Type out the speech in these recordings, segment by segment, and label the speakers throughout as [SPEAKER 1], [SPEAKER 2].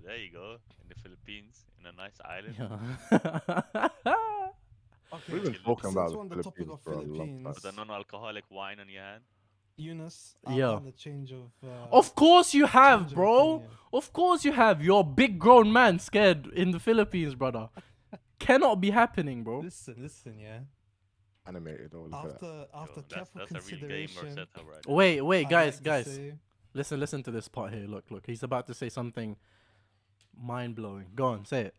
[SPEAKER 1] there you go. In the Philippines, in a nice island.
[SPEAKER 2] Yeah.
[SPEAKER 3] Okay,
[SPEAKER 4] We've been
[SPEAKER 1] Chilling.
[SPEAKER 4] talking
[SPEAKER 3] since
[SPEAKER 4] about
[SPEAKER 3] we're on
[SPEAKER 4] the
[SPEAKER 3] the topic
[SPEAKER 4] Philippines
[SPEAKER 3] of
[SPEAKER 4] for a long time.
[SPEAKER 1] With a
[SPEAKER 3] Philippines,
[SPEAKER 1] non-alcoholic wine on your hand.
[SPEAKER 3] Eunice, I've
[SPEAKER 2] Yeah.
[SPEAKER 3] had a
[SPEAKER 2] Of course you have,
[SPEAKER 3] change of
[SPEAKER 2] bro.
[SPEAKER 3] opinion.
[SPEAKER 2] Of course you have. You're a big grown man scared in the Philippines, brother. Cannot be happening, bro.
[SPEAKER 3] Listen, yeah.
[SPEAKER 4] Animated, all of that.
[SPEAKER 3] After
[SPEAKER 1] Yo,
[SPEAKER 3] careful
[SPEAKER 1] that's a real gamer
[SPEAKER 3] consideration,
[SPEAKER 1] setup right there.
[SPEAKER 2] Wait,
[SPEAKER 3] I'd
[SPEAKER 2] guys,
[SPEAKER 3] like to
[SPEAKER 2] guys.
[SPEAKER 3] say,
[SPEAKER 2] Listen to this part here. Look. He's about to say something mind blowing. Go on, say it.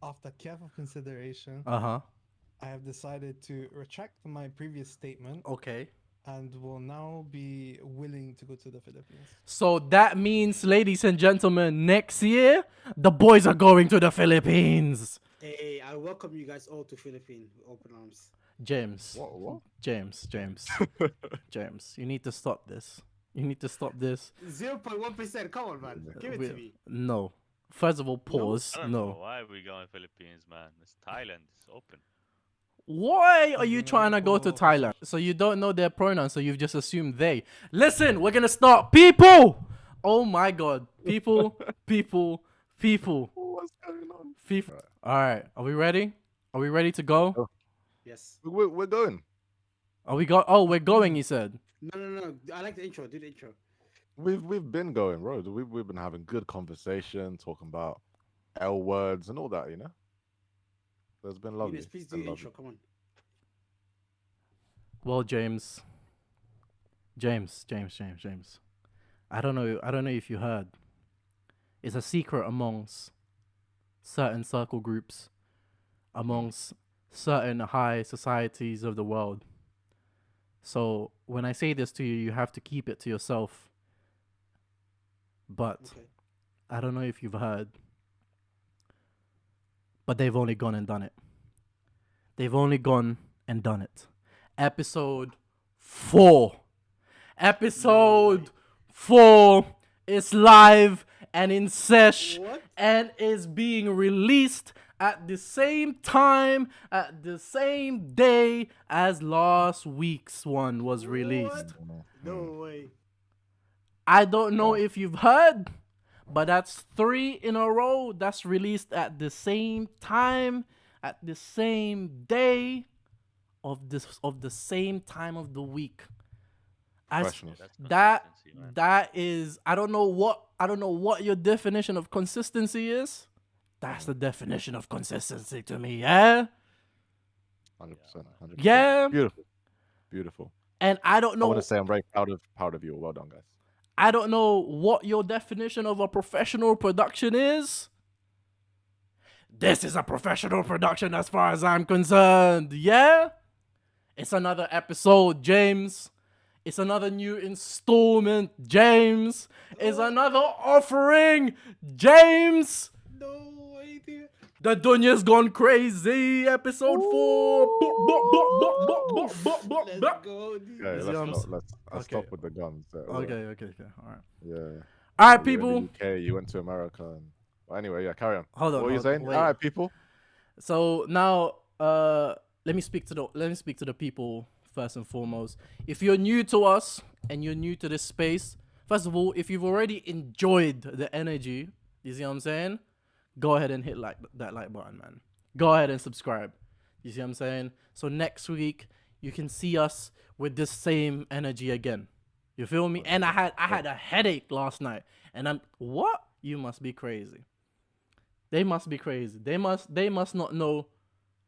[SPEAKER 3] after careful consideration,
[SPEAKER 2] Uh-huh.
[SPEAKER 3] I have decided to retract my previous statement
[SPEAKER 2] Okay.
[SPEAKER 3] and will now be willing to go to the Philippines.
[SPEAKER 2] So that means, ladies and gentlemen, next year the boys are going to the Philippines.
[SPEAKER 5] Hey, I welcome you guys all to Philippines with open arms.
[SPEAKER 2] James.
[SPEAKER 4] What?
[SPEAKER 2] James. James, you need to stop this. You need to stop this.
[SPEAKER 5] 0.1%. Come on, man. Give it to me.
[SPEAKER 2] No. First of all, pause.
[SPEAKER 1] I don't know
[SPEAKER 2] No.
[SPEAKER 1] why we going Philippines, man. It's Thailand. It's open.
[SPEAKER 2] Why are you
[SPEAKER 3] You're
[SPEAKER 2] trying to
[SPEAKER 3] gonna
[SPEAKER 2] go to
[SPEAKER 3] go for
[SPEAKER 2] Thailand? So you don't know their pronouns, so you've just assumed they. Listen, we're gonna start. People! Oh my god. People.
[SPEAKER 4] What's going on?
[SPEAKER 2] FIFA. Alright, are we ready? Are we ready to go?
[SPEAKER 5] Yes.
[SPEAKER 4] We're going.
[SPEAKER 2] Are we go? Oh, we're going, he said.
[SPEAKER 5] No. I like the intro. Do the intro.
[SPEAKER 4] We've been going, bro. We've been having good conversation, talking about L words and all that. You know, it's been lovely.
[SPEAKER 5] Eunice, please
[SPEAKER 4] It's
[SPEAKER 5] do
[SPEAKER 4] been
[SPEAKER 5] the
[SPEAKER 4] lovely.
[SPEAKER 5] intro. Come on.
[SPEAKER 2] Well, James. I don't know if you heard. It's a secret amongst certain circle groups, amongst certain high societies of the world. So when I say this to you, you have to keep it to yourself. But
[SPEAKER 5] Okay.
[SPEAKER 2] I don't know if you've heard, but they've only gone and done it. They've only gone and done it. Episode 4. Episode 4 is live and in sesh
[SPEAKER 5] What?
[SPEAKER 2] and is being released at the same time, at the same day as last week's one was released.
[SPEAKER 5] No way.
[SPEAKER 2] I don't know if you've heard, but that's 3 in a row that's released at the same time, at the same day of the same time of the week. As
[SPEAKER 4] Professionals.
[SPEAKER 1] That's
[SPEAKER 2] that
[SPEAKER 1] consistency, man.
[SPEAKER 2] that is I don't know what your definition of consistency is. That's the definition of consistency to me, yeah?
[SPEAKER 4] 100%.
[SPEAKER 2] Yeah.
[SPEAKER 4] Beautiful. Beautiful.
[SPEAKER 2] And I don't
[SPEAKER 4] I
[SPEAKER 2] know
[SPEAKER 4] want to say I'm very proud of you. Well done, guys.
[SPEAKER 2] I don't know what your definition of a professional production is. This is a professional production as far as I'm concerned. Yeah? It's another episode, James. It's another new installment, James. It's another offering, James.
[SPEAKER 5] No way, dude.
[SPEAKER 2] The Dunya'S gone crazy, episode 4.
[SPEAKER 5] Let's go, dude.
[SPEAKER 4] Okay,
[SPEAKER 2] You see
[SPEAKER 4] let's
[SPEAKER 2] what I'm
[SPEAKER 4] not, let's
[SPEAKER 2] Okay.
[SPEAKER 4] stop with the guns.
[SPEAKER 2] Okay. All right.
[SPEAKER 4] Yeah.
[SPEAKER 2] All right,
[SPEAKER 4] You're in
[SPEAKER 2] people.
[SPEAKER 4] the UK, you went to America. Well, anyway, yeah, carry on.
[SPEAKER 2] Hold on.
[SPEAKER 4] What were you saying?
[SPEAKER 2] wait.
[SPEAKER 4] All right, people.
[SPEAKER 2] So now, let me speak to the people first and foremost. If you're new to us and you're new to this space, first of all, if you've already enjoyed the energy, you see what I'm saying? Go ahead and hit that like button, man. Go ahead and subscribe. You see what I'm saying? So next week you can see us with this same energy again. You feel me? And I had a headache last night, and what? You must be crazy. They must be crazy. They must not know.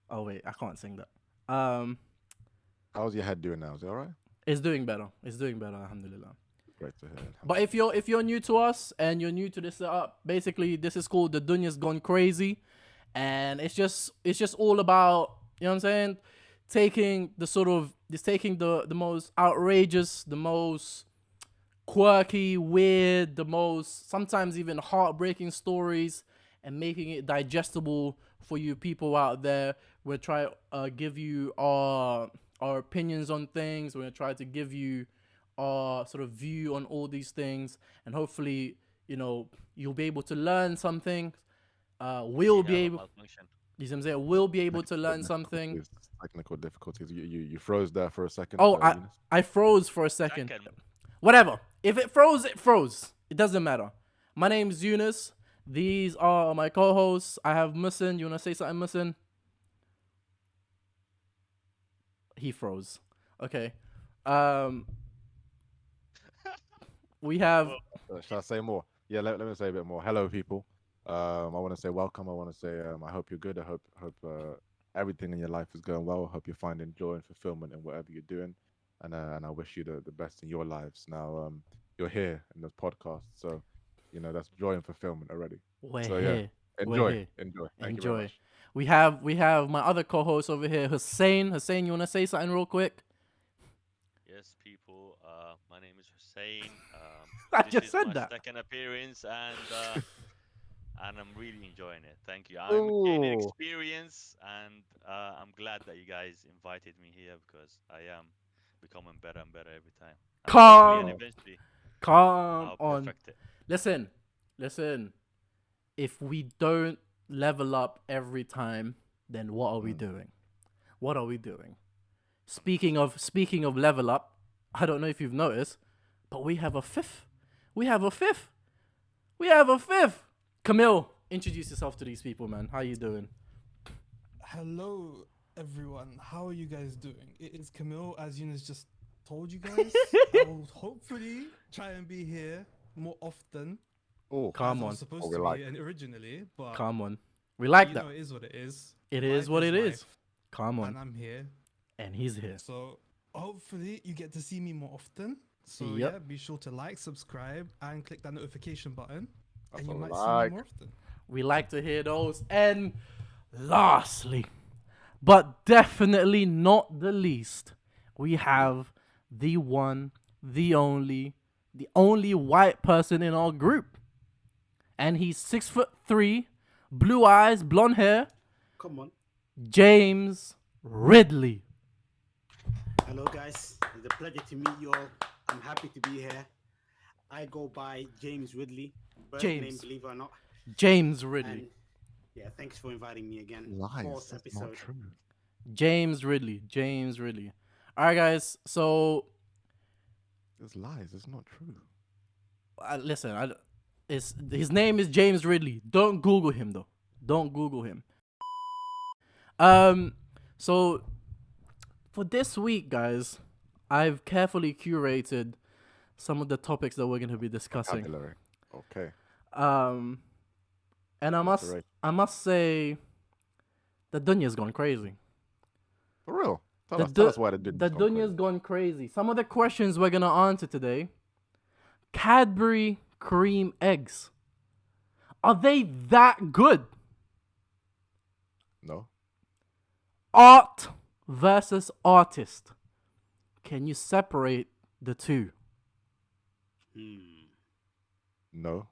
[SPEAKER 2] Oh wait, I can't sing that.
[SPEAKER 4] How's your head doing now? Is it all right?
[SPEAKER 2] It's doing better. Alhamdulillah.
[SPEAKER 4] Great to hear.
[SPEAKER 2] But if you're new to us and you're new to this setup, basically this is called the Dunya'S Gone Crazy, and it's just all about, you know what I'm saying, taking the most outrageous, the most quirky, weird, the most sometimes even heartbreaking stories and making it digestible for you people out there. We'll try give you our opinions on things. We're gonna try to give you our sort of view on all these things, and hopefully, you'll be able to learn something. We'll be able.
[SPEAKER 1] Malfunction.
[SPEAKER 2] You see what I'm saying? We'll be able to learn something.
[SPEAKER 4] Technical difficulties. You froze there for a second.
[SPEAKER 2] Oh,
[SPEAKER 4] Eunice.
[SPEAKER 2] I froze for a second.
[SPEAKER 1] Second.
[SPEAKER 2] Whatever. If it froze, it froze. It doesn't matter. My name's Eunice. These are my co-hosts. I have Musin. You wanna say something, Musin? He froze. Okay. Um, we have.
[SPEAKER 1] Well,
[SPEAKER 4] Should I say more? Yeah, let me say a bit more. Hello, people. I want to say welcome. I want to say I hope you're good. I hope everything in your life is going well. I hope you're finding joy and fulfillment in whatever you're doing, and I wish you the best in your lives. Now, you're here in this podcast, so that's joy and fulfillment already.
[SPEAKER 2] We're
[SPEAKER 4] So
[SPEAKER 2] here.
[SPEAKER 4] yeah,
[SPEAKER 2] We're
[SPEAKER 4] enjoy,
[SPEAKER 2] here.
[SPEAKER 4] enjoy. Thank you very
[SPEAKER 2] Enjoy.
[SPEAKER 4] much.
[SPEAKER 2] We have my other co-host over here, Hussein. Hussein, you wanna say something real quick?
[SPEAKER 1] yes, people. My name is Hussein.
[SPEAKER 2] I
[SPEAKER 1] This
[SPEAKER 2] just
[SPEAKER 1] is
[SPEAKER 2] said
[SPEAKER 1] my
[SPEAKER 2] that.
[SPEAKER 1] second appearance, and I'm really enjoying it. Thank you. I'm gaining
[SPEAKER 4] Ooh,
[SPEAKER 1] experience, and I'm glad that you guys invited me here because I am becoming better and better every time. And hopefully, and
[SPEAKER 2] Come,
[SPEAKER 1] eventually,
[SPEAKER 2] come
[SPEAKER 1] I'll
[SPEAKER 2] on.
[SPEAKER 1] perfect it.
[SPEAKER 2] Listen. If we don't level up every time, then what are we
[SPEAKER 4] Mm.
[SPEAKER 2] doing? What are we doing? Speaking of level up, I don't know if you've noticed, but we have a fifth. We have a fifth. We have a fifth. Camille, introduce yourself to these people, man. How you doing?
[SPEAKER 3] Hello, everyone. How are you guys doing? It is Camille, as Eunice just told you guys. I will hopefully try and be here more often.
[SPEAKER 4] oh,
[SPEAKER 2] Come
[SPEAKER 3] as I
[SPEAKER 2] on.
[SPEAKER 3] was supposed
[SPEAKER 4] What we
[SPEAKER 3] to
[SPEAKER 4] like.
[SPEAKER 3] be and originally, but
[SPEAKER 2] Come on. We like
[SPEAKER 3] you
[SPEAKER 2] that.
[SPEAKER 3] know, it is what it is.
[SPEAKER 2] It is
[SPEAKER 3] Life
[SPEAKER 2] what it is.
[SPEAKER 3] life,
[SPEAKER 2] Come
[SPEAKER 3] and
[SPEAKER 2] on.
[SPEAKER 3] I'm here.
[SPEAKER 2] And he's here.
[SPEAKER 3] So hopefully you get to see me more often. So
[SPEAKER 2] Yep.
[SPEAKER 3] yeah, be sure to like, subscribe, and click that notification button,
[SPEAKER 4] That's
[SPEAKER 3] and you
[SPEAKER 4] what we
[SPEAKER 3] might see me
[SPEAKER 4] like.
[SPEAKER 3] more often.
[SPEAKER 2] We like to hear those. And lastly, but definitely not the least, we have the one, the only white person in our group. And he's 6'3", blue eyes, blonde hair,
[SPEAKER 5] Come on.
[SPEAKER 2] James Ridley.
[SPEAKER 5] Hello, guys. It's a pleasure to meet you all. I'm happy to be here. I go by James Ridley. Birth name,
[SPEAKER 2] James.
[SPEAKER 5] believe it or not.
[SPEAKER 2] James Ridley.
[SPEAKER 5] And yeah, thanks for inviting me again.
[SPEAKER 4] Lies.
[SPEAKER 5] Fourth
[SPEAKER 4] That's
[SPEAKER 5] episode.
[SPEAKER 4] not true.
[SPEAKER 2] James Ridley. James Ridley. All right, guys. So
[SPEAKER 4] It's lies. It's not true.
[SPEAKER 2] listen, his name is James Ridley. Don't Google him though. Don't Google him. So for this week, guys, I've carefully curated some of the topics that we're going to be discussing.
[SPEAKER 4] Vocabulary. Okay.
[SPEAKER 2] And
[SPEAKER 4] Alliteration.
[SPEAKER 2] I must say, the Dunya'S gone crazy.
[SPEAKER 4] For real. Tell
[SPEAKER 2] The
[SPEAKER 4] us,
[SPEAKER 2] Du-
[SPEAKER 4] why they did
[SPEAKER 2] The
[SPEAKER 4] this. Gone
[SPEAKER 2] Dunya'S
[SPEAKER 4] crazy.
[SPEAKER 2] gone crazy. Some of the questions we're gonna answer today: Cadbury Creme Eggs. Are they that good?
[SPEAKER 4] No.
[SPEAKER 2] Art versus artist. Can you separate the two?
[SPEAKER 4] No.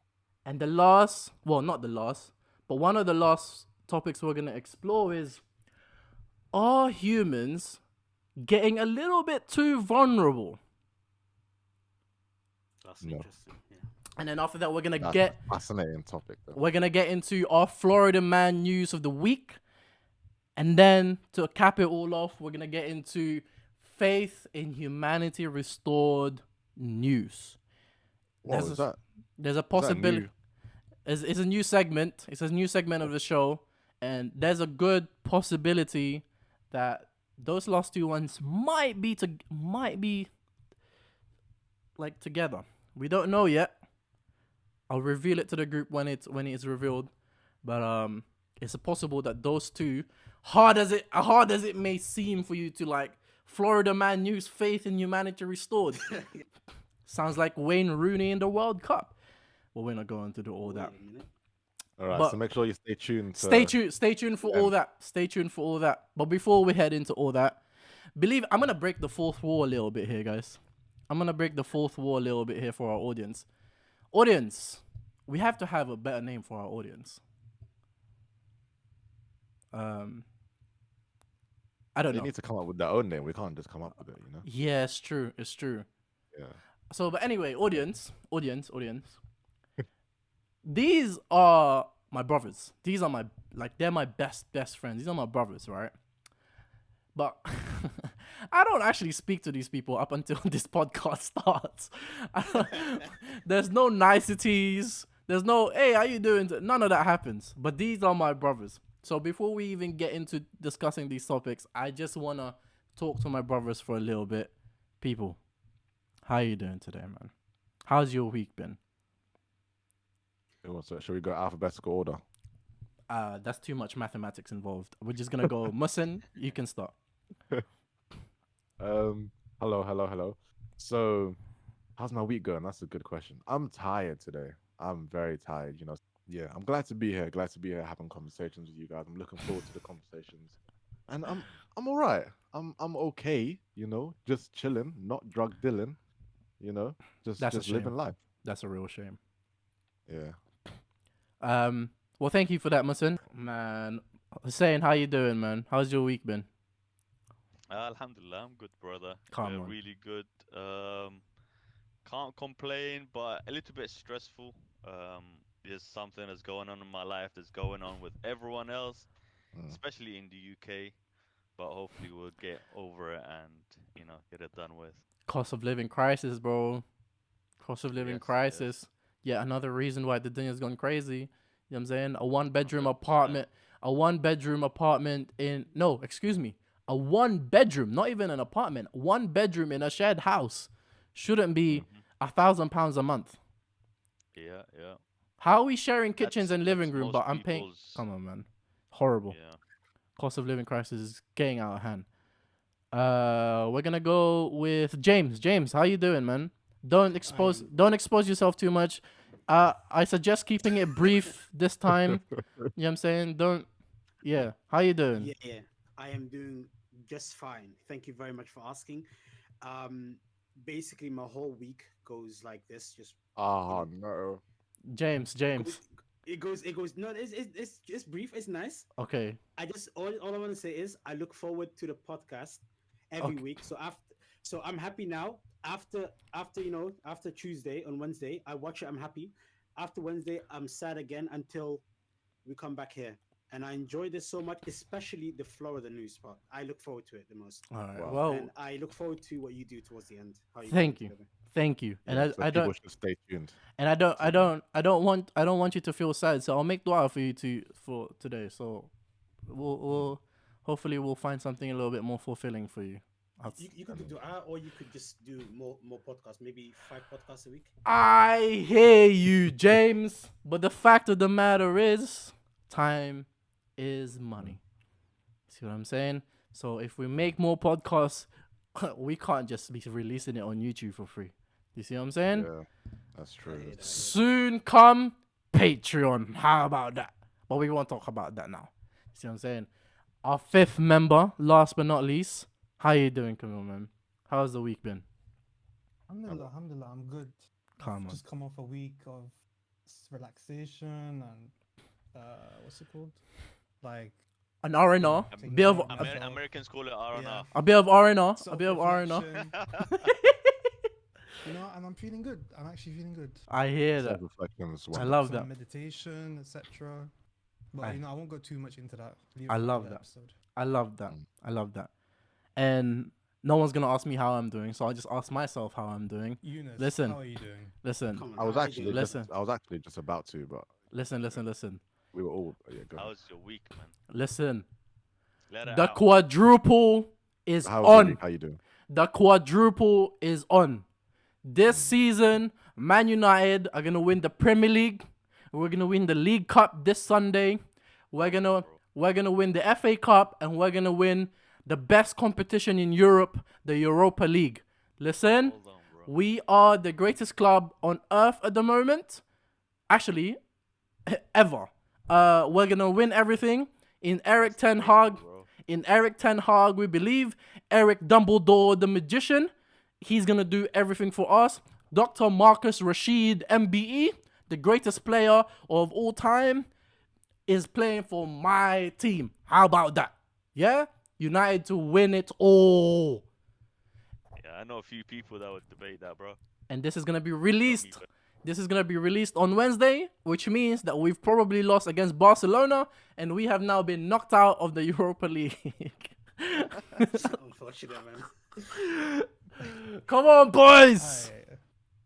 [SPEAKER 2] And the last, well, not the last, but one of the last topics we're gonna explore is: are humans getting a little bit too vulnerable?
[SPEAKER 5] That's
[SPEAKER 4] No.
[SPEAKER 5] interesting. Yeah.
[SPEAKER 2] And then after that, we're gonna
[SPEAKER 4] That's
[SPEAKER 2] get
[SPEAKER 4] a fascinating topic, though.
[SPEAKER 2] We're going to get into our Florida man news of the week. And then to cap it all off, we're going to get into faith in humanity restored news.
[SPEAKER 4] What was that?
[SPEAKER 2] There's a
[SPEAKER 4] Is that
[SPEAKER 2] possibility.
[SPEAKER 4] new?
[SPEAKER 2] It's a new segment. It's a new segment of the show. And there's a good possibility that those last two ones might be like together. We don't know yet. I'll reveal it to the group when it is revealed, but it's possible that those two, hard as it may seem for you to like, Florida man news, faith in humanity restored. Sounds like Wayne Rooney in the World Cup. Well, we're not going to do all that.
[SPEAKER 5] Wait a minute.
[SPEAKER 4] All right.
[SPEAKER 2] But-
[SPEAKER 4] So make sure you stay tuned.
[SPEAKER 2] Stay tuned for all that. Stay tuned for all that. But before we head into all that, I'm gonna break the fourth wall a little bit here, guys. I'm gonna break the fourth wall a little bit here for our audience. Audience, we have to have a better name for our audience. I don't
[SPEAKER 4] They
[SPEAKER 2] know.
[SPEAKER 4] need to come up with their own name. We can't just come up with it, you know?
[SPEAKER 2] Yeah, it's true. It's true.
[SPEAKER 4] Yeah.
[SPEAKER 2] So, but anyway, audience. These are my brothers. These are they're my best friends. These are my brothers, right? But I don't actually speak to these people up until this podcast starts. There's no niceties. There's no, hey, how you doing? None of that happens. But these are my brothers. So before we even get into discussing these topics, I just want to talk to my brothers for a little bit. People, how you doing today, man? How's your week been?
[SPEAKER 4] So should we go alphabetical order?
[SPEAKER 2] That's too much mathematics involved. We're just going to go, Musin, you can start.
[SPEAKER 4] Hello. So, how's my week going? That's a good question. I'm tired today. I'm very tired. Yeah, I'm glad to be here. Glad to be here having conversations with you guys. I'm looking forward to the conversations, and I'm all right. I'm okay. Just chilling, not drug dealing.
[SPEAKER 2] That's a
[SPEAKER 4] just
[SPEAKER 2] shame.
[SPEAKER 4] living life.
[SPEAKER 2] That's a real shame.
[SPEAKER 4] Yeah.
[SPEAKER 2] Well, thank you for that, Musin. Man, Hussein, how you doing, man? How's your week been?
[SPEAKER 1] Alhamdulillah, I'm good, brother.
[SPEAKER 2] Come on.
[SPEAKER 1] Really good. Can't complain, but a little bit stressful. There's something that's going on in my life that's going on with everyone else, especially in the UK. But hopefully we'll get over it and get it done with.
[SPEAKER 2] Cost of living crisis, bro. Cost of living
[SPEAKER 1] Yes,
[SPEAKER 2] crisis. Yeah, another reason why the Dunya'S gone crazy. You know what I'm saying? A 1-bedroom
[SPEAKER 1] 100%.
[SPEAKER 2] apartment. A 1-bedroom apartment a 1-bedroom, not even an apartment. 1-bedroom in a shared house shouldn't be £1,000 a month.
[SPEAKER 1] Yeah.
[SPEAKER 2] How are we sharing kitchens and
[SPEAKER 1] That's
[SPEAKER 2] living room, but
[SPEAKER 1] most
[SPEAKER 2] I'm paying?
[SPEAKER 1] people's-
[SPEAKER 2] Come on, man. Horrible.
[SPEAKER 1] Yeah.
[SPEAKER 2] Cost of living crisis is getting out of hand. We're gonna go with James. James, how you doing, man? Don't expose yourself too much. I suggest keeping it brief this time. You know what I'm saying? How you doing?
[SPEAKER 5] Yeah. I am doing just fine. Thank you very much for asking. Basically, my whole week goes like this. Just
[SPEAKER 4] Oh no.
[SPEAKER 2] James.
[SPEAKER 5] it goes. No, it's brief. It's nice.
[SPEAKER 2] Okay.
[SPEAKER 5] I just all I want to say is I look forward to the podcast every
[SPEAKER 2] Okay.
[SPEAKER 5] week. So I'm happy now. After Tuesday, on Wednesday I watch it. I'm happy. After Wednesday I'm sad again until we come back here. And I enjoy this so much, especially the Florida news part. I look forward to it the most.
[SPEAKER 2] All right.
[SPEAKER 4] Wow.
[SPEAKER 2] Well,
[SPEAKER 5] And I look forward to what you do towards the end. How you
[SPEAKER 2] Thank
[SPEAKER 5] put it
[SPEAKER 2] you.
[SPEAKER 5] together.
[SPEAKER 2] thank you. And
[SPEAKER 4] Yeah, so
[SPEAKER 2] I
[SPEAKER 4] people
[SPEAKER 2] don't
[SPEAKER 4] should stay tuned.
[SPEAKER 2] and I don't want you to feel sad. So I'll make dua for you for today. So we'll hopefully we'll find something a little bit more fulfilling for you.
[SPEAKER 5] You could do dua, or you could just do more podcasts, maybe 5 podcasts a week.
[SPEAKER 2] I hear you, James. But the fact of the matter is, time is money. See what I'm saying? So if we make more podcasts, we can't just be releasing it on YouTube for free. You see what I'm saying?
[SPEAKER 4] Yeah, that's true.
[SPEAKER 5] hear that.
[SPEAKER 2] Soon come Patreon. How about that? But we won't talk about that now. See what I'm saying? Our 5th member, last but not least. How you doing, Camille, man? How's the week been?
[SPEAKER 3] Alhamdulillah, I'm good.
[SPEAKER 2] Come on.
[SPEAKER 3] Just come off a week of relaxation and what's it called? Like
[SPEAKER 2] An R&R.
[SPEAKER 3] taking
[SPEAKER 2] Bit of
[SPEAKER 3] care of
[SPEAKER 1] Amer-
[SPEAKER 3] myself.
[SPEAKER 1] Americans call it R&R.
[SPEAKER 3] Yeah.
[SPEAKER 2] a bit of R&R. A bit of R&R.
[SPEAKER 3] Self-reflection, and I'm feeling good. I'm actually feeling good.
[SPEAKER 2] I hear that.
[SPEAKER 4] Self-reflection is
[SPEAKER 2] I
[SPEAKER 4] wonderful.
[SPEAKER 2] love
[SPEAKER 3] Some
[SPEAKER 2] that.
[SPEAKER 3] meditation, etc. But
[SPEAKER 2] I-
[SPEAKER 3] I won't go too much into that. Leave
[SPEAKER 2] I
[SPEAKER 3] it for
[SPEAKER 2] love
[SPEAKER 3] another
[SPEAKER 2] that.
[SPEAKER 3] episode.
[SPEAKER 2] I love that. I love that. And no one's gonna ask me how I'm doing, so I'll just ask myself how I'm doing.
[SPEAKER 3] Eunice,
[SPEAKER 2] Listen.
[SPEAKER 3] how are you doing?
[SPEAKER 2] Listen,
[SPEAKER 5] Come on,
[SPEAKER 4] I was
[SPEAKER 5] how you
[SPEAKER 4] actually
[SPEAKER 5] doing?
[SPEAKER 4] just,
[SPEAKER 2] Listen.
[SPEAKER 4] I was actually just about to, but
[SPEAKER 2] listen.
[SPEAKER 4] we were all. Yeah, go ahead.
[SPEAKER 1] How's your week, man?
[SPEAKER 2] Listen.
[SPEAKER 1] Let it
[SPEAKER 2] The
[SPEAKER 1] out.
[SPEAKER 2] quadruple is
[SPEAKER 4] How's your
[SPEAKER 2] on.
[SPEAKER 4] week? How you doing?
[SPEAKER 2] The quadruple is on. This season, Man United are gonna win the Premier League. We're gonna win the League Cup this Sunday. We're gonna win the FA Cup, and we're gonna win the best competition in Europe, the Europa League. Listen,
[SPEAKER 1] Hold on, bro.
[SPEAKER 2] we are the greatest club on earth at the moment. Actually, ever. We're gonna win everything in Eric Ten Hag.
[SPEAKER 1] Bro.
[SPEAKER 2] In Eric Ten Hag, we believe. Eric Dumbledore, the magician, he's gonna do everything for us. Dr. Marcus Rashid, MBE, the greatest player of all time, is playing for my team. How about that? Yeah? United to win it all.
[SPEAKER 1] Yeah, I know a few people that would debate that, bro.
[SPEAKER 2] And this is gonna be
[SPEAKER 1] Not me,
[SPEAKER 2] released.
[SPEAKER 1] but-
[SPEAKER 2] This is gonna be released on Wednesday, which means that we've probably lost against Barcelona, and we have now been knocked out of the Europa League.
[SPEAKER 5] Unfortunate, man.
[SPEAKER 2] Come on, boys!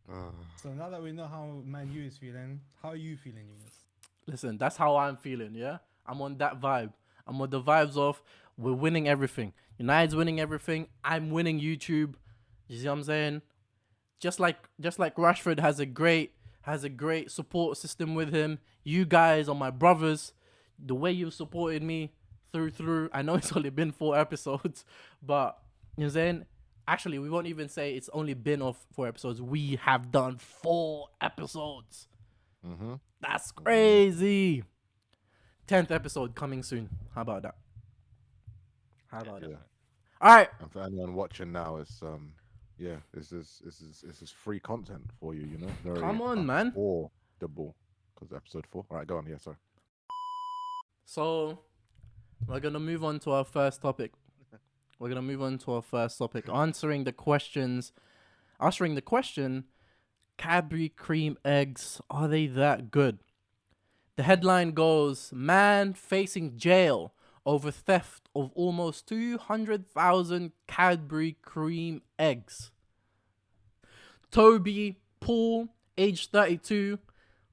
[SPEAKER 3] Aye. So now that we know how Man U is feeling, how are you feeling, Eunice?
[SPEAKER 2] Listen, that's how I'm feeling, yeah? I'm on that vibe. I'm on the vibes of we're winning everything. United's winning everything. I'm winning YouTube. You see what I'm saying? Just like Rashford has a great support system with him. You guys are my brothers. The way you've supported me through. I know it's only been 4 episodes, but you know what I'm saying? Actually, we won't even say it's only been off 4 episodes. We have done 4 episodes.
[SPEAKER 4] Mm-hmm.
[SPEAKER 2] That's crazy. 10th episode coming soon. How about that? How about that?
[SPEAKER 4] Yeah.
[SPEAKER 2] All right.
[SPEAKER 4] And for anyone watching now, it's yeah, this is free content for you. You know, very
[SPEAKER 2] Come on, man.
[SPEAKER 4] affordable. Because episode 4. All right, go on. Yeah, sorry.
[SPEAKER 2] So we're gonna move on to our first topic. Answering the question, Cadbury Creme Eggs, are they that good? The headline goes, man facing jail over theft of almost 200,000 Cadbury Creme Eggs. Toby Paul, age 32,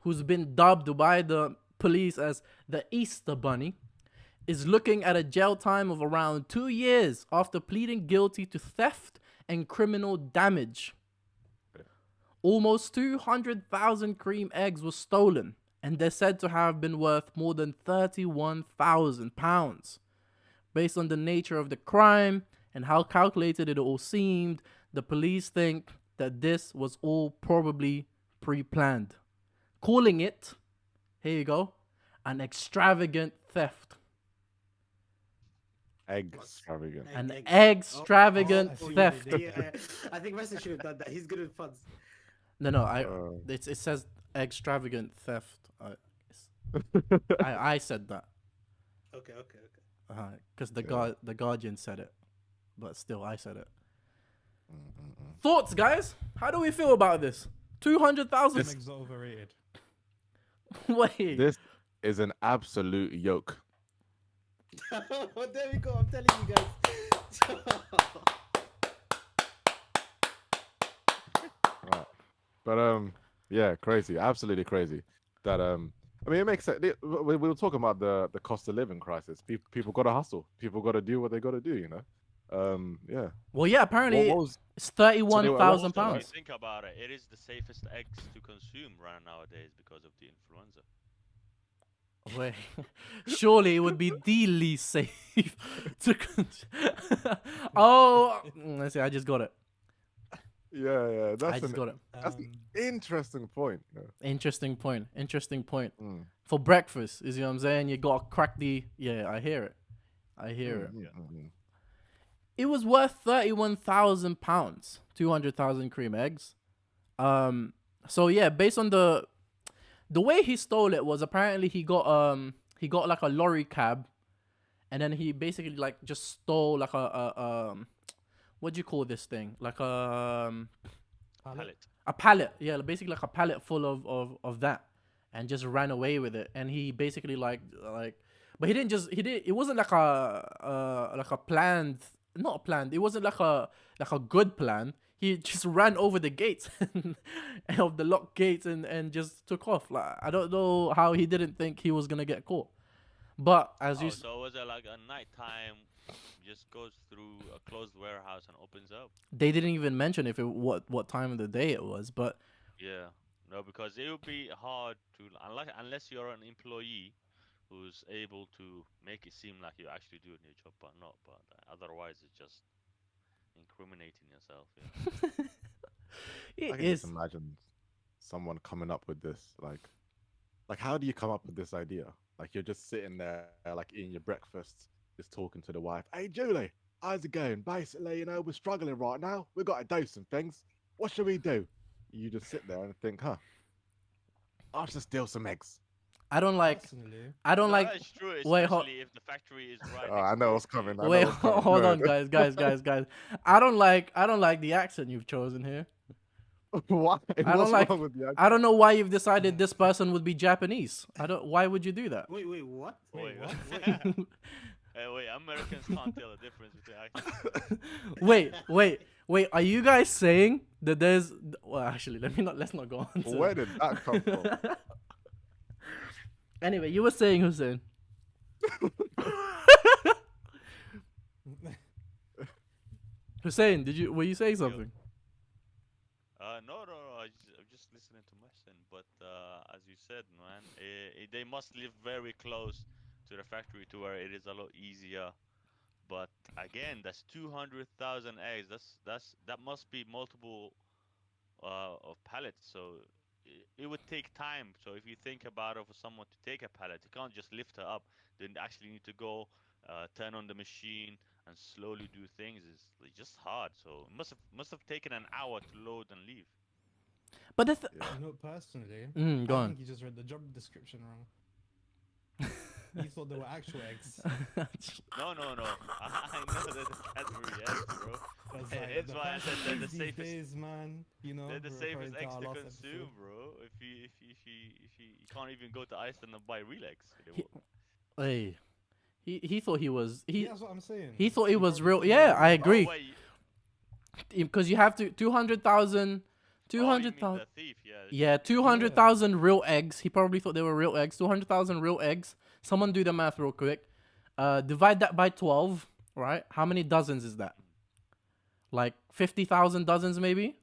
[SPEAKER 2] who's been dubbed by the police as the Easter Bunny, is looking at a jail time of around 2 years after pleading guilty to theft and criminal damage. Almost 200,000 cream eggs were stolen, and they're said to have been worth more than £31,000. Based on the nature of the crime and how calculated it all seemed, the police think that this was all probably pre-planned, calling it, here you go, an extravagant theft.
[SPEAKER 4] Extravagant.
[SPEAKER 2] An
[SPEAKER 5] Eggs.
[SPEAKER 2] extravagant
[SPEAKER 3] I see what
[SPEAKER 2] theft.
[SPEAKER 3] they did.
[SPEAKER 5] Yeah. I think Messi should have done that. He's good with funds.
[SPEAKER 2] No, it says extravagant theft. I said that
[SPEAKER 5] Okay.
[SPEAKER 2] because
[SPEAKER 4] Yeah.
[SPEAKER 2] the Guardian said it, but still I said it. Thoughts, guys? How do we feel about this? 200,000.
[SPEAKER 3] Eggs are overrated.
[SPEAKER 2] Wait.
[SPEAKER 4] This is an absolute yoke.
[SPEAKER 5] There we go. I'm telling you guys.
[SPEAKER 4] Right. But yeah, crazy, absolutely crazy. That I mean, it makes sense. We were talking about the cost of living crisis. People got to hustle. People got to do what they got to do. You know. Yeah.
[SPEAKER 2] Well, yeah. Apparently,
[SPEAKER 4] What was
[SPEAKER 2] it's 31,000
[SPEAKER 1] Also, if you
[SPEAKER 2] pounds.
[SPEAKER 1] think about it, it is the safest eggs to consume right nowadays because of the influenza.
[SPEAKER 2] Wait, surely it would be the least safe to. Oh, let's see. I just got it.
[SPEAKER 4] Yeah.
[SPEAKER 2] I
[SPEAKER 4] That's
[SPEAKER 2] just got it.
[SPEAKER 4] that's an interesting point. Yeah.
[SPEAKER 2] Interesting point.
[SPEAKER 4] Mm.
[SPEAKER 2] For breakfast, is you know what I'm saying? You gotta crack the. Yeah, I hear it. It was worth £31,000, 200,000 cream eggs. So yeah, based on the way he stole it was apparently he got like a lorry cab, and then he basically like just stole like a what do you call this thing? Like
[SPEAKER 1] Pallet.
[SPEAKER 2] a pallet, yeah, basically like a pallet full of that, and just ran away with it. And he basically but he didn't. It wasn't like a planned, not planned. It wasn't like a good plan. He just ran over the gates of the locked gates and just took off. Like, I don't know how he didn't think he was gonna get caught. But as you,
[SPEAKER 1] So was it like a nighttime? Just goes through a closed warehouse and opens up.
[SPEAKER 2] they didn't even mention what time of the day it was. But
[SPEAKER 1] Yeah. No, because it would be hard to unless you're an employee who's able to make it seem like you're actually doing your job, but not. But otherwise, it's just incriminating yourself. Yeah.
[SPEAKER 4] I can just imagine someone coming up with this. Like how do you come up with this idea? Like you're just sitting there, like eating your breakfast, just talking to the wife. Hey, Julie, how's it going? Basically, you know, we're struggling right now. We've got to do some things. What should we do? You just sit there and think, I'll just steal some eggs.
[SPEAKER 2] I don't like.
[SPEAKER 3] Personally,
[SPEAKER 2] I don't
[SPEAKER 1] No,
[SPEAKER 2] like.
[SPEAKER 1] that's true,
[SPEAKER 2] wait,
[SPEAKER 1] especially if the factory is right.
[SPEAKER 4] Oh,
[SPEAKER 1] next
[SPEAKER 4] I know
[SPEAKER 1] door
[SPEAKER 4] what's
[SPEAKER 1] to you.
[SPEAKER 4] coming. I know
[SPEAKER 2] Wait,
[SPEAKER 4] what's coming.
[SPEAKER 2] hold
[SPEAKER 4] Go
[SPEAKER 2] on,
[SPEAKER 4] ahead.
[SPEAKER 2] guys. I don't like the accent you've chosen here.
[SPEAKER 4] Why?
[SPEAKER 2] I don't
[SPEAKER 4] What's
[SPEAKER 2] like.
[SPEAKER 4] wrong with the
[SPEAKER 2] I don't know why you've decided this person would be Japanese. Why would you do that?
[SPEAKER 5] Wait, what?
[SPEAKER 1] Wait,
[SPEAKER 5] what?
[SPEAKER 1] Hey, wait, Americans can't tell the difference between accents.
[SPEAKER 2] Wait, are you guys saying that there's? Well, actually, let's not go on.
[SPEAKER 4] Where did that come from?
[SPEAKER 2] Anyway, you were saying, Hussein. Hussein, were you saying something?
[SPEAKER 1] No. I'm just listening to Mohsen. But as you said, man, they must live very close to the factory to where it is a lot easier. But again, that's 200,000 eggs. That must be multiple of pallets. So it would take time. So if you think about it, for someone to take a pallet, you can't just lift her up. They actually need to go, turn on the machine, and slowly do things. It's just hard. So it must have taken an hour to load and leave.
[SPEAKER 2] But the
[SPEAKER 3] You know, personally,
[SPEAKER 2] go
[SPEAKER 3] I
[SPEAKER 2] on.
[SPEAKER 3] think you just read the job description wrong. You thought they were actual eggs.
[SPEAKER 1] No. I know that the Cadbury eggs, bro.
[SPEAKER 3] That's
[SPEAKER 1] It's why I said they're the
[SPEAKER 3] these
[SPEAKER 1] safest.
[SPEAKER 3] days, man. You know,
[SPEAKER 1] They're the
[SPEAKER 3] referring
[SPEAKER 1] safest
[SPEAKER 3] to
[SPEAKER 1] eggs
[SPEAKER 3] our
[SPEAKER 1] to
[SPEAKER 3] last
[SPEAKER 1] consume,
[SPEAKER 3] episode.
[SPEAKER 1] bro. If you can't even go to Iceland and buy real eggs.
[SPEAKER 2] Hey, he thought he was
[SPEAKER 3] Yeah, that's what I'm saying.
[SPEAKER 2] he thought it was
[SPEAKER 3] probably
[SPEAKER 2] real.
[SPEAKER 3] thought
[SPEAKER 2] Yeah,
[SPEAKER 3] they were
[SPEAKER 2] I
[SPEAKER 3] real.
[SPEAKER 2] agree.
[SPEAKER 1] Oh wait,
[SPEAKER 2] Because you have to 200,000.
[SPEAKER 1] you mean the thief?
[SPEAKER 2] Yeah, 200,000 real eggs. He probably thought they were real eggs. 200,000 real eggs. Someone do the math real quick. Divide that by 12, right? How many dozens is that? Like 50,000 dozens, maybe?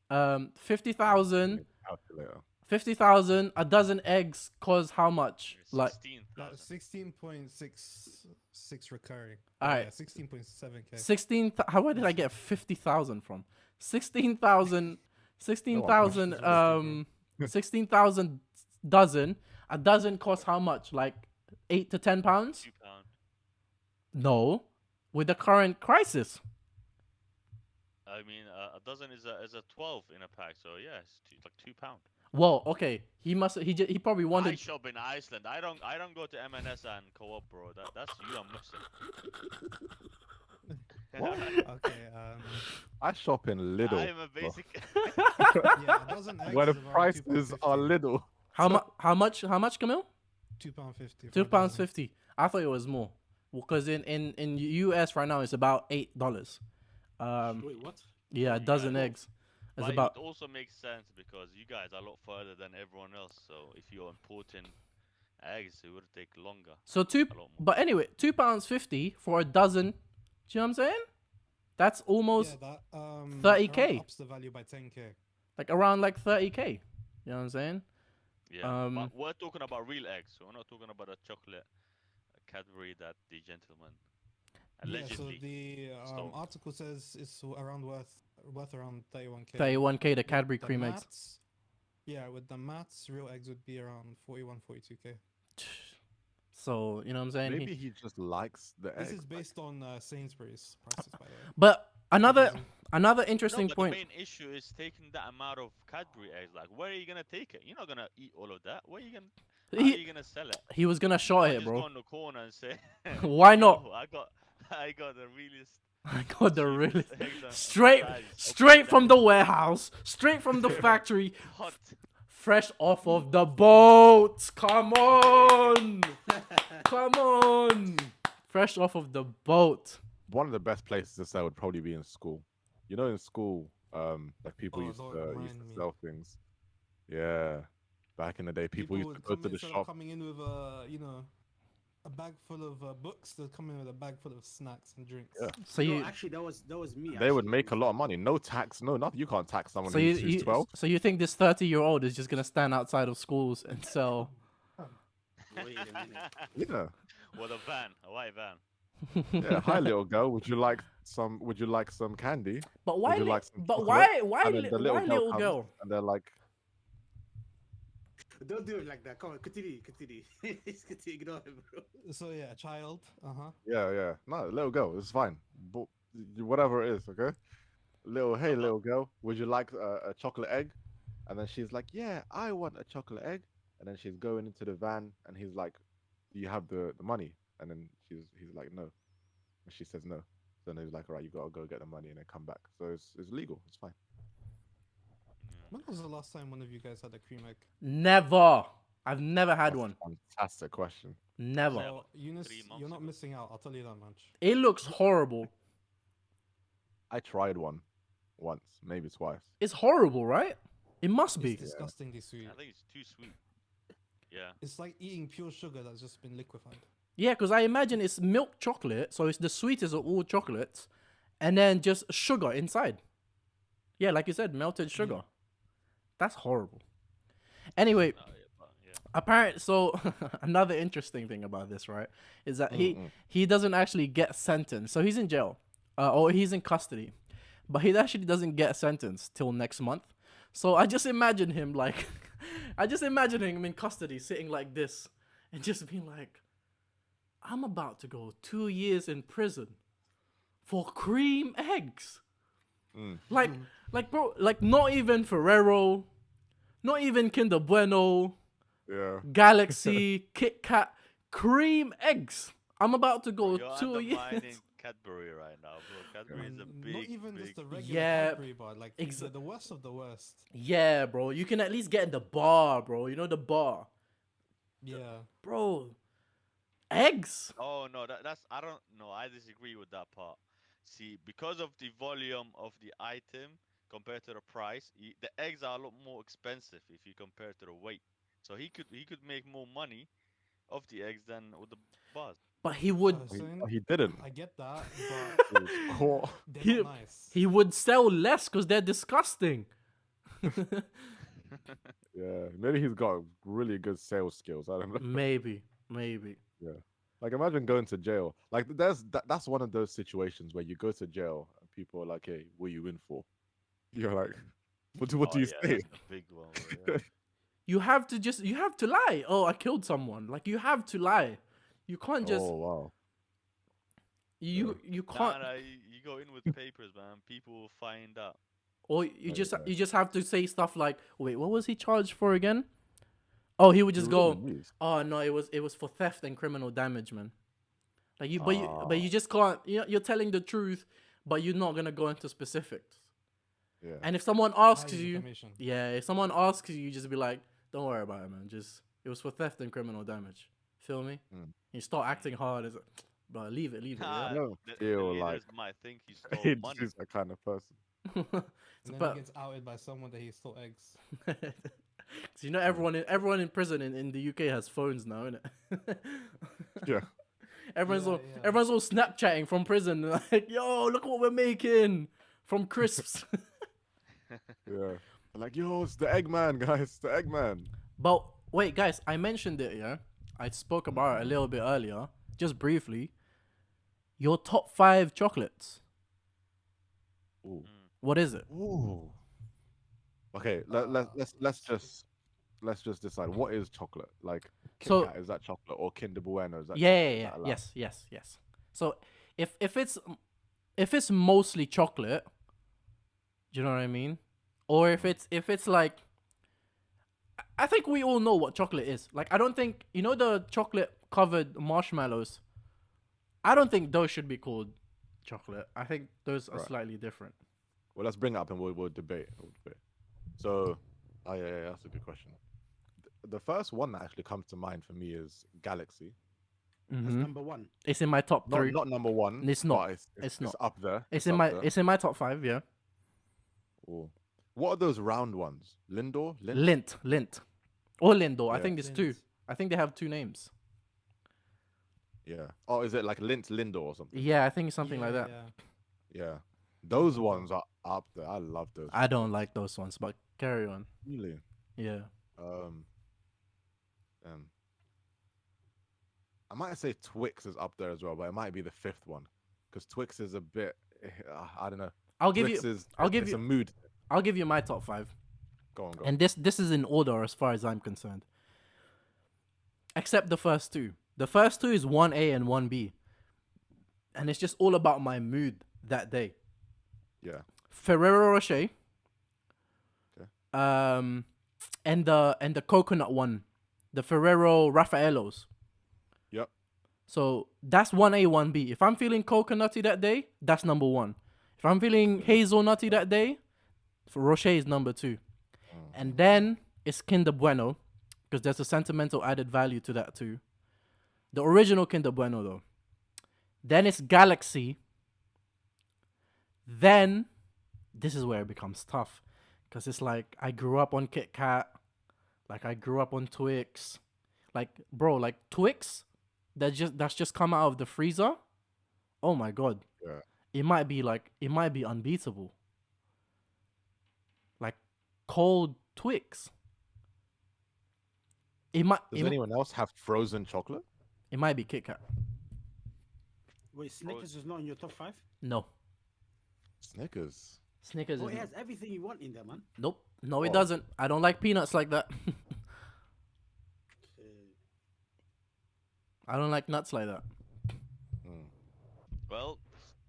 [SPEAKER 2] 50,000.
[SPEAKER 4] Calculator.
[SPEAKER 2] 50,000. A dozen eggs cause how much? Like,
[SPEAKER 1] 16,000.
[SPEAKER 3] 16.66 recurring.
[SPEAKER 2] Alright.
[SPEAKER 3] Yeah, 16.7k.
[SPEAKER 2] 16. Where did I get 50,000 from? 16,000. 16,000. 16,000 dozen. A dozen costs how much? Like 8 to 10 pounds?
[SPEAKER 1] £2.
[SPEAKER 2] No, with the current crisis.
[SPEAKER 1] I mean, a dozen is a 12 in a pack. So yeah, it's like £2.
[SPEAKER 2] Well, okay, he probably
[SPEAKER 1] I
[SPEAKER 2] wanted.
[SPEAKER 1] shop in Iceland. I don't go to M&S and Co-op, bro. That's you. I'm missing.
[SPEAKER 3] Okay.
[SPEAKER 4] I shop in Lidl.
[SPEAKER 1] I'm a basic.
[SPEAKER 3] Yeah, a dozen eggs
[SPEAKER 4] where the
[SPEAKER 3] is around
[SPEAKER 4] prices are
[SPEAKER 3] £2.50.
[SPEAKER 4] little.
[SPEAKER 2] How much, Camille?
[SPEAKER 3] £2.50.
[SPEAKER 2] £2.50. I thought it was more, because in US right now it's about $8.
[SPEAKER 5] Wait, what?
[SPEAKER 2] Yeah, a dozen
[SPEAKER 1] Yeah,
[SPEAKER 2] eggs. It's
[SPEAKER 1] But
[SPEAKER 2] about
[SPEAKER 1] it also makes sense because you guys are a lot further than everyone else. So if you're importing eggs, it would take longer.
[SPEAKER 2] so two.
[SPEAKER 1] A lot more.
[SPEAKER 2] But anyway, £2.50 for a dozen. Do you know what I'm saying? That's almost
[SPEAKER 3] Yeah, that
[SPEAKER 2] 30K.
[SPEAKER 3] around ups the value by 10k.
[SPEAKER 2] like around like 30K. You know what I'm saying?
[SPEAKER 1] Yeah, but we're talking about real eggs. So we're not talking about a chocolate Cadbury that the gentleman allegedly.
[SPEAKER 3] Yeah, so the
[SPEAKER 1] stole.
[SPEAKER 3] article says it's around worth around 31k.
[SPEAKER 2] 31K the Cadbury
[SPEAKER 3] The
[SPEAKER 2] Creme Eggs.
[SPEAKER 3] maths- Yeah, with the maths, real eggs would be around 41, 42k.
[SPEAKER 2] So you know what I'm saying?
[SPEAKER 4] Maybe he just likes the egg.
[SPEAKER 3] This is based on Sainsbury's prices, by the way.
[SPEAKER 2] But another
[SPEAKER 1] No,
[SPEAKER 2] interesting
[SPEAKER 1] but
[SPEAKER 2] point.
[SPEAKER 1] the main issue is taking that amount of Cadbury eggs. Like, where are you gonna take it? You're not gonna eat all of that. Where are you gonna? How are you gonna sell it?
[SPEAKER 2] He was gonna short
[SPEAKER 1] You
[SPEAKER 2] it,
[SPEAKER 1] just go
[SPEAKER 2] bro.
[SPEAKER 1] in the corner and say,
[SPEAKER 2] Why not?
[SPEAKER 1] "Yo, I got the realest."
[SPEAKER 2] I got the
[SPEAKER 1] cheapest
[SPEAKER 2] really
[SPEAKER 1] eggs on
[SPEAKER 2] straight
[SPEAKER 1] size.
[SPEAKER 2] straight from the warehouse, straight from the factory,
[SPEAKER 1] Hot.
[SPEAKER 2] fresh off of the boat. Come on, come on, fresh off of the boat.
[SPEAKER 4] One of the best places to sell would probably be in school. You know, in school, like people
[SPEAKER 3] Oh,
[SPEAKER 4] used
[SPEAKER 3] don't
[SPEAKER 4] to
[SPEAKER 3] remind me.
[SPEAKER 4] sell things. Yeah, back in the day, people used to
[SPEAKER 3] would
[SPEAKER 4] go
[SPEAKER 3] come
[SPEAKER 4] to the
[SPEAKER 3] instead of
[SPEAKER 4] shop.
[SPEAKER 3] coming in with a bag full of books. They'd come in with a bag full of snacks and drinks.
[SPEAKER 4] Yeah.
[SPEAKER 2] So
[SPEAKER 5] No,
[SPEAKER 2] you,
[SPEAKER 5] actually, that was me.
[SPEAKER 4] They would
[SPEAKER 5] actually.
[SPEAKER 4] make a lot of money. No tax, no nothing. You can't tax someone
[SPEAKER 2] so
[SPEAKER 4] who's
[SPEAKER 2] you,
[SPEAKER 4] 12.
[SPEAKER 2] so you think this 30-year-old is just gonna stand outside of schools and sell?
[SPEAKER 5] Wait a minute.
[SPEAKER 4] Yeah.
[SPEAKER 1] With a white van.
[SPEAKER 4] Yeah. Hi, little girl. Would you like some? Would you like some candy?
[SPEAKER 2] But why?
[SPEAKER 4] Would you like some
[SPEAKER 2] But
[SPEAKER 4] chocolate?
[SPEAKER 2] why?
[SPEAKER 4] And then the
[SPEAKER 2] Why little
[SPEAKER 4] comes,
[SPEAKER 2] girl?
[SPEAKER 4] And they're like,
[SPEAKER 5] Don't do it like that. Come on, continue. Just continue. Ignore him, bro.
[SPEAKER 3] So yeah, a child.
[SPEAKER 4] yeah. No, little girl. It's fine. But whatever it is, okay. Hey, little girl. Would you like a chocolate egg? And then she's like, yeah, I want a chocolate egg. And then she's going into the van, and he's like, do you have the money? And then he's like, no. And she says no. So then he's like, all right, you gotta go get the money and then come back. So it's legal. It's fine.
[SPEAKER 3] When was the last time one of you guys had a cream egg?
[SPEAKER 2] Never. I've never had
[SPEAKER 4] That's
[SPEAKER 2] one.
[SPEAKER 4] a fantastic question.
[SPEAKER 2] Never.
[SPEAKER 1] Never.
[SPEAKER 3] Well, Eunice,
[SPEAKER 1] 3 months
[SPEAKER 3] you're not
[SPEAKER 1] ago.
[SPEAKER 3] missing out. I'll tell you that much.
[SPEAKER 2] It looks horrible.
[SPEAKER 4] I tried one. once, maybe twice.
[SPEAKER 2] It's horrible, right? It must
[SPEAKER 3] It's
[SPEAKER 2] be.
[SPEAKER 3] disgustingly sweet.
[SPEAKER 1] I think it's too sweet. Yeah.
[SPEAKER 3] It's like eating pure sugar that's just been liquefied.
[SPEAKER 2] Yeah, because I imagine it's milk chocolate, so it's the sweetest of all chocolates, and then just sugar inside. Yeah, like you said, melted sugar. That's horrible. Anyway,
[SPEAKER 1] Yeah.
[SPEAKER 2] apparent. So another interesting thing about this, right, is that he doesn't actually get sentenced. So he's in jail, or he's in custody, but he actually doesn't get sentenced till next month. So I just imagine him like, I just imagine him in custody, sitting like this, and just being like, I'm about to go 2 years in prison for cream eggs. Like, bro, like not even Ferrero, not even Kinder Bueno,
[SPEAKER 4] Yeah.
[SPEAKER 2] Galaxy, Kit Kat, cream eggs. I'm about to go
[SPEAKER 1] You're
[SPEAKER 2] 2 years.
[SPEAKER 1] undermining Cadbury right now, bro. Cadbury is a big,
[SPEAKER 3] Not even
[SPEAKER 1] big.
[SPEAKER 3] just the regular
[SPEAKER 2] Yeah,
[SPEAKER 3] Cadbury bar, like the worst of the worst.
[SPEAKER 2] Yeah, bro. You can at least get in the bar, bro. You know the bar,
[SPEAKER 3] Yeah.
[SPEAKER 2] bro. Eggs.
[SPEAKER 1] Oh no, that's I don't know. I disagree with that part. See, because of the volume of the item compared to the price, the eggs are a lot more expensive if you compare to the weight. So he could make more money off the eggs than with the bars.
[SPEAKER 2] But he would
[SPEAKER 4] He didn't.
[SPEAKER 3] I get that,
[SPEAKER 4] He was caught.
[SPEAKER 3] but
[SPEAKER 2] He-
[SPEAKER 3] they're not nice.
[SPEAKER 2] he would sell less because they're disgusting.
[SPEAKER 4] Yeah, maybe he's got really good sales skills. I don't know.
[SPEAKER 2] maybe.
[SPEAKER 4] Like, imagine going to jail. Like, that's one of those situations where you go to jail and people are like, "Hey, what are you in for?" You're like, "What do
[SPEAKER 1] Oh,
[SPEAKER 4] you
[SPEAKER 1] yeah,
[SPEAKER 4] say?"
[SPEAKER 1] that's the big one. Bro, yeah.
[SPEAKER 2] You have to lie. Oh, I killed someone. Like you have to lie. You can't just
[SPEAKER 4] Oh wow.
[SPEAKER 2] you can't.
[SPEAKER 1] Nah, you go in with papers, man. People will find out.
[SPEAKER 2] Or you just
[SPEAKER 4] yeah.
[SPEAKER 2] you just have to say stuff like, wait, what was he charged for again? Oh, he would just
[SPEAKER 4] You really
[SPEAKER 2] go,
[SPEAKER 4] knew.
[SPEAKER 2] oh no, it was for theft and criminal damage, man. Like you, but you
[SPEAKER 4] Ah.
[SPEAKER 2] just can't. You're telling the truth, but you're not gonna go into specifics.
[SPEAKER 4] Yeah.
[SPEAKER 2] And if someone asks
[SPEAKER 3] Hiding
[SPEAKER 2] you,
[SPEAKER 3] information.
[SPEAKER 2] yeah, if someone asks you, you just be like, don't worry about it, man. Just it was for theft and criminal damage. Feel me? You start acting hard as, but leave it,
[SPEAKER 1] Nah,
[SPEAKER 2] yeah.
[SPEAKER 4] don't
[SPEAKER 1] the
[SPEAKER 4] feel
[SPEAKER 1] leaders
[SPEAKER 4] like
[SPEAKER 1] might think he stole
[SPEAKER 4] He's
[SPEAKER 1] money.
[SPEAKER 4] just that kind of person.
[SPEAKER 2] It's
[SPEAKER 3] And then
[SPEAKER 2] about-
[SPEAKER 3] he gets outed by someone that he stole eggs.
[SPEAKER 2] So you know everyone in prison in the UK has phones now, innit?
[SPEAKER 4] Yeah.
[SPEAKER 2] everyone's
[SPEAKER 3] Yeah,
[SPEAKER 2] all
[SPEAKER 3] yeah.
[SPEAKER 2] everyone's all Snapchatting from prison, like, yo, look what we're making from crisps.
[SPEAKER 4] Yeah. Like, yo, it's the Eggman, guys. The Eggman.
[SPEAKER 2] But wait, guys, I mentioned it, yeah. I spoke about it a little bit earlier, just briefly. Your top 5 chocolates.
[SPEAKER 4] Ooh.
[SPEAKER 2] What is it?
[SPEAKER 4] Ooh. Okay, let's just decide what is chocolate. Like, Kit
[SPEAKER 2] So-
[SPEAKER 4] Kat, is that chocolate, or Kinder Bueno, is that
[SPEAKER 2] Yeah,
[SPEAKER 4] chocolate?
[SPEAKER 2] yeah,
[SPEAKER 4] Is
[SPEAKER 2] yeah.
[SPEAKER 4] that allowed?
[SPEAKER 2] Yes. So if it's mostly chocolate, do you know what I mean? Or if it's like, I think we all know what chocolate is. Like, I don't think, you know, the chocolate covered marshmallows. I don't think those should be called chocolate. I think those are
[SPEAKER 4] Right.
[SPEAKER 2] slightly different.
[SPEAKER 4] Well, let's bring it up and we'll debate. So, yeah, that's a good question. The first one that actually comes to mind for me is Galaxy.
[SPEAKER 5] That's
[SPEAKER 2] Mhm.
[SPEAKER 5] number one.
[SPEAKER 2] It's in my top
[SPEAKER 4] Not
[SPEAKER 2] 3.
[SPEAKER 4] not number one.
[SPEAKER 2] It's not.
[SPEAKER 4] but
[SPEAKER 2] It's
[SPEAKER 4] It's
[SPEAKER 2] not.
[SPEAKER 4] up there.
[SPEAKER 2] It's
[SPEAKER 4] up there.
[SPEAKER 2] in my top 5. Yeah.
[SPEAKER 4] Ooh. What are those round ones? Lindor?
[SPEAKER 2] Lint, or Lindor. I
[SPEAKER 4] Yeah.
[SPEAKER 2] think there's 2.
[SPEAKER 3] Lindt.
[SPEAKER 2] I think they have 2 names.
[SPEAKER 4] Yeah. Oh, is it like Lindor or something?
[SPEAKER 2] Yeah, I think it's something like
[SPEAKER 3] Yeah,
[SPEAKER 2] that.
[SPEAKER 3] yeah.
[SPEAKER 4] Yeah. Those ones are up there. I love those.
[SPEAKER 2] I don't like those ones, but carry on.
[SPEAKER 4] Really.
[SPEAKER 2] Yeah.
[SPEAKER 4] Um, I might say Twix is up there as well, but it might be the 5th one because Twix is a bit. I don't know.
[SPEAKER 2] I'll give
[SPEAKER 4] Twix
[SPEAKER 2] you
[SPEAKER 4] is.
[SPEAKER 2] I'll give
[SPEAKER 4] it's
[SPEAKER 2] you-
[SPEAKER 4] a mood.
[SPEAKER 2] I'll give you my top 5.
[SPEAKER 4] Go on, go.
[SPEAKER 2] And this is in order as far as I'm concerned. Except the first 2. The first 2 is 1A and 1B. And it's just all about my mood that day.
[SPEAKER 4] Yeah.
[SPEAKER 2] Ferrero Rocher.
[SPEAKER 4] Okay.
[SPEAKER 2] And the coconut one. The Ferrero Raffaellos.
[SPEAKER 4] Yep.
[SPEAKER 2] So that's 1A, 1B. If I'm feeling coconutty that day, that's number 1. If I'm feeling hazelnutty that day, Rocher is number 2. And then it's Kinder Bueno, because there's a sentimental added value to that too. The original Kinder Bueno though. Then it's Galaxy. Then this is where it becomes tough, because it's like I grew up on Kit Kat, like I grew up on Twix, like bro, like Twix, that's just come out of the freezer. Oh my god,
[SPEAKER 4] Yeah.
[SPEAKER 2] it might be unbeatable. Like cold Twix,
[SPEAKER 4] Does anyone else have frozen chocolate?
[SPEAKER 2] it might be Kit Kat.
[SPEAKER 5] Wait, Snickers is not in your top 5?
[SPEAKER 2] No,
[SPEAKER 4] Snickers.
[SPEAKER 2] Snickers
[SPEAKER 5] Oh,
[SPEAKER 2] is
[SPEAKER 5] it has everything you want in there, man.
[SPEAKER 2] nope. No, it
[SPEAKER 4] Oh.
[SPEAKER 2] doesn't. I don't like peanuts like that. I don't like nuts like that.
[SPEAKER 4] Mm.
[SPEAKER 1] Well,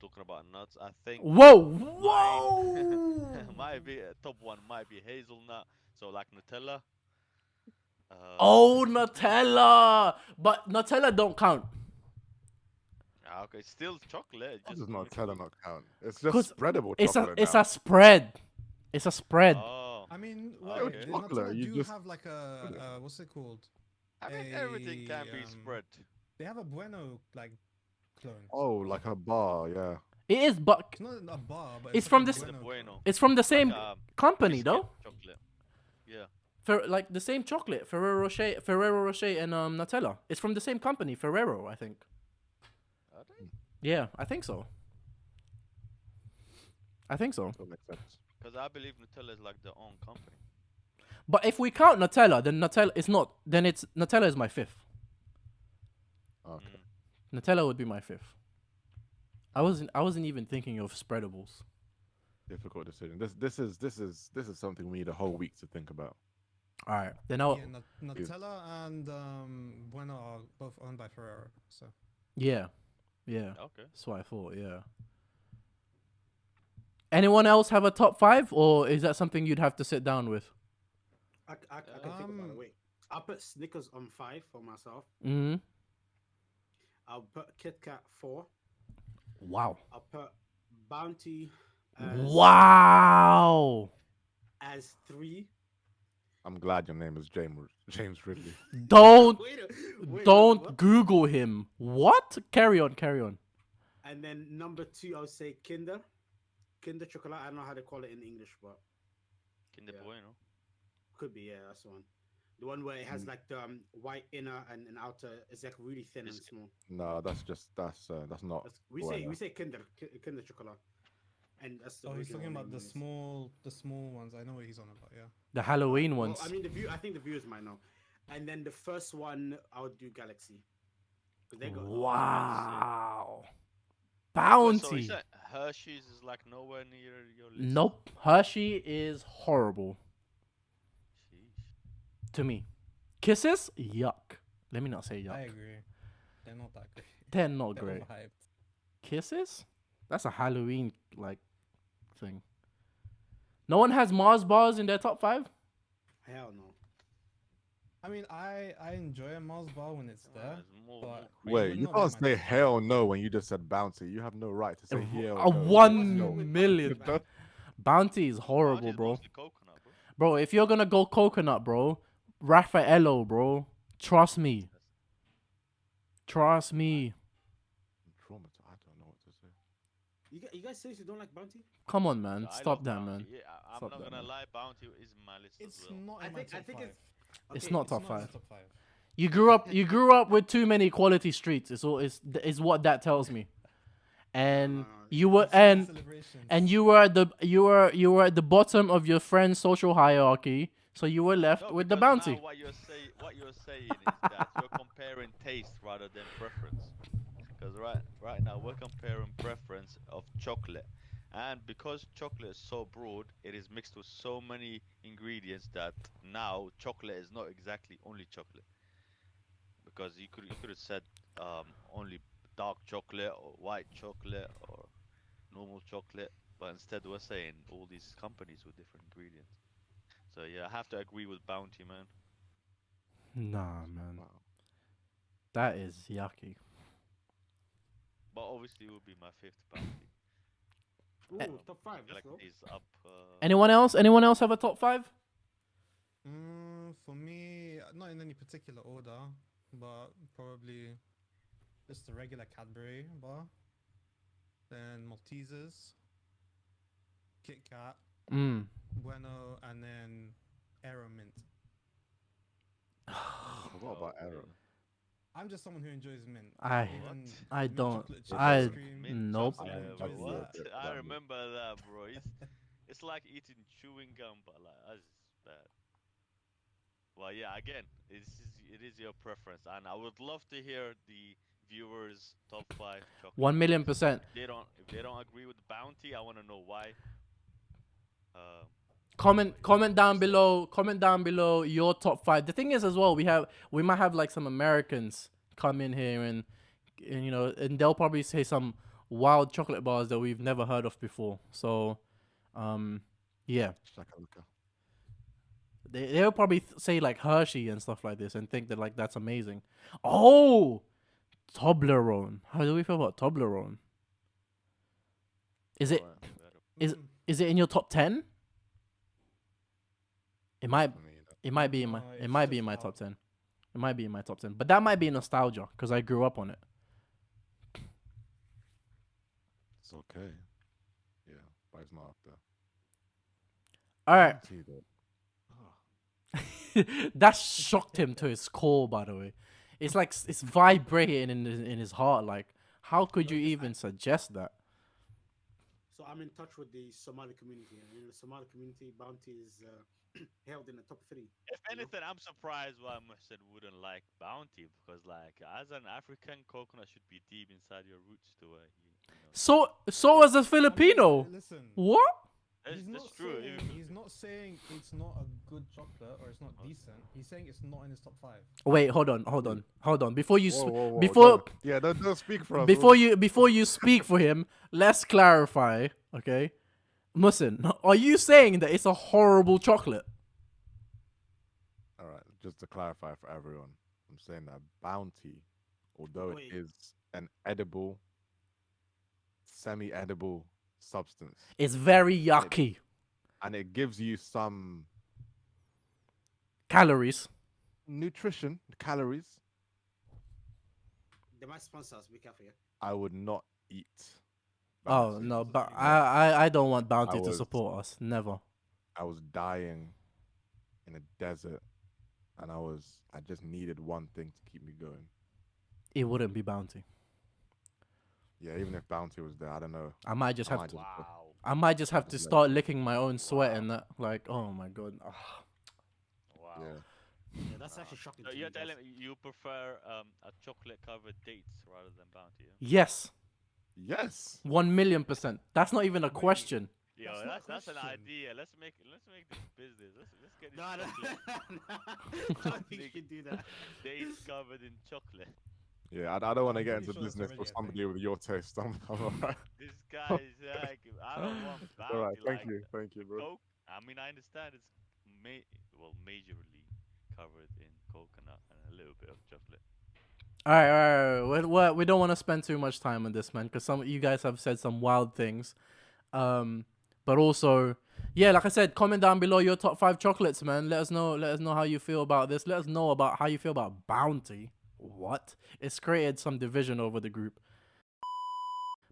[SPEAKER 1] talking about nuts, I think
[SPEAKER 2] Whoa,
[SPEAKER 1] mine
[SPEAKER 2] whoa!
[SPEAKER 1] might be top one might be hazelnut. So like Nutella.
[SPEAKER 2] Oh, Nutella, but Nutella don't count
[SPEAKER 1] Okay, still chocolate.
[SPEAKER 4] How
[SPEAKER 1] Just
[SPEAKER 4] does
[SPEAKER 1] mixed
[SPEAKER 4] Nutella
[SPEAKER 1] with-
[SPEAKER 4] not count? It's
[SPEAKER 2] because
[SPEAKER 4] just spreadable
[SPEAKER 2] it's
[SPEAKER 4] chocolate
[SPEAKER 2] it's
[SPEAKER 4] now.
[SPEAKER 2] a spread. It's a spread.
[SPEAKER 1] Oh,
[SPEAKER 3] I mean,
[SPEAKER 1] Okay.
[SPEAKER 3] wait, the
[SPEAKER 4] Chocolate,
[SPEAKER 3] Nutella
[SPEAKER 4] you
[SPEAKER 3] do
[SPEAKER 4] just
[SPEAKER 3] have like
[SPEAKER 4] put it.
[SPEAKER 3] a what's it called?
[SPEAKER 1] I mean everything can be
[SPEAKER 3] A,
[SPEAKER 1] spread.
[SPEAKER 3] They have a Bueno like clone.
[SPEAKER 4] Oh, like a bar, yeah.
[SPEAKER 2] It is, but
[SPEAKER 3] It's not a bar, but
[SPEAKER 2] It's
[SPEAKER 3] like
[SPEAKER 2] from
[SPEAKER 3] a
[SPEAKER 2] this-
[SPEAKER 1] The
[SPEAKER 3] Bueno
[SPEAKER 1] bueno.
[SPEAKER 3] clone.
[SPEAKER 2] it's from the same
[SPEAKER 1] Like,
[SPEAKER 2] company
[SPEAKER 1] biscuit
[SPEAKER 2] though.
[SPEAKER 1] chocolate. Yeah.
[SPEAKER 2] Like the same chocolate, Ferrero Rocher, and Nutella. It's from the same company, Ferrero, I think.
[SPEAKER 1] Are they?
[SPEAKER 2] Yeah, I think so. I think so.
[SPEAKER 4] That makes sense.
[SPEAKER 1] Because I believe Nutella is like their own company.
[SPEAKER 2] But if we count Nutella, then Nutella is not. Then it's Nutella is my fifth.
[SPEAKER 4] Okay.
[SPEAKER 2] Nutella would be my fifth. I wasn't even thinking of spreadables.
[SPEAKER 4] Difficult decision. This is something we need a whole week to think about.
[SPEAKER 2] All right, then I'll
[SPEAKER 3] Yeah, Nutella and Bueno are both owned by Ferrero. So
[SPEAKER 2] yeah.
[SPEAKER 1] Okay.
[SPEAKER 2] That's what I thought. Yeah. Anyone else have a top 5, or is that something you'd have to sit down with?
[SPEAKER 5] I can think about it. Wait, I'll put Snickers on 5 for myself.
[SPEAKER 2] Hmm.
[SPEAKER 5] I'll put Kit Kat 4.
[SPEAKER 2] Wow.
[SPEAKER 5] I'll put Bounty as,
[SPEAKER 2] Wow.
[SPEAKER 5] as 3.
[SPEAKER 4] I'm glad your name is James Ridley.
[SPEAKER 2] Don't
[SPEAKER 5] Wait,
[SPEAKER 2] don't
[SPEAKER 5] what?
[SPEAKER 2] Google him. What? Carry on.
[SPEAKER 5] And then number 2, I'll say Kinder Chocolate. I don't know how they call it in English, but
[SPEAKER 1] Kinder
[SPEAKER 5] Yeah.
[SPEAKER 1] Bueno.
[SPEAKER 5] could be, yeah, that's the one. The one where it has like the white inner and an outer. It's like really thin and
[SPEAKER 1] Biscuit.
[SPEAKER 5] small.
[SPEAKER 4] No, that's not.
[SPEAKER 5] We
[SPEAKER 4] Bueno.
[SPEAKER 5] say Kinder Chocolate, and that's the.
[SPEAKER 3] oh, he's
[SPEAKER 5] original
[SPEAKER 3] talking about
[SPEAKER 5] name
[SPEAKER 3] the
[SPEAKER 5] we use.
[SPEAKER 3] small ones. I know what he's on about. Yeah.
[SPEAKER 2] The Halloween
[SPEAKER 5] Well,
[SPEAKER 2] ones.
[SPEAKER 5] I mean, I think the viewers might know. And then the first one, I would do Galaxy. 'Cause they got
[SPEAKER 2] Wow.
[SPEAKER 1] So
[SPEAKER 2] Bounty.
[SPEAKER 1] is that Hershey's is like nowhere near your list?
[SPEAKER 2] Nope. Hershey is horrible
[SPEAKER 1] Sheesh.
[SPEAKER 2] to me. Kisses? Yuck. Let me not say
[SPEAKER 3] I
[SPEAKER 2] yuck.
[SPEAKER 3] agree. They're not that great.
[SPEAKER 2] They're not
[SPEAKER 3] They're
[SPEAKER 2] great.
[SPEAKER 3] overhyped.
[SPEAKER 2] Kisses? That's a Halloween like thing. No one has Mars bars in their top 5?
[SPEAKER 5] Hell no.
[SPEAKER 3] I mean, I enjoy a Mars bar when it's there.
[SPEAKER 1] There's more
[SPEAKER 3] but-
[SPEAKER 1] cream.
[SPEAKER 4] Wait,
[SPEAKER 3] would
[SPEAKER 4] you
[SPEAKER 3] not
[SPEAKER 4] can't
[SPEAKER 3] be my
[SPEAKER 4] say
[SPEAKER 3] top
[SPEAKER 4] hell no when you just said bounty. You have no right to say hell no.
[SPEAKER 2] A 1
[SPEAKER 5] No.
[SPEAKER 2] million.
[SPEAKER 5] No.
[SPEAKER 2] Bounty is
[SPEAKER 1] Bounty
[SPEAKER 2] horrible,
[SPEAKER 1] is
[SPEAKER 2] bro.
[SPEAKER 1] mostly coconut, bro.
[SPEAKER 2] Bro, if you're gonna go coconut, bro, Raffaello, bro. Trust me. Trust me.
[SPEAKER 4] I don't know what to say.
[SPEAKER 5] You guys seriously don't like Bounty?
[SPEAKER 2] Come on, man.
[SPEAKER 1] Yeah, I
[SPEAKER 2] Stop
[SPEAKER 1] love
[SPEAKER 2] that,
[SPEAKER 1] Bounty.
[SPEAKER 2] man.
[SPEAKER 1] Yeah, I'm
[SPEAKER 2] Stop
[SPEAKER 1] not
[SPEAKER 2] that,
[SPEAKER 1] gonna
[SPEAKER 2] man.
[SPEAKER 1] lie, Bounty is in my list
[SPEAKER 3] It's
[SPEAKER 1] as well.
[SPEAKER 3] not
[SPEAKER 5] I
[SPEAKER 3] in my
[SPEAKER 5] think
[SPEAKER 3] top five.
[SPEAKER 2] It's
[SPEAKER 5] okay,
[SPEAKER 2] not
[SPEAKER 3] It's
[SPEAKER 2] top
[SPEAKER 3] not in my
[SPEAKER 2] 5.
[SPEAKER 3] top 5.
[SPEAKER 2] You grew up with too many quality streets. Is what that tells me. And
[SPEAKER 5] No.
[SPEAKER 2] you were and you were at the bottom of your friend's social hierarchy, so you were left
[SPEAKER 1] No,
[SPEAKER 2] with the
[SPEAKER 1] because
[SPEAKER 2] bounty.
[SPEAKER 1] now what you're saying is that you're comparing taste rather than preference. Because right now we're comparing preference of chocolate, and because chocolate is so broad, it is mixed with so many ingredients that now chocolate is not exactly only chocolate. Because you could have said only dark chocolate or white chocolate or normal chocolate, but instead we're saying all these companies with different ingredients. So yeah, I have to agree with Bounty, man.
[SPEAKER 2] Nah, man.
[SPEAKER 4] Wow.
[SPEAKER 2] That is yucky.
[SPEAKER 1] But obviously it would be my fifth Bounty.
[SPEAKER 5] Ooh, top 5. Let's
[SPEAKER 1] Like
[SPEAKER 5] go.
[SPEAKER 1] these up.
[SPEAKER 2] Anyone else? Anyone else have a top 5?
[SPEAKER 3] For me, not in any particular order, but probably just the regular Cadbury bar, then Maltesers, Kit Kat,
[SPEAKER 2] Mm.
[SPEAKER 3] Bueno, and then Aero Mint.
[SPEAKER 4] I forgot about
[SPEAKER 1] No way.
[SPEAKER 4] Arrow.
[SPEAKER 3] I'm just someone who enjoys mint.
[SPEAKER 2] I-
[SPEAKER 3] Even
[SPEAKER 2] I
[SPEAKER 3] mint
[SPEAKER 2] don't.
[SPEAKER 3] chocolate chip
[SPEAKER 2] I
[SPEAKER 3] ice cream.
[SPEAKER 1] Mint
[SPEAKER 2] nope.
[SPEAKER 3] someone who
[SPEAKER 1] chocolate.
[SPEAKER 3] enjoys
[SPEAKER 1] What?
[SPEAKER 3] that.
[SPEAKER 1] I remember that, bro. It's like eating chewing gum, but like that's bad. Well, yeah. Again, it is your preference, and I would love to hear the viewers' top 5 chocolate
[SPEAKER 2] 1,000,000%.
[SPEAKER 1] If they don't agree with the bounty, I want to know why. Um,
[SPEAKER 2] Comment down
[SPEAKER 3] So-
[SPEAKER 2] below. Comment down below your top 5. The thing is, as well, we might have like some Americans come in here and you know, and they'll probably say some wild chocolate bars that we've never heard of before. So, yeah,
[SPEAKER 4] Shakalaka.
[SPEAKER 2] they'll probably say like Hershey and stuff like this and think that like that's amazing. Oh, Toblerone. How do we feel about Toblerone? Is it
[SPEAKER 4] Alright,
[SPEAKER 2] is
[SPEAKER 3] Mm,
[SPEAKER 2] is it in your top 10? It might
[SPEAKER 4] for me,
[SPEAKER 2] it might be in my
[SPEAKER 3] No,
[SPEAKER 2] it
[SPEAKER 3] it's
[SPEAKER 2] might be
[SPEAKER 3] just
[SPEAKER 2] in my
[SPEAKER 3] out.
[SPEAKER 2] top 10. It might be in my top 10. But that might be nostalgia because I grew up on it.
[SPEAKER 4] it's okay. Yeah, but it's not up there.
[SPEAKER 2] All right.
[SPEAKER 4] Bounty, though.
[SPEAKER 2] That shocked him to his core, by the way. It's like it's vibrating in his heart. Like, how could you
[SPEAKER 5] Look,
[SPEAKER 2] even suggest that?
[SPEAKER 5] So I'm in touch with the Somali community, and in the Somali community, bounty is held in the top 3.
[SPEAKER 1] if
[SPEAKER 5] You know?
[SPEAKER 1] anything, I'm surprised why Mohsen wouldn't like bounty because, like, as an African, coconut should be deep inside your roots to you know.
[SPEAKER 2] So as a
[SPEAKER 3] I mean,
[SPEAKER 2] Filipino,
[SPEAKER 3] listen,
[SPEAKER 2] what?
[SPEAKER 1] That's
[SPEAKER 3] he's not
[SPEAKER 1] true.
[SPEAKER 3] saying he's not saying it's not a good chocolate or it's not decent. He's saying it's not in his top 5.
[SPEAKER 2] Wait, hold on. Before you
[SPEAKER 4] Whoa,
[SPEAKER 2] before
[SPEAKER 4] don't speak for us.
[SPEAKER 2] before you speak for him, let's clarify, okay? Musin, are you saying that it's a horrible chocolate?
[SPEAKER 4] All right, just to clarify for everyone, I'm saying that bounty, although
[SPEAKER 5] Wait.
[SPEAKER 4] it is an edible, semi-edible substance,
[SPEAKER 2] It's very yucky.
[SPEAKER 4] and it gives you some
[SPEAKER 2] Calories.
[SPEAKER 4] nutrition, calories,
[SPEAKER 5] They might sponsor us. Be careful. Yeah?
[SPEAKER 4] I would not eat.
[SPEAKER 2] Oh
[SPEAKER 4] Bounty.
[SPEAKER 2] no, but
[SPEAKER 3] Yeah.
[SPEAKER 2] I don't want Bounty to
[SPEAKER 4] was-
[SPEAKER 2] support us. Never.
[SPEAKER 4] I was dying in a desert, and I just needed one thing to keep me going.
[SPEAKER 2] It wouldn't be Bounty.
[SPEAKER 4] Yeah, even if bounty was there, I don't know.
[SPEAKER 2] I might just
[SPEAKER 4] I
[SPEAKER 2] have
[SPEAKER 4] might
[SPEAKER 2] to.
[SPEAKER 4] just-
[SPEAKER 1] Wow.
[SPEAKER 2] I might just have to
[SPEAKER 4] just let-
[SPEAKER 2] start licking my own sweat and that. Like, oh my god. Ugh.
[SPEAKER 1] Wow.
[SPEAKER 4] Yeah.
[SPEAKER 5] Yeah, that's actually shocking.
[SPEAKER 1] So
[SPEAKER 5] to
[SPEAKER 1] you're
[SPEAKER 5] me, guys.
[SPEAKER 1] telling me you prefer a chocolate covered dates rather than bounty, yeah?
[SPEAKER 2] Yes,
[SPEAKER 4] Yes.
[SPEAKER 2] 1,000,000%. That's not even a question.
[SPEAKER 1] Yo,
[SPEAKER 3] That's not a
[SPEAKER 1] that's an
[SPEAKER 3] question.
[SPEAKER 1] idea. Let's make this business. Let's get this
[SPEAKER 5] No, no,
[SPEAKER 1] chocolate
[SPEAKER 5] no. I don't think you should do that.
[SPEAKER 1] dates covered in chocolate.
[SPEAKER 4] Yeah, I don't want to
[SPEAKER 3] I'm
[SPEAKER 4] get
[SPEAKER 3] pretty
[SPEAKER 4] into
[SPEAKER 3] sure that's
[SPEAKER 4] business
[SPEAKER 3] already
[SPEAKER 4] with
[SPEAKER 3] a
[SPEAKER 4] somebody
[SPEAKER 3] thing.
[SPEAKER 4] with your taste. I'm alright.
[SPEAKER 1] This guy is like, I don't want bounty.
[SPEAKER 4] All right,
[SPEAKER 1] like,
[SPEAKER 4] thank you, bro.
[SPEAKER 1] Coke. I mean, I understand it's majorly covered in coconut and a little bit of chocolate.
[SPEAKER 2] All right. We don't want to spend too much time on this, man, because some of you guys have said some wild things. But also, yeah, like I said, comment down below your top 5 chocolates, man. Let us know how you feel about this. Let us know about how you feel about Bounty. What? It's created some division over the group.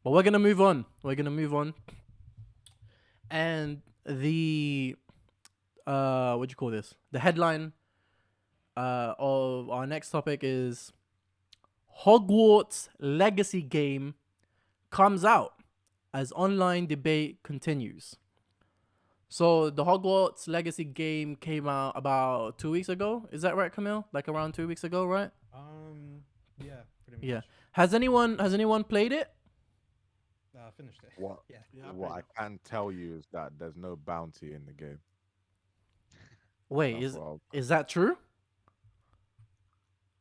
[SPEAKER 2] But we're gonna move on. And the what do you call this? The headline of our next topic is Hogwarts Legacy game comes out as online debate continues. So the Hogwarts Legacy game came out about 2 weeks ago. Is that right, Camille? Like around 2 weeks ago, right?
[SPEAKER 3] Yeah, pretty much.
[SPEAKER 2] Yeah. Has anyone played it?
[SPEAKER 3] Finished it.
[SPEAKER 4] What?
[SPEAKER 3] Yeah.
[SPEAKER 5] Yeah,
[SPEAKER 4] What I
[SPEAKER 5] pretty
[SPEAKER 4] can tell you is that there's no bounty in the game.
[SPEAKER 2] Wait,
[SPEAKER 4] That's what I'll-
[SPEAKER 2] is that true?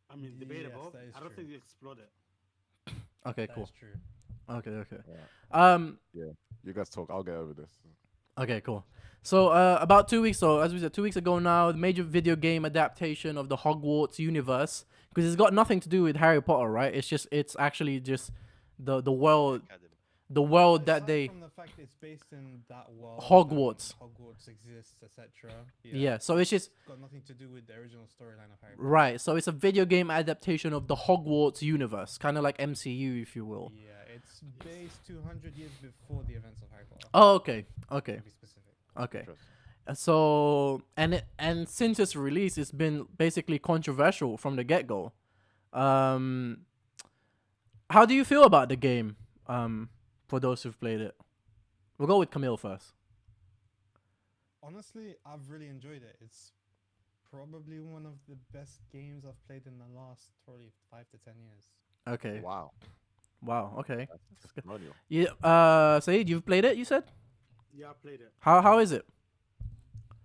[SPEAKER 5] I mean,
[SPEAKER 3] Yes,
[SPEAKER 5] debatable.
[SPEAKER 3] that is
[SPEAKER 5] I don't
[SPEAKER 3] true.
[SPEAKER 5] think they explored it.
[SPEAKER 2] Okay,
[SPEAKER 3] That
[SPEAKER 2] cool.
[SPEAKER 3] is true.
[SPEAKER 2] Okay.
[SPEAKER 4] Yeah. You guys talk. I'll get over this.
[SPEAKER 2] Okay, cool. So, about 2 weeks, so as we said, 2 weeks ago now, the major video game adaptation of the Hogwarts universe, because it's got nothing to do with Harry Potter, right? It's actually just the world,
[SPEAKER 1] Academy.
[SPEAKER 2] the world that
[SPEAKER 3] Aside
[SPEAKER 2] they,
[SPEAKER 3] from the fact it's based in that world,
[SPEAKER 2] Hogwarts.
[SPEAKER 3] and Hogwarts exists, etc.
[SPEAKER 2] yeah. So it's just
[SPEAKER 3] got nothing to do with the original storyline of Harry Potter.
[SPEAKER 2] right. So it's a video game adaptation of the Hogwarts universe, kind of like MCU, if you will.
[SPEAKER 3] Yeah, it's based 200 years before the events of Harry Potter.
[SPEAKER 2] Oh, okay, okay,
[SPEAKER 3] To be specific.
[SPEAKER 2] okay.
[SPEAKER 4] Interesting.
[SPEAKER 2] So and since its release, it's been basically controversial from the get go. Um, how do you feel about the game? For those who've played it, we'll go with Camille first.
[SPEAKER 3] Honestly, I've really enjoyed it. It's probably one of the best games I've played in the last probably 5 to 10 years.
[SPEAKER 2] Okay.
[SPEAKER 4] Wow.
[SPEAKER 2] Wow. Okay.
[SPEAKER 4] That's
[SPEAKER 2] That's good.
[SPEAKER 4] testimonial.
[SPEAKER 2] Yeah. Saeed, you've played it. You said.
[SPEAKER 5] Yeah, I played it.
[SPEAKER 2] How is it?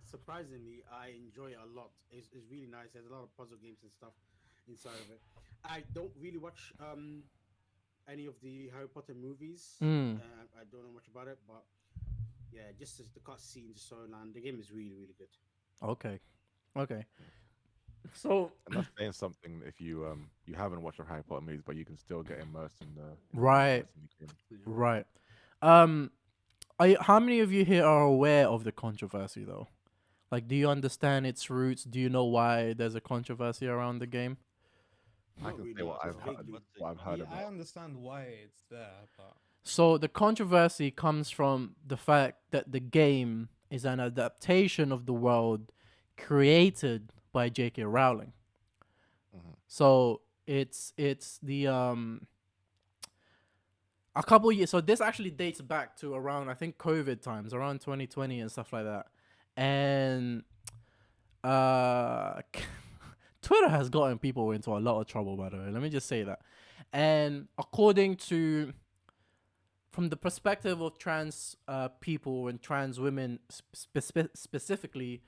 [SPEAKER 5] Surprisingly, I enjoy it a lot. It's really nice. There's a lot of puzzle games and stuff inside of it. I don't really watch any of the Harry Potter movies.
[SPEAKER 2] Mm.
[SPEAKER 5] I don't know much about it, but yeah, just as the cutscenes, the storyline, the game is really, really good.
[SPEAKER 2] Okay. Okay. So
[SPEAKER 4] And that's saying something if you haven't watched the Harry Potter movies, but you can still get immersed in the
[SPEAKER 2] Right.
[SPEAKER 4] immersed in the game.
[SPEAKER 5] Yeah.
[SPEAKER 2] right. How many of you here are aware of the controversy though? Like, do you understand its roots? Do you know why there's a controversy around the game?
[SPEAKER 4] I
[SPEAKER 5] Not
[SPEAKER 4] can say
[SPEAKER 5] really,
[SPEAKER 4] what
[SPEAKER 5] just
[SPEAKER 4] I've heard,
[SPEAKER 5] vaguely.
[SPEAKER 4] what I've heard
[SPEAKER 3] Yeah, I
[SPEAKER 4] about.
[SPEAKER 3] understand why it's there, but
[SPEAKER 2] So the controversy comes from the fact that the game is an adaptation of the world created by J.K. Rowling.
[SPEAKER 4] Mhm.
[SPEAKER 2] So it's the a couple years. So this actually dates back to around, I think, COVID times, around 2020 and stuff like that. And uh, Twitter has gotten people into a lot of trouble, by the way. Let me just say that. And according to, from the perspective of trans people and trans women specifically,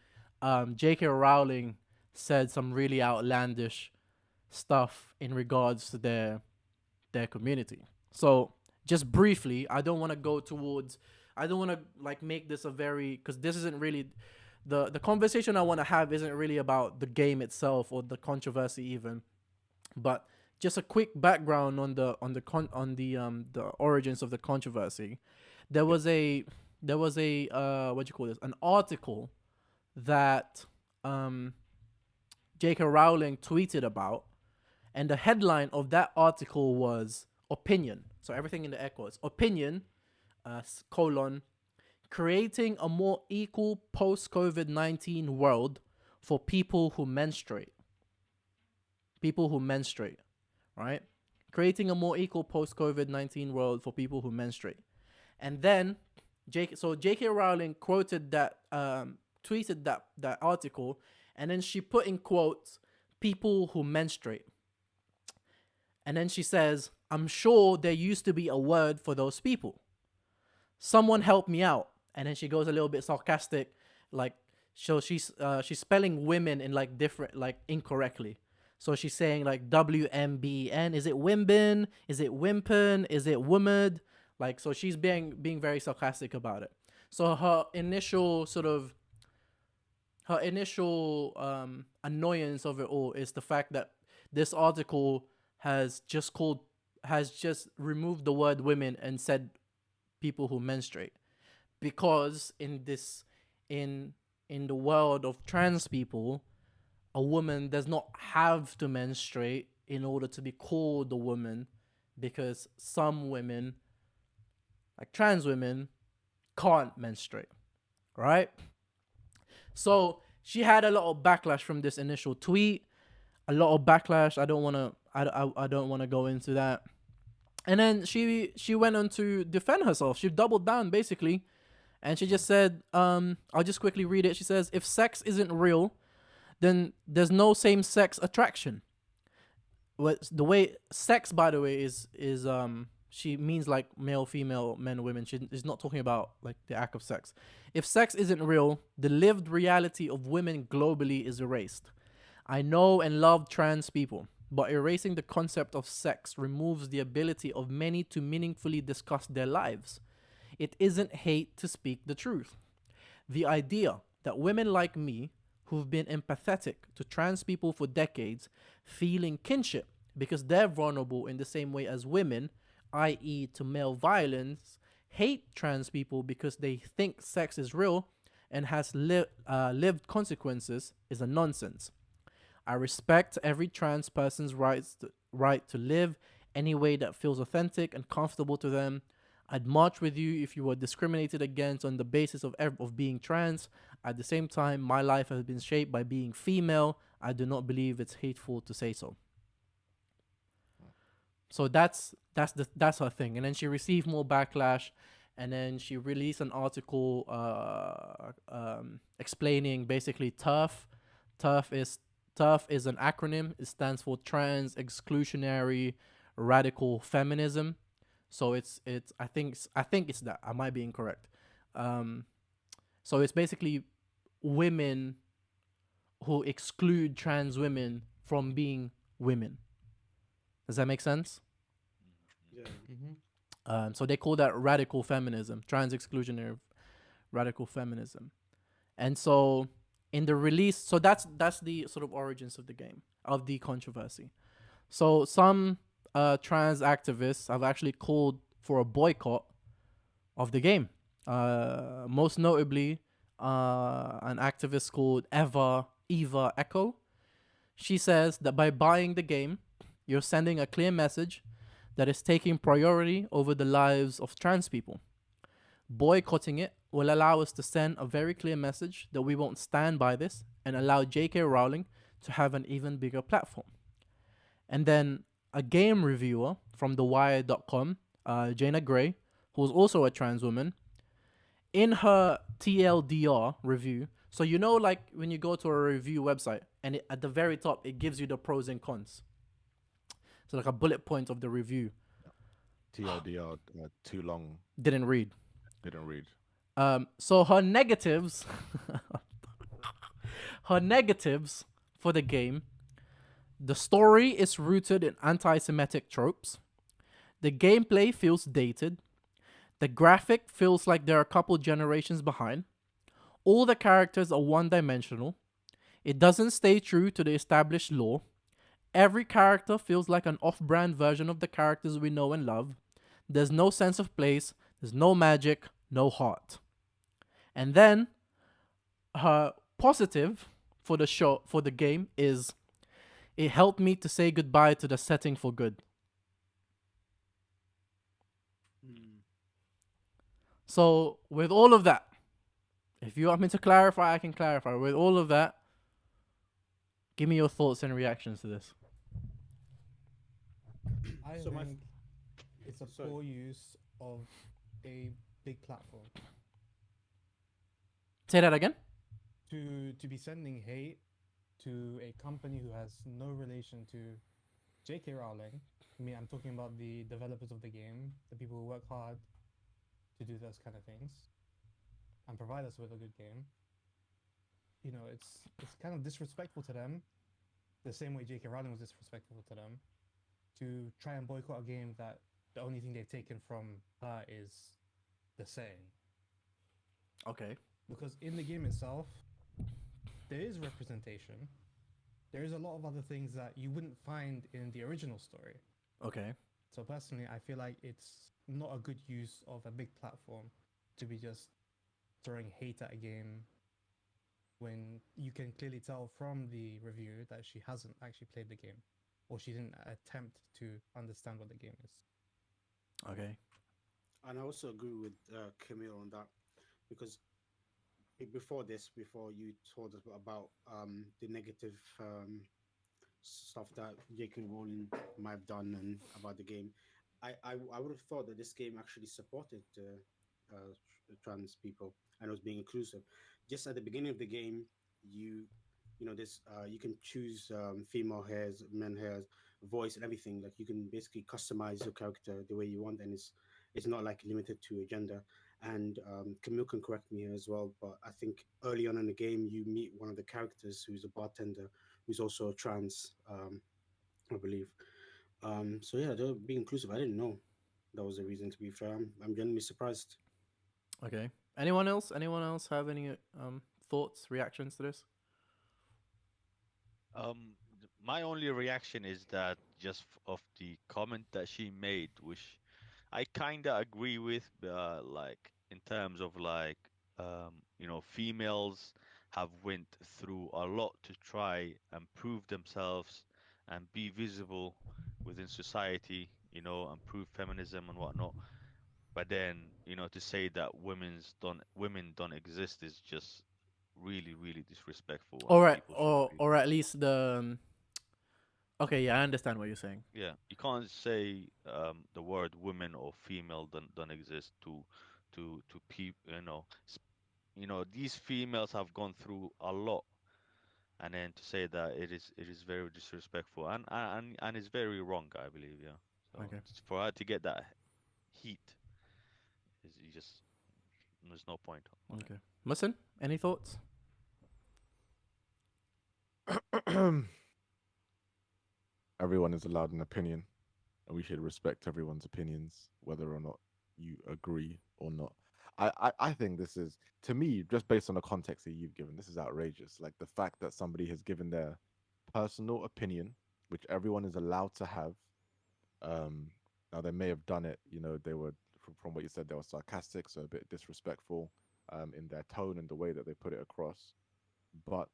[SPEAKER 2] J.K. Rowling said some really outlandish stuff in regards to their community. So just briefly, I don't want to go towards, I don't want to like make this a very, because this isn't really the conversation I want to have isn't really about the game itself or the controversy even, but just a quick background on the origins of the controversy. There was a what do you call this, an article that J.K. Rowling tweeted about, and the headline of that article was opinion. So everything in the air quotes, opinion, colon, creating a more equal post-COVID-19 world for people who menstruate. People who menstruate, right? Creating a more equal post-COVID-19 world for people who menstruate. And then J.K. Rowling quoted that, tweeted that article, and then she put in quotes, people who menstruate. And then she says, I'm sure there used to be a word for those people. Someone help me out. And then she goes a little bit sarcastic, like, so she's spelling women in like different, like incorrectly. So she's saying like WMBN. Is it Wimbin? Is it Wimpen? Is it Woomad? Like, so she's being very sarcastic about it. So her initial annoyance of it all is the fact that this article has just removed the word women and said people who menstruate, because in the world of trans people, a woman does not have to menstruate in order to be called a woman, because some women, like trans women, can't menstruate, right? So she had a lot of backlash from this initial tweet. A lot of backlash. I don't want to go into that. And then she went on to defend herself. She doubled down basically, and she just said, I'll just quickly read it. She says, if sex isn't real, then there's no same-sex attraction. The way sex, by the way, is she means like male, female, men, women. She is not talking about like the act of sex. If sex isn't real, the lived reality of women globally is erased. I know and love trans people, but erasing the concept of sex removes the ability of many to meaningfully discuss their lives. It isn't hate to speak the truth. The idea that women like me, who've been empathetic to trans people for decades, feeling kinship because they're vulnerable in the same way as women, i.e. to male violence, hate trans people because they think sex is real and has lived consequences is a nonsense. I respect every trans person's right to live any way that feels authentic and comfortable to them. I'd march with you if you were discriminated against on the basis of being trans. At the same time, my life has been shaped by being female. I do not believe it's hateful to say so. So that's her thing. And then she received more backlash, and then she released an article explaining basically TERF. TERF is TERF is an acronym. It stands for Trans Exclusionary Radical Feminism. So it's I think it's that. I might be incorrect. Um, so it's basically women who exclude trans women from being women. Does that make sense?
[SPEAKER 5] Yeah.
[SPEAKER 3] Mm-hmm.
[SPEAKER 2] So they call that radical feminism, trans exclusionary radical feminism. And so in the release, so that's the sort of origins of the game, of the controversy. So some trans activists have actually called for a boycott of the game. Most notably, an activist called Eva Echo. She says that by buying the game, you're sending a clear message that is taking priority over the lives of trans people. Boycotting it will allow us to send a very clear message that we won't stand by this and allow J.K. Rowling to have an even bigger platform. And then a game reviewer from TheWire.com, Jaina Gray, who's also a trans woman, in her TLDR review, so you know, like when you go to a review website and at the very top it gives you the pros and cons. So like a bullet point of the review.
[SPEAKER 4] TLDR, too long,
[SPEAKER 2] Didn't read.
[SPEAKER 4] didn't read.
[SPEAKER 2] So her negatives, her negatives for the game. The story is rooted in anti-Semitic tropes. The gameplay feels dated. The graphic feels like they're a couple generations behind. All the characters are one-dimensional. It doesn't stay true to the established lore. Every character feels like an off-brand version of the characters we know and love. There's no sense of place. There's no magic. No heart. And then her positive for the game is it helped me to say goodbye to the setting for good.
[SPEAKER 5] Mm.
[SPEAKER 2] So with all of that, if you want me to clarify, I can clarify. With all of that, give me your thoughts and reactions to this.
[SPEAKER 3] I
[SPEAKER 5] So my
[SPEAKER 3] think it's a
[SPEAKER 5] sorry.
[SPEAKER 3] poor use of a big platform
[SPEAKER 2] Say that again.
[SPEAKER 3] to be sending hate to a company who has no relation to J.K. Rowling. I mean, I'm talking about the developers of the game, the people who work hard to do those kind of things and provide us with a good game. You know, it's kind of disrespectful to them, the same way J.K. Rowling was disrespectful to them, to try and boycott a game that the only thing they've taken from her is the saying.
[SPEAKER 2] Okay.
[SPEAKER 3] Because in the game itself, there is representation. There is a lot of other things that you wouldn't find in the original story.
[SPEAKER 2] Okay.
[SPEAKER 3] So personally, I feel like it's not a good use of a big platform to be just throwing hate at a game when you can clearly tell from the review that she hasn't actually played the game or she didn't attempt to understand what the game is.
[SPEAKER 2] Okay.
[SPEAKER 5] And I also agree with Camille on that because before this, before you told us about the negative stuff that J.K. Rowling might have done and about the game, I would have thought that this game actually supported trans people and was being inclusive. Just at the beginning of the game, you you know this you can choose female hairs, men hairs, voice, and everything. Like you can basically customize your character the way you want, and it's not like limited to a gender. And Camille can correct me here as well, but I think early on in the game you meet one of the characters who's a bartender who's also trans, I believe. So yeah, they'll be inclusive. I didn't know that was a reason. To be fair, I'm genuinely surprised.
[SPEAKER 2] Okay. Anyone else? Anyone else have any thoughts, reactions to this?
[SPEAKER 1] My only reaction is that just of the comment that she made, which I kinda agree with, like in terms of like, females have went through a lot to try and prove themselves and be visible within society. and prove feminism and whatnot. But then, to say that women don't exist is just really, really disrespectful, and
[SPEAKER 2] Or
[SPEAKER 1] people shouldn't be.
[SPEAKER 2] or at least the okay, yeah, I understand what you're saying.
[SPEAKER 1] Yeah, you can't say the word women or female don't exist to people. These females have gone through a lot, and then to say that it is very disrespectful and it's very wrong, I believe. Yeah. So
[SPEAKER 2] Okay.
[SPEAKER 1] for her to get that heat is you just there's no point on it.
[SPEAKER 2] Okay. Listen, any thoughts?
[SPEAKER 4] Everyone is allowed an opinion, and we should respect everyone's opinions, whether or not you agree or not. I think this is, to me, just based on the context that you've given, this is outrageous. Like the fact that somebody has given their personal opinion, which everyone is allowed to have. Um, Now they may have done it, they were from what you said, they were sarcastic, so a bit disrespectful, in their tone and the way that they put it across. But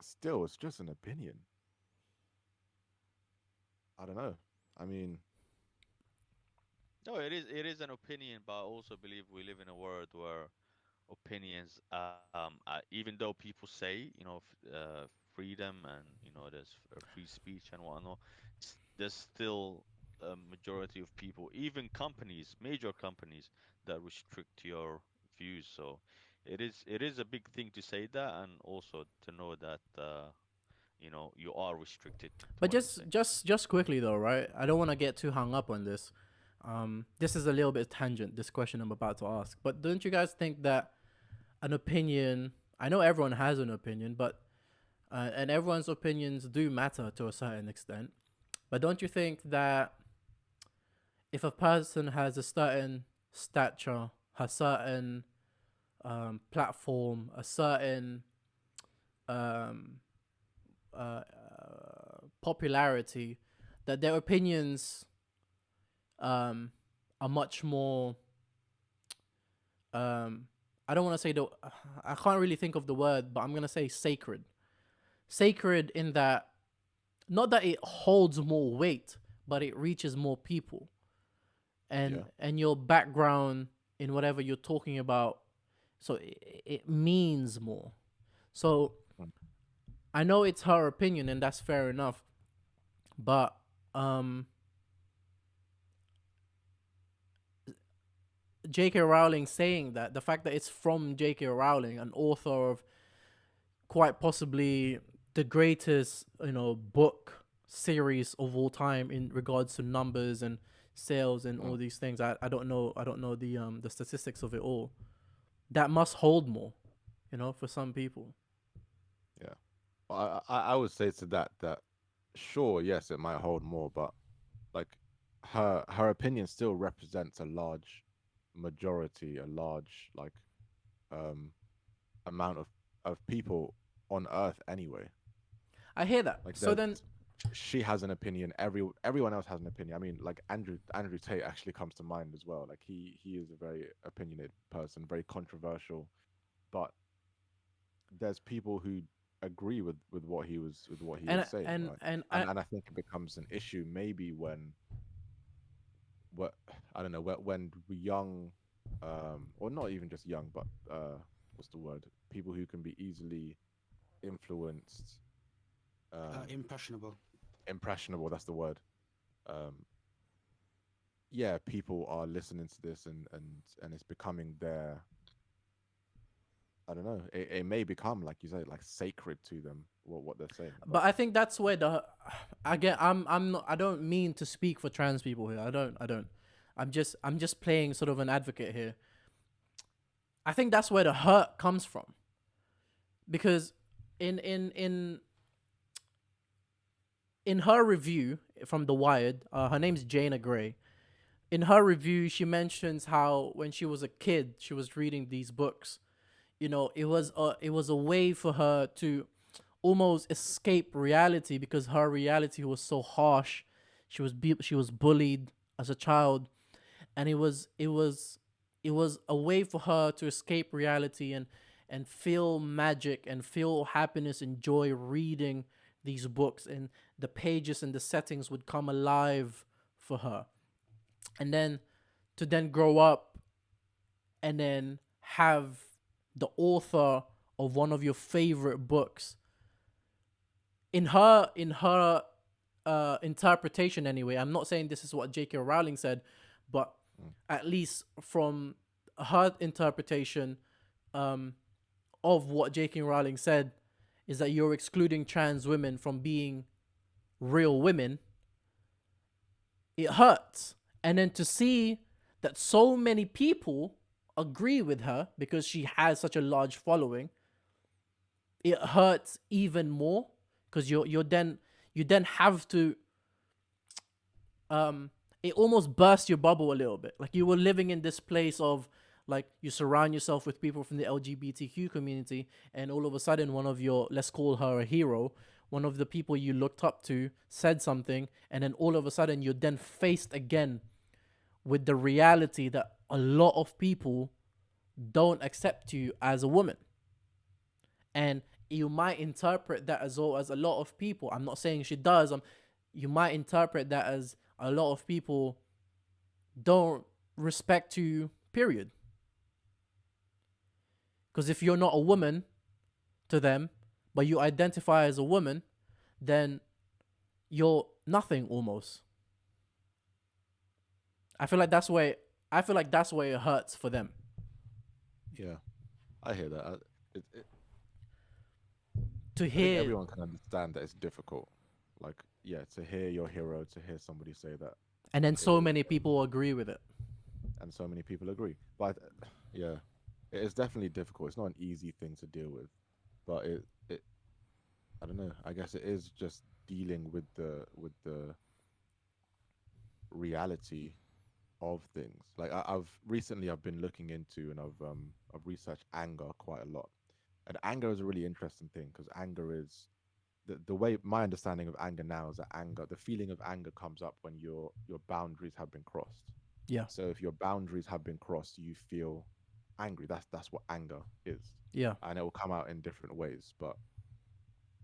[SPEAKER 4] still, it's just an opinion. I don't know. I mean,
[SPEAKER 1] No, it is an opinion, but I also believe we live in a world where opinions, even though people say, freedom and there's free speech and whatnot, there's still a majority of people, even companies, major companies, that restrict your views. So it is a big thing to say that, and also to know that you are restricted to
[SPEAKER 2] But
[SPEAKER 1] what you
[SPEAKER 2] just
[SPEAKER 1] say.
[SPEAKER 2] just just quickly though, right? I don't want to get too hung up on this. This is a little bit tangent. This question I'm about to ask, but don't you guys think that an opinion? I know everyone has an opinion, but and everyone's opinions do matter to a certain extent. But don't you think that if a person has a certain stature, a certain platform, a certain um, popularity, that their opinions are much more. I don't want to say the. I can't really think of the word, but I'm gonna say sacred. Sacred in that, not that it holds more weight, but it reaches more people,
[SPEAKER 4] yeah.
[SPEAKER 2] and your background in whatever you're talking about, so it means more. So
[SPEAKER 4] Mm.
[SPEAKER 2] I know it's her opinion, and that's fair enough, but um J.K. Rowling saying that, the fact that it's from J.K. Rowling, an author of quite possibly the greatest, book series of all time in regards to numbers and sales and all
[SPEAKER 4] Mm.
[SPEAKER 2] these things. I don't know the statistics of it all. That must hold more, for some people.
[SPEAKER 4] Yeah. I would say to that sure, yes, it might hold more, but like her opinion still represents a large majority, a large um amount of people on Earth anyway.
[SPEAKER 2] I hear that.
[SPEAKER 4] Like
[SPEAKER 2] So
[SPEAKER 4] there's
[SPEAKER 2] then,
[SPEAKER 4] she has an opinion. Everyone else has an opinion. I mean, like Andrew Tate actually comes to mind as well. Like he is a very opinionated person, very controversial, but there's people who agree with what he is
[SPEAKER 2] and
[SPEAKER 4] saying,
[SPEAKER 2] and
[SPEAKER 4] right?
[SPEAKER 2] and I,
[SPEAKER 4] And I think it becomes an issue maybe when what I don't know when young, or not even just young, but what's the word? People who can be easily influenced, um,
[SPEAKER 5] Impressionable.
[SPEAKER 4] impressionable. That's the word. Um, yeah, people are listening to this and it's becoming their. I don't know. It may become, like you say, like sacred to them what they're saying. But
[SPEAKER 2] but I think that's where the again I'm not, I don't mean to speak for trans people here. I don't. I'm just playing sort of an advocate here. I think that's where the hurt comes from, because in in in in her review from The Wired, her name's Jana Gray. In her review, she mentions how when she was a kid, she was reading these books. It was a way for her to almost escape reality, because her reality was so harsh. She was bullied as a child, and it was a way for her to escape reality and feel magic and feel happiness and joy reading these books, and the pages and the settings would come alive for her. and then to then grow up and then have the author of one of your favorite books in her interpretation anyway. I'm not saying this is what J.K. Rowling said, but at least from her interpretation of what J.K. Rowling said is that you're excluding trans women from being real women. It hurts. And then to see that so many people agree with her because she has such a large following, it hurts even more because you then have to it almost bursts your bubble a little bit. Like you were living in this place of like you surround yourself with people from the LGBTQ community, and all of a sudden one of your, let's call her a hero, one of the people you looked up to said something, and then all of a sudden you're then faced again with the reality that a lot of people don't accept you as a woman. And you might interpret that as well as a lot of people. I'm not saying she does. You might interpret that as a lot of people don't respect you, period. Because if you're not a woman to them, but you identify as a woman, then you're nothing almost. I feel like that's where it hurts for them.
[SPEAKER 4] Yeah, I hear that.
[SPEAKER 2] To
[SPEAKER 4] I think
[SPEAKER 2] hear
[SPEAKER 4] everyone can understand that it's difficult. Like, yeah, to hear your hero, to hear somebody say that,
[SPEAKER 2] and then so
[SPEAKER 4] is,
[SPEAKER 2] many people agree with it.
[SPEAKER 4] and so many people agree. But yeah, it is definitely difficult. It's not an easy thing to deal with, but I don't know. I guess it is just dealing with the reality of things. Like I've been looking into, and I've researched anger quite a lot. And anger is a really interesting thing because anger is the way my understanding of anger now is that the feeling of anger comes up when your boundaries have been crossed.
[SPEAKER 2] Yeah.
[SPEAKER 4] So if your boundaries have been crossed, you feel angry. That's what anger is.
[SPEAKER 2] Yeah.
[SPEAKER 4] And it will come out in different ways. But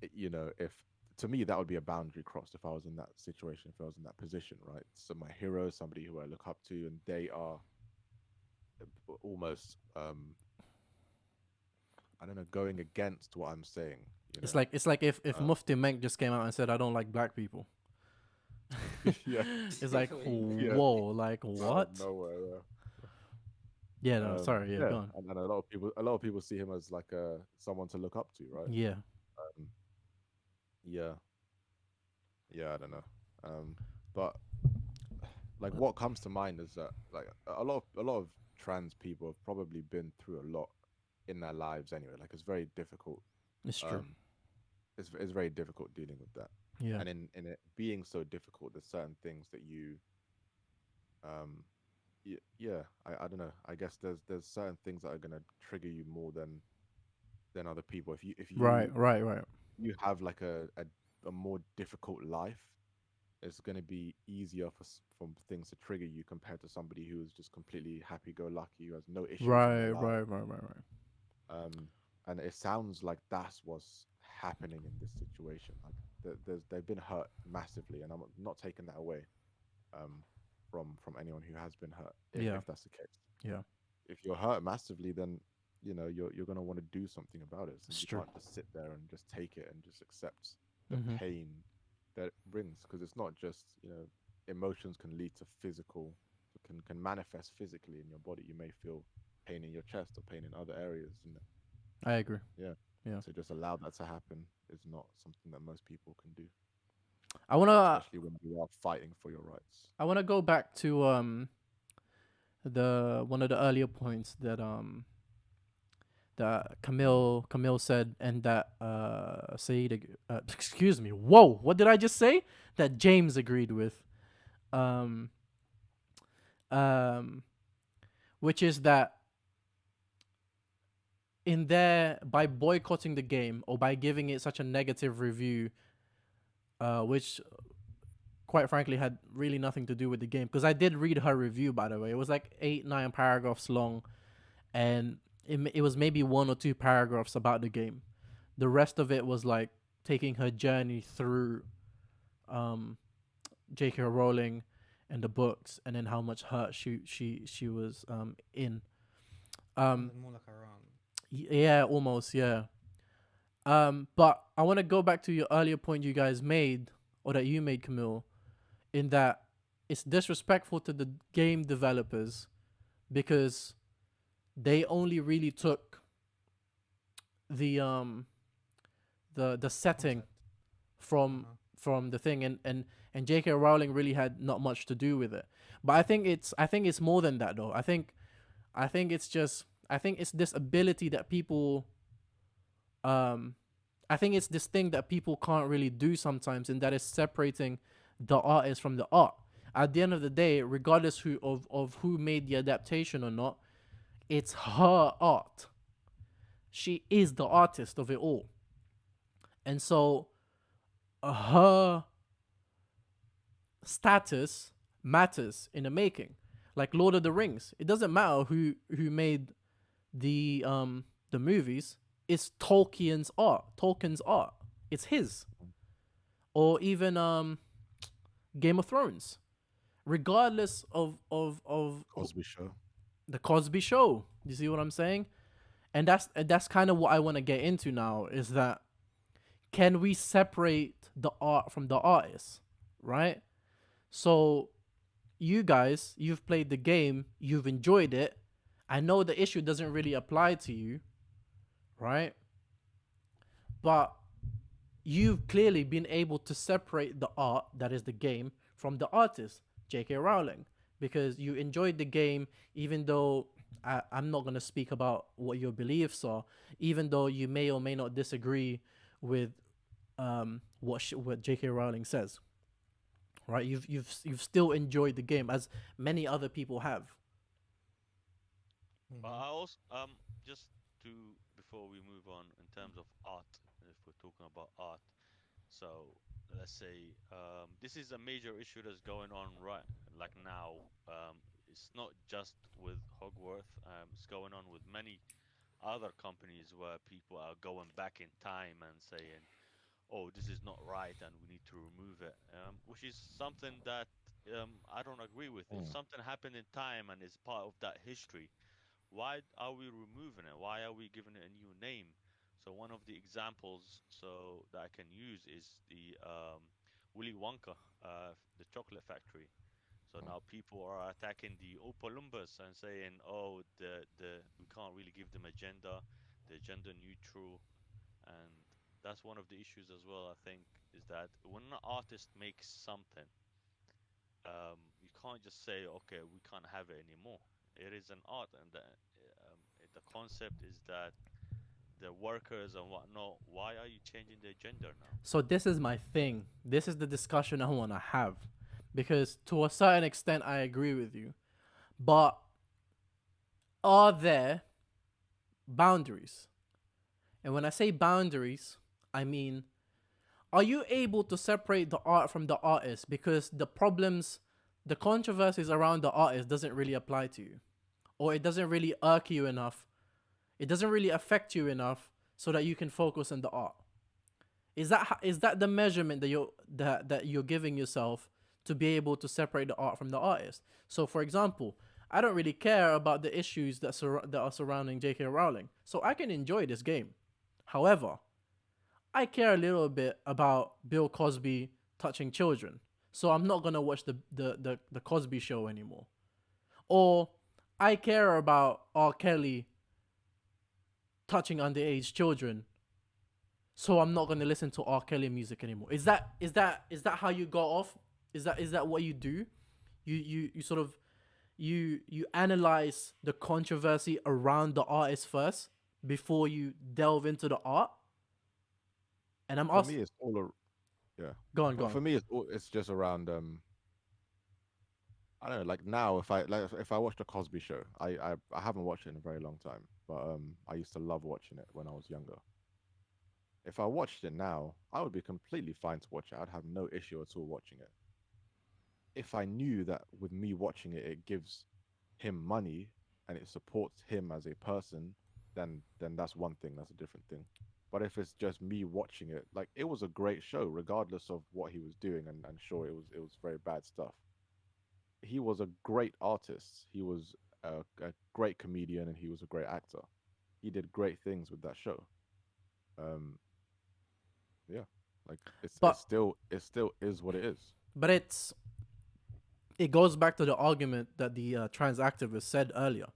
[SPEAKER 4] if to me that would be a boundary crossed if I was in that situation, if I was in that position, right? So my hero is somebody who I look up to, and they are almost I don't know, going against what I'm saying.
[SPEAKER 2] It's like if Mufti Menk just came out and said I don't like black people.
[SPEAKER 4] Yeah.
[SPEAKER 2] It's like
[SPEAKER 4] Yeah.
[SPEAKER 2] whoa, like
[SPEAKER 4] Out of
[SPEAKER 2] what?
[SPEAKER 4] nowhere, yeah.
[SPEAKER 2] Yeah, no, sorry, yeah, go on.
[SPEAKER 4] And then a lot of people see him as like someone to look up to, right?
[SPEAKER 2] Yeah.
[SPEAKER 4] Um, yeah, yeah, I don't know. But like what comes to mind is that like a lot of trans people have probably been through a lot in their lives anyway. Like it's very difficult.
[SPEAKER 2] It's true.
[SPEAKER 4] It's very difficult dealing with that.
[SPEAKER 2] Yeah.
[SPEAKER 4] And in it being so difficult, there's certain things that um yeah, I don't know. I guess there's certain things that are gonna trigger you more than other people. If
[SPEAKER 2] Right.
[SPEAKER 4] you have like a more difficult life, it's gonna be easier for things to trigger you compared to somebody who is just completely happy-go-lucky, who has no issues in their life.
[SPEAKER 2] Right.
[SPEAKER 4] And it sounds like that's what's happening in this situation. Like they've been hurt massively, and I'm not taking that away um, from anyone who has been hurt,
[SPEAKER 2] Yeah.
[SPEAKER 4] if that's the case.
[SPEAKER 2] Yeah.
[SPEAKER 4] If you're hurt massively, then you're gonna want to do something about it. So
[SPEAKER 2] It's
[SPEAKER 4] you
[SPEAKER 2] true.
[SPEAKER 4] can't just sit there and just take it and just accept the
[SPEAKER 2] Mhm.
[SPEAKER 4] pain that it brings, because it's not just emotions can lead to physical, can manifest physically in your body. You may feel pain in your chest or pain in other areas, and
[SPEAKER 2] I agree.
[SPEAKER 4] yeah.
[SPEAKER 2] Yeah.
[SPEAKER 4] To just allow that to happen is not something that most people can do,
[SPEAKER 2] I wanna
[SPEAKER 4] especially when you are fighting for your rights.
[SPEAKER 2] I wanna go back to the one of the earlier points that Camille said, and that Saeed excuse me, whoa, what did I just say? That James agreed with, um um which is that in there, by boycotting the game or by giving it such a negative review, which quite frankly had really nothing to do with the game, because I did read her review, by the way. It was like 8-9 paragraphs long, and it was maybe 1 or 2 paragraphs about the game. The rest of it was like taking her journey through J.K. Rowling in the books, and then how much hurt she was in.
[SPEAKER 3] Sounded
[SPEAKER 2] Um,
[SPEAKER 3] more like Iran.
[SPEAKER 2] yeah, almost, yeah. But I want to go back to your earlier point you guys made, or that you made, Camille, in that it's disrespectful to the game developers because they only really took the the setting
[SPEAKER 3] Concept.
[SPEAKER 2] from
[SPEAKER 3] Uh-huh.
[SPEAKER 2] from the thing, and J.K. Rowling really had not much to do with it. But I think it's more than that though. I think it's this ability that people um I think it's this thing that people can't really do sometimes, and that is separating the artist from the art. At the end of the day, regardless of who made the adaptation or not, it's her art. She is the artist of it all. And so her status matters in the making. Like Lord of the Rings, it doesn't matter who made the movies. It's Tolkien's art. It's his. Or even Game of Thrones. Regardless of
[SPEAKER 4] Cosby Show.
[SPEAKER 2] the Cosby Show. You see what I'm saying? And that's kind of what I want to get into now, is that can we separate the art from the artist, right? So you guys, you've played the game, you've enjoyed it. I know the issue doesn't really apply to you, right? But you've clearly been able to separate the art, that is the game, from the artist, J.K. Rowling, because you enjoyed the game, even though I'm not going to speak about what your beliefs are, even though you may or may not disagree with what J.K. Rowling says, right? You've still enjoyed the game, as many other people have.
[SPEAKER 1] But
[SPEAKER 3] Mhm.
[SPEAKER 1] I also just to before we move on in terms of art, if we're talking about art, so let's say this is a major issue that's going on right like now. It's not just with Hogwarts. It's going on with many other companies where people are going back in time and saying, "Oh, this is not right, and we need to remove it," which is something that I don't agree with. If
[SPEAKER 4] Mm.
[SPEAKER 1] something happened in time and is part of that history, why are we removing it? Why are we giving it a new name? So one of the examples so that I can use is the Willy Wonka, the chocolate factory. So now people are attacking the Opalumbas and saying, "Oh, the we can't really give them a gender, they're gender neutral," and that's one of the issues as well. I think is that when an artist makes something, you can't just say, "Okay, we can't have it anymore." It is an art, and the concept is that the workers and whatnot. Why are you changing their gender now?
[SPEAKER 2] So this is my thing. This is the discussion I want to have, because to a certain extent I agree with you. But are there boundaries? And when I say boundaries, I mean, are you able to separate the art from the artist? Because the controversies around the artist doesn't really apply to you, or it doesn't really irk you enough. It doesn't really affect you enough so that you can focus on the art. Is that the measurement that you're giving yourself to be able to separate the art from the artist? So, for example, I don't really care about the issues that are surrounding J.K. Rowling, so I can enjoy this game. However, I care a little bit about Bill Cosby touching children, so I'm not gonna watch the Cosby Show anymore. Or I care about R. Kelly touching underage children, so I'm not gonna listen to R. Kelly music anymore. Is that how you go off? Is that what you do? You sort of you analyze the controversy around the artist first before you delve into the art. And I'm
[SPEAKER 4] For
[SPEAKER 2] also
[SPEAKER 4] me, it's all yeah.
[SPEAKER 2] go on, go
[SPEAKER 4] For
[SPEAKER 2] on.
[SPEAKER 4] me, it's just around I don't know, like now if I watch the Cosby Show, I haven't watched it in a very long time, but I used to love watching it when I was younger. If I watched it now, I would be completely fine to watch it. I'd have no issue at all watching it. If I knew that with me watching it, it gives him money and it supports him as a person, then that's one thing. That's a different thing. But if it's just me watching it, like it was a great show, regardless of what he was doing, and sure it was very bad stuff. he was a great artist. He was a great comedian, and he was a great actor. He did great things with that show. Um, yeah, like
[SPEAKER 2] But
[SPEAKER 4] it still is what it is.
[SPEAKER 2] but it goes back to the argument that the trans activist said earlier.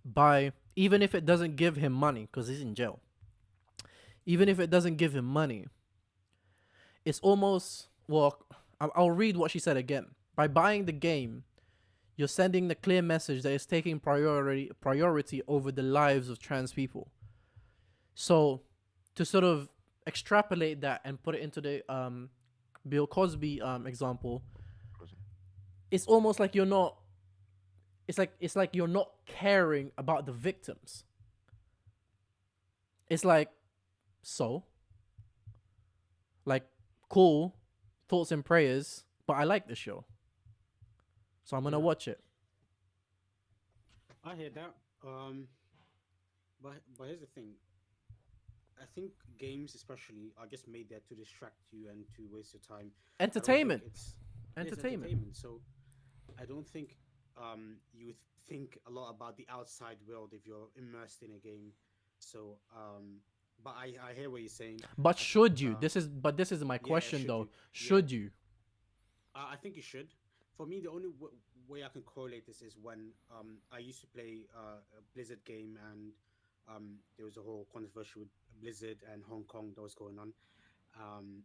[SPEAKER 2] By even if it doesn't give him money because he's in jail, even if it doesn't give him money, it's almost well. I'll read what she said again. By buying the game, you're sending the clear message that it's taking priority over the lives of trans people. So, to sort of extrapolate that and put it into the Bill Cosby example, it's almost like you're not. It's like you're not caring about the victims. It's like so, like cool, thoughts and prayers, but I like the show, so I'm gonna
[SPEAKER 5] Yeah,
[SPEAKER 2] watch it.
[SPEAKER 5] I hear that. But here's the thing. I think games, especially, are just made there to distract you and to waste your time. I don't think
[SPEAKER 2] Entertainment,
[SPEAKER 5] it's
[SPEAKER 2] entertainment.
[SPEAKER 5] entertainment. So I don't think you would think a lot about the outside world if you're immersed in a game. So but I hear what you're saying.
[SPEAKER 2] But
[SPEAKER 5] I think
[SPEAKER 2] should you? This is my
[SPEAKER 5] yeah,
[SPEAKER 2] question
[SPEAKER 5] should
[SPEAKER 2] though.
[SPEAKER 5] you? Yeah,
[SPEAKER 2] Should you?
[SPEAKER 5] I think you should. For me, the only way I can correlate this is when I used to play a Blizzard game, and there was a whole controversy with Blizzard and Hong Kong that was going on. Um,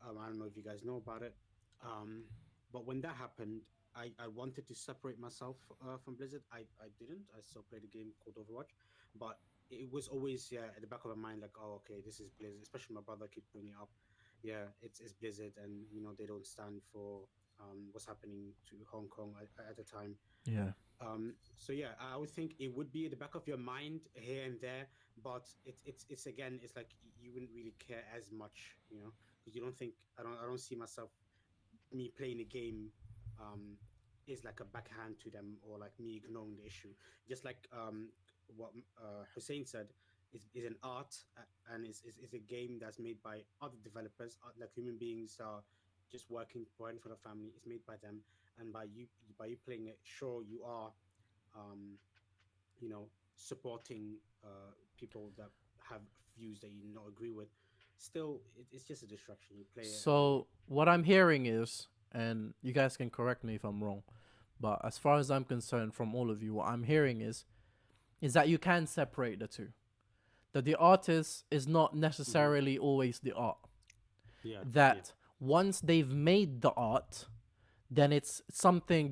[SPEAKER 5] I don't know if you guys know about it. Um, but when that happened, I wanted to separate myself from Blizzard. I didn't. I still played a game called Overwatch, but it was always yeah at the back of my mind like, oh okay, this is Blizzard. Especially my brother keeps bringing it up. Yeah, it's Blizzard, and they don't stand for what's happening to Hong Kong at the time.
[SPEAKER 2] Yeah.
[SPEAKER 5] So yeah, I would think it would be at the back of your mind here and there, but it's again, it's like you wouldn't really care as much, because you don't think I don't see myself me playing a game um is like a backhand to them or like me ignoring the issue. Just like what Hussein said is an art and is a game that's made by other developers, like human beings are just working providing for the family. It's made by them, and by you playing it, sure you are um, supporting people that have views that you not agree with. Still, it's just a distraction. You play it, and
[SPEAKER 2] So what I'm hearing is, and you guys can correct me if I'm wrong, but as far as I'm concerned, from all of you, what I'm hearing is that you can separate the two. That the artist is not
[SPEAKER 5] Mhm.
[SPEAKER 2] necessarily always the art.
[SPEAKER 5] Yeah, yeah,
[SPEAKER 2] That once they've made the art, then it's something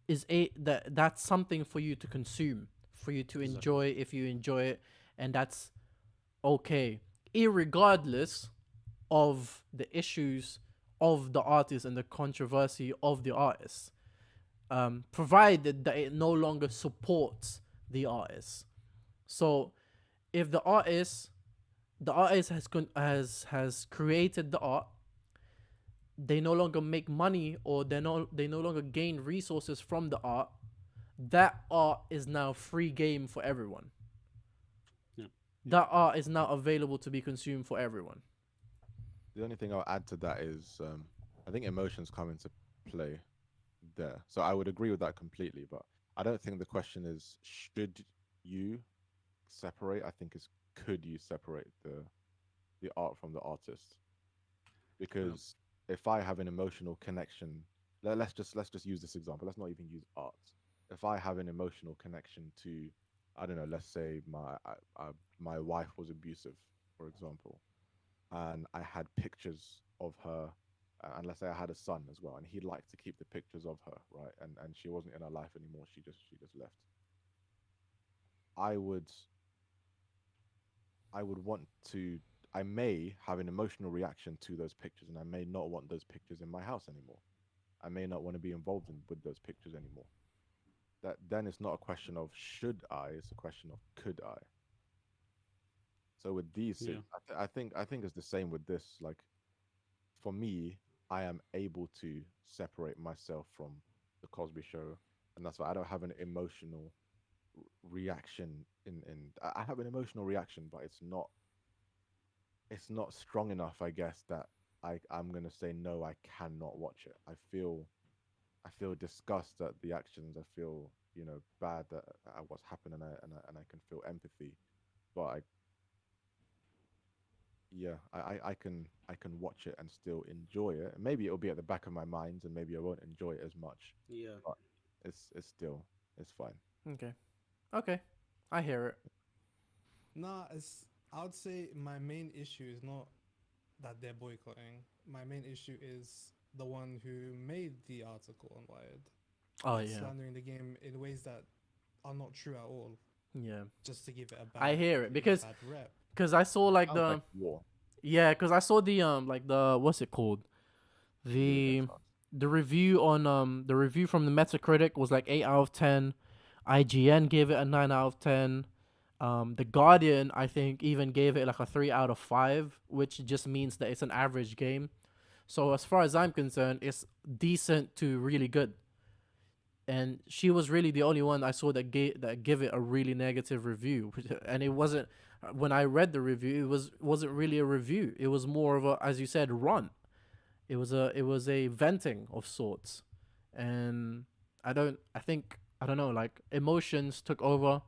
[SPEAKER 2] that's something for you to consume, for you to
[SPEAKER 5] exactly.
[SPEAKER 2] enjoy if you enjoy it, and that's okay, irregardless of the issues of the artist and the controversy of the artist, provided that it no longer supports the artist. So if the artist has created the art, they no longer make money or they no longer gain resources from the art. That art is now free game for everyone.
[SPEAKER 5] Yeah, yeah,
[SPEAKER 2] That art is now available to be consumed for everyone.
[SPEAKER 4] The only thing I'll add to that is I think emotions come into play there. So I would agree with that completely, but I don't think the question is should you separate. I think it's could you separate the art from the artist?
[SPEAKER 5] yeah,
[SPEAKER 4] Because if I have an emotional connection, let's just use this example. Let's not even use art. If I have an emotional connection to, I don't know, let's say my wife was abusive, for example, and I had pictures of her, and let's say I had a son as well, and he liked to keep the pictures of her, right? And she wasn't in our life anymore. She just left. I would I would want to. I may have an emotional reaction to those pictures, and I may not want those pictures in my house anymore. I may not want to be involved with those pictures anymore. That then it's not a question of should I; it's a question of could I. So with these,
[SPEAKER 5] yeah,
[SPEAKER 4] I think it's the same with this. Like for me, I am able to separate myself from the Cosby Show, and that's why I don't have an emotional reaction. I have an emotional reaction, but it's not strong enough, I guess, that I'm gonna say no. I cannot watch it. I feel disgust at the actions. I feel bad at what's happened, and I can feel empathy. But I can watch it and still enjoy it. Maybe it'll be at the back of my mind, and maybe I won't enjoy it as much.
[SPEAKER 5] Yeah.
[SPEAKER 4] But it's still it's fine.
[SPEAKER 2] Okay. Okay. I hear it.
[SPEAKER 3] Nah, I would say my main issue is not that they're boycotting. My main issue is the one who made the article on Wired
[SPEAKER 2] Oh yeah.
[SPEAKER 3] slandering the game in ways that are not true at all,
[SPEAKER 2] Yeah.
[SPEAKER 3] just to give it a bad.
[SPEAKER 2] I hear it because
[SPEAKER 3] bad rep.
[SPEAKER 2] I saw like
[SPEAKER 4] Sounds
[SPEAKER 2] the
[SPEAKER 4] like war.
[SPEAKER 2] yeah, because I saw the like the what's it called?
[SPEAKER 4] Video game
[SPEAKER 2] The review on the review from the Metacritic was like 8 out of 10. IGN gave it a 9 out of 10. The Guardian I think even gave it like a 3 out of 5, which just means that it's an average game. So as far as I'm concerned, it's decent to really good. And she was really the only one I saw that give it a really negative review. And it wasn't, when I read the review, wasn't really a review. It was more of a, as you said, run. It was a venting of sorts. And I don't know, like emotions took over,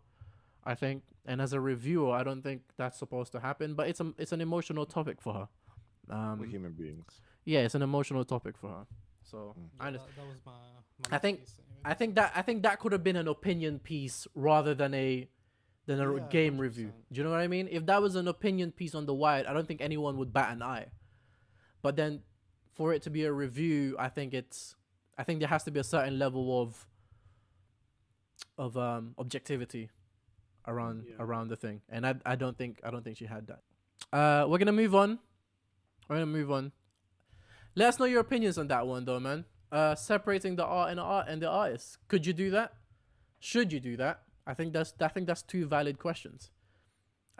[SPEAKER 2] I think. And as a reviewer, I don't think that's supposed to happen, but it's an emotional topic for her.
[SPEAKER 4] We're human beings.
[SPEAKER 2] Yeah, it's an emotional topic for her. So
[SPEAKER 3] Yeah,
[SPEAKER 2] I
[SPEAKER 3] that was my
[SPEAKER 2] I think-
[SPEAKER 3] piece anyway.
[SPEAKER 2] I think that could have been an opinion piece rather than a
[SPEAKER 3] Yeah,
[SPEAKER 2] game review.
[SPEAKER 3] 100%.
[SPEAKER 2] Do you know what I mean? If that was an opinion piece on the Wired, I don't think anyone would bat an eye. But then, for it to be a review, I think there has to be a certain level of objectivity around
[SPEAKER 5] Yeah.
[SPEAKER 2] the thing, and I don't think she had that. We're gonna move on. Let us know your opinions on that one, though, man. Separating the art and the artist. Could you do that? Should you do that? I think that's two valid questions.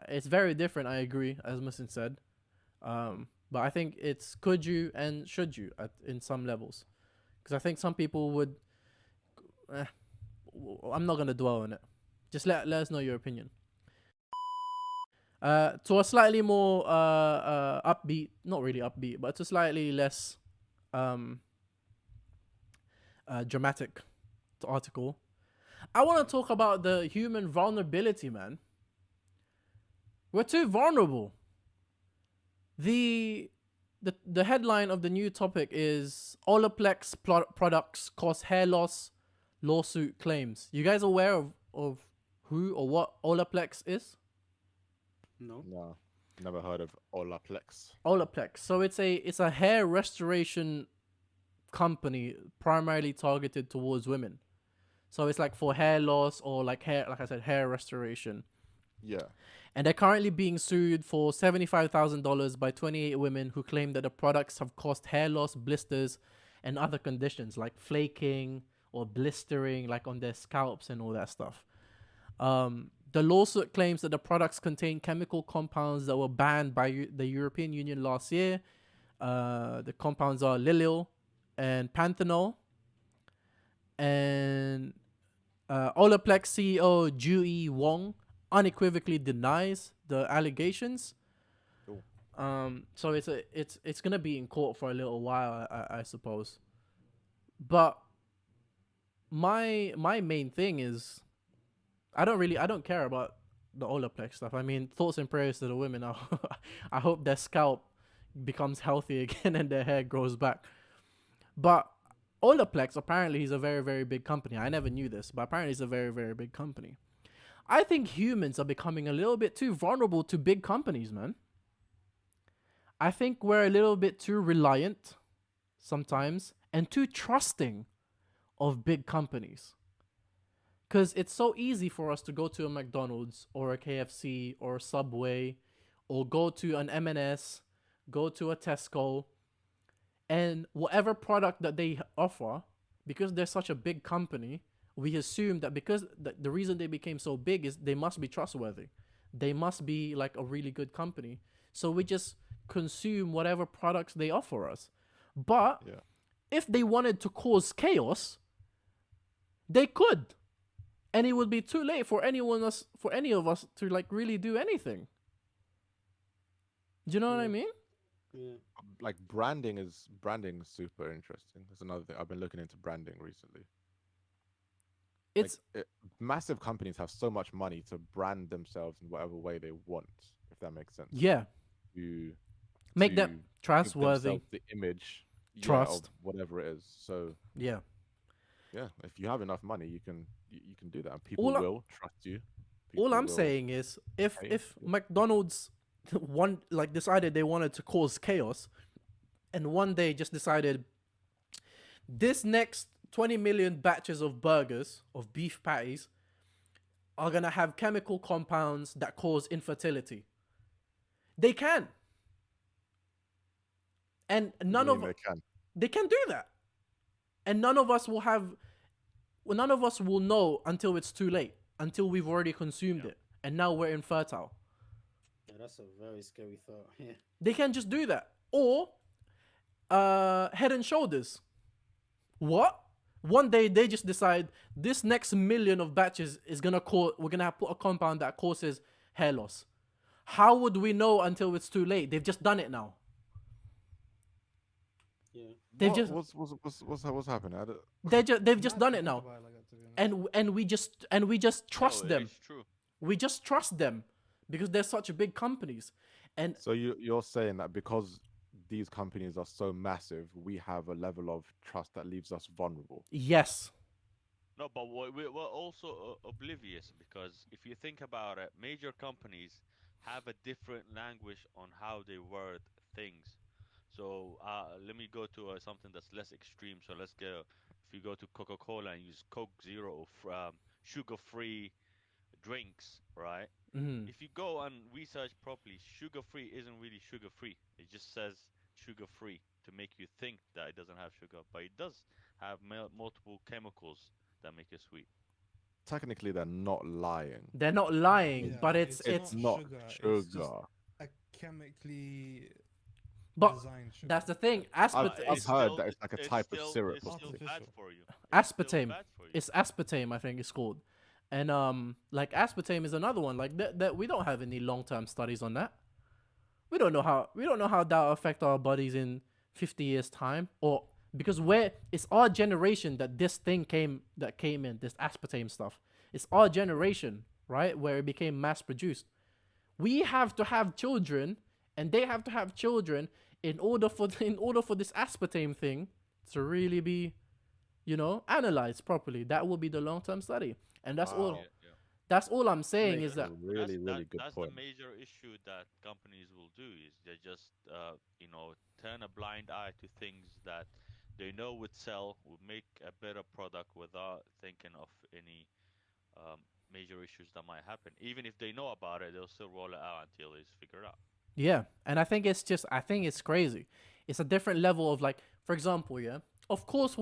[SPEAKER 2] It's very different. I agree, as Muslim said. But I think it's could you and should you in some levels, because I think some people would. I'm not gonna dwell on it. Just let us know your opinion. To a slightly more upbeat, not really upbeat, but to slightly less dramatic article. I want to talk about the human vulnerability, man. We're too vulnerable. The headline of the new topic is Olaplex products cause hair loss, lawsuit claims. You guys aware of who or what Olaplex is?
[SPEAKER 5] No.
[SPEAKER 4] No, never heard of Olaplex.
[SPEAKER 2] Olaplex. So it's a hair restoration company primarily targeted towards women. So it's like for hair loss or like hair restoration.
[SPEAKER 4] Yeah.
[SPEAKER 2] And they're currently being sued for $75,000 by 28 women who claim that the products have caused hair loss, blisters, and other conditions like flaking or blistering, like on their scalps and all that stuff. The lawsuit claims that the products contain chemical compounds that were banned by the European Union last year. The compounds are Lilil and Panthenol. And Olaplex CEO Jui Wong unequivocally denies the allegations.
[SPEAKER 4] Cool.
[SPEAKER 2] So it's gonna be in court for a little while, I suppose. But my main thing is I don't care about the Olaplex stuff. I mean, thoughts and prayers to the women. I hope their scalp becomes healthy again and their hair grows back. But Olaplex apparently is a very, very big company. I never knew this, but apparently it's a very, very big company. I think humans are becoming a little bit too vulnerable to big companies, man. I think we're a little bit too reliant sometimes and too trusting of big companies. Because it's so easy for us to go to a McDonald's or a KFC or a Subway or go to an M&S, go to a Tesco, and whatever product that they offer, because they're such a big company, we assume that because the reason they became so big is they must be trustworthy. They must be like a really good company. So we just consume whatever products they offer us. But
[SPEAKER 4] Yeah.
[SPEAKER 2] if they wanted to cause chaos, they could. And it would be too late for any of us to like really do anything. Do you know what I mean?
[SPEAKER 5] Yeah.
[SPEAKER 4] like branding is super interesting. That's another thing. I've been looking into branding recently. Like
[SPEAKER 2] It's
[SPEAKER 4] massive companies have so much money to brand themselves in whatever way they want, if that makes sense.
[SPEAKER 2] yeah,
[SPEAKER 4] To
[SPEAKER 2] make them
[SPEAKER 4] to give
[SPEAKER 2] trustworthy,
[SPEAKER 4] themselves the image, yeah, of
[SPEAKER 2] trust.
[SPEAKER 4] whatever it is. So
[SPEAKER 2] Yeah.
[SPEAKER 4] yeah, if you have enough money, you can do that, and people
[SPEAKER 2] All I,
[SPEAKER 4] will trust you.
[SPEAKER 2] all
[SPEAKER 4] People
[SPEAKER 2] I'm
[SPEAKER 4] will
[SPEAKER 2] saying is if
[SPEAKER 4] pay.
[SPEAKER 2] if McDonald's one like decided they wanted to cause chaos and one day just decided this next 20 million batches of burgers of beef patties are going to have chemical compounds that cause infertility. They can. And
[SPEAKER 4] What do you
[SPEAKER 2] none
[SPEAKER 4] mean
[SPEAKER 2] of
[SPEAKER 4] they can?
[SPEAKER 2] they can do that. And none of us will have well, none of us will know until it's too late, until we've already consumed
[SPEAKER 1] Yeah.
[SPEAKER 2] it. And now we're infertile.
[SPEAKER 5] Yeah, that's a very scary thought. Yeah.
[SPEAKER 2] They can just do that. Or Head and Shoulders. What? One day they just decide this next million of batches is gonna cause we're gonna put a compound that causes hair loss. How would we know until it's too late? They've just done it now.
[SPEAKER 5] Yeah.
[SPEAKER 2] They've
[SPEAKER 4] What
[SPEAKER 2] just
[SPEAKER 4] what's happening?
[SPEAKER 2] they've just
[SPEAKER 3] Mad
[SPEAKER 2] done
[SPEAKER 3] to
[SPEAKER 2] it
[SPEAKER 3] think
[SPEAKER 2] now.
[SPEAKER 3] about it like that, to be honest.
[SPEAKER 2] And we just
[SPEAKER 1] No,
[SPEAKER 2] trust
[SPEAKER 1] it
[SPEAKER 2] them.
[SPEAKER 1] is true.
[SPEAKER 2] We just trust them because they're such big companies. And
[SPEAKER 4] So you're saying that because these companies are so massive, we have a level of trust that leaves us vulnerable.
[SPEAKER 2] yes,
[SPEAKER 1] No, but we're also oblivious because if you think about it, major companies have a different language on how they word things. So let me go to something that's less extreme. So let's go. If you go to Coca-Cola and use Coke Zero, sugar-free drinks, right?
[SPEAKER 2] mm,
[SPEAKER 1] If you go and research properly, sugar-free isn't really sugar-free. It just says sugar-free to make you think that it doesn't have sugar, but it does have multiple chemicals that make it sweet.
[SPEAKER 4] Technically, they're not lying.
[SPEAKER 2] they're not lying,
[SPEAKER 3] Yeah,
[SPEAKER 2] but
[SPEAKER 3] it's
[SPEAKER 4] It's
[SPEAKER 3] not
[SPEAKER 4] not
[SPEAKER 3] sugar. It's just
[SPEAKER 4] sugar.
[SPEAKER 3] a chemically
[SPEAKER 2] but
[SPEAKER 3] designed sugar.
[SPEAKER 2] that's the thing.
[SPEAKER 4] I've
[SPEAKER 1] But
[SPEAKER 4] I've
[SPEAKER 1] it's
[SPEAKER 4] heard
[SPEAKER 1] still
[SPEAKER 4] that it's like a type of syrup
[SPEAKER 1] it's
[SPEAKER 4] or
[SPEAKER 1] still
[SPEAKER 4] something.
[SPEAKER 1] bad
[SPEAKER 3] Artificial.
[SPEAKER 1] for you. It's still
[SPEAKER 2] Aspartame.
[SPEAKER 1] bad for you.
[SPEAKER 2] It's aspartame, I think it's called. And like aspartame is another one. Like that we don't have any long term studies on that. We don't know how that will affect our bodies in 50 years time, or because we're it's our generation that this thing came in this aspartame stuff. It's our generation, right, where it became mass produced. We have to have children, and they have to have children in order for this aspartame thing to really be analyzed properly. That will be the long term study, and that's all.
[SPEAKER 4] Wow,
[SPEAKER 1] Yeah, yeah.
[SPEAKER 2] That's all I'm saying is
[SPEAKER 4] makes a
[SPEAKER 2] that
[SPEAKER 4] really really good
[SPEAKER 1] That's the
[SPEAKER 4] point.
[SPEAKER 1] major issue that companies will do is they just turn a blind eye to things that they know would sell, would make a better product without thinking of any um, major issues that might happen. Even if they know about it, they'll still roll it out until it's figured out.
[SPEAKER 2] yeah, and I think it's crazy. It's a different level of like, for example, yeah. Of course,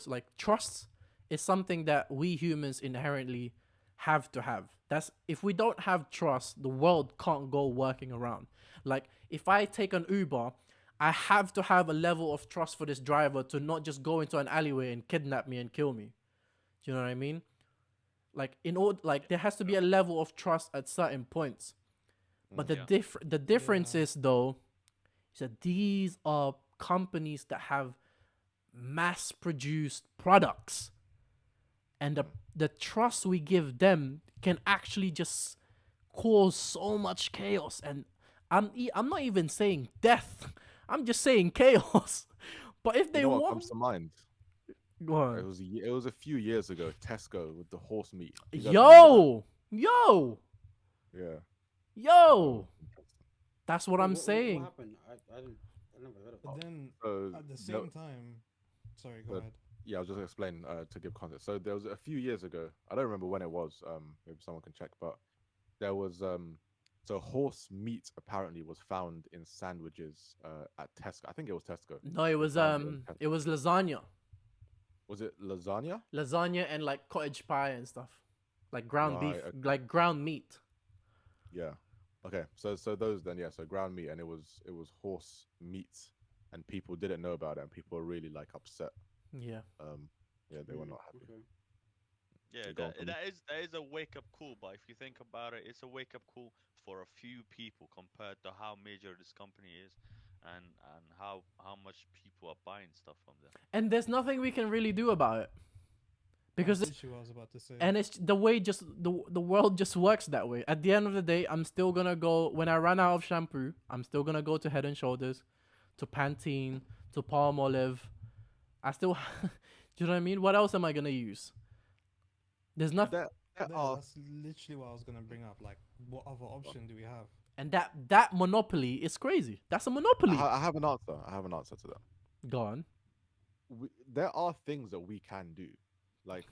[SPEAKER 2] like trust is something that we humans inherently have to have. That's if we don't have trust, the world can't go working around. Like if I take an Uber, I have to have a level of trust for this driver to not just go into an alleyway and kidnap me and kill me. Do you know what I mean? Like in order, like there has to be a level of trust at certain points. But
[SPEAKER 4] Mm.
[SPEAKER 1] Yeah.
[SPEAKER 2] the difference
[SPEAKER 3] Yeah.
[SPEAKER 2] is though is that these are companies that have mass produced products, and the trust we give them can actually just cause so much chaos. And I'm not even saying death. I'm just saying chaos. But if
[SPEAKER 4] You
[SPEAKER 2] they
[SPEAKER 4] know what comes
[SPEAKER 2] want,
[SPEAKER 4] to mind?
[SPEAKER 2] go on.
[SPEAKER 4] It was a few years ago. Tesco with the horse meat. You guys remember that?
[SPEAKER 2] Yo,
[SPEAKER 4] Yeah, that was
[SPEAKER 2] yo.
[SPEAKER 4] interesting.
[SPEAKER 2] That's what
[SPEAKER 5] Wait,
[SPEAKER 2] I'm
[SPEAKER 5] what
[SPEAKER 2] saying.
[SPEAKER 5] happened? I didn't. I never heard of
[SPEAKER 3] But
[SPEAKER 5] it.
[SPEAKER 3] then
[SPEAKER 4] So
[SPEAKER 3] at the
[SPEAKER 4] no,
[SPEAKER 3] same time, sorry, go
[SPEAKER 4] so
[SPEAKER 3] ahead.
[SPEAKER 4] yeah, I was just gonna explain to give context. So there was a few years ago. I don't remember when it was. Maybe someone can check. But there was so horse meat apparently was found in sandwiches at Tesco. I think it was Tesco.
[SPEAKER 2] No,
[SPEAKER 4] They found it in
[SPEAKER 2] it was lasagna.
[SPEAKER 4] Was it lasagna?
[SPEAKER 2] Lasagna and like cottage pie and stuff. Like ground beef,
[SPEAKER 4] Right. Okay.
[SPEAKER 2] like ground meat.
[SPEAKER 4] Yeah. Okay. So those then, yeah. So ground meat, and it was horse meat, and people didn't know about it, and people were really like upset.
[SPEAKER 2] Yeah.
[SPEAKER 4] Um, yeah, they were not happy.
[SPEAKER 5] Okay.
[SPEAKER 1] Yeah,
[SPEAKER 4] You go on, Tommy.
[SPEAKER 1] that is a wake up call, but if you think about it, it's a wake up call for a few people compared to how major this company is. and how much people are buying stuff from them.
[SPEAKER 2] And there's nothing we can really do about it because
[SPEAKER 3] That's literally what I was about to say.
[SPEAKER 2] and it's the way just the world just works that way. At the end of the day, I'm still gonna go when I run out of shampoo. I'm still gonna go to Head and Shoulders, to Pantene, to Palmolive. I still, do you know what I mean? What else am I gonna use? There's nothing,
[SPEAKER 4] There
[SPEAKER 3] Yeah,
[SPEAKER 4] are
[SPEAKER 3] that's literally what I was gonna bring up. Like, what other option do we have?
[SPEAKER 2] and that monopoly is crazy. That's a monopoly.
[SPEAKER 4] I have an answer. I have an answer to that.
[SPEAKER 2] Go on.
[SPEAKER 4] There are things that we can do, like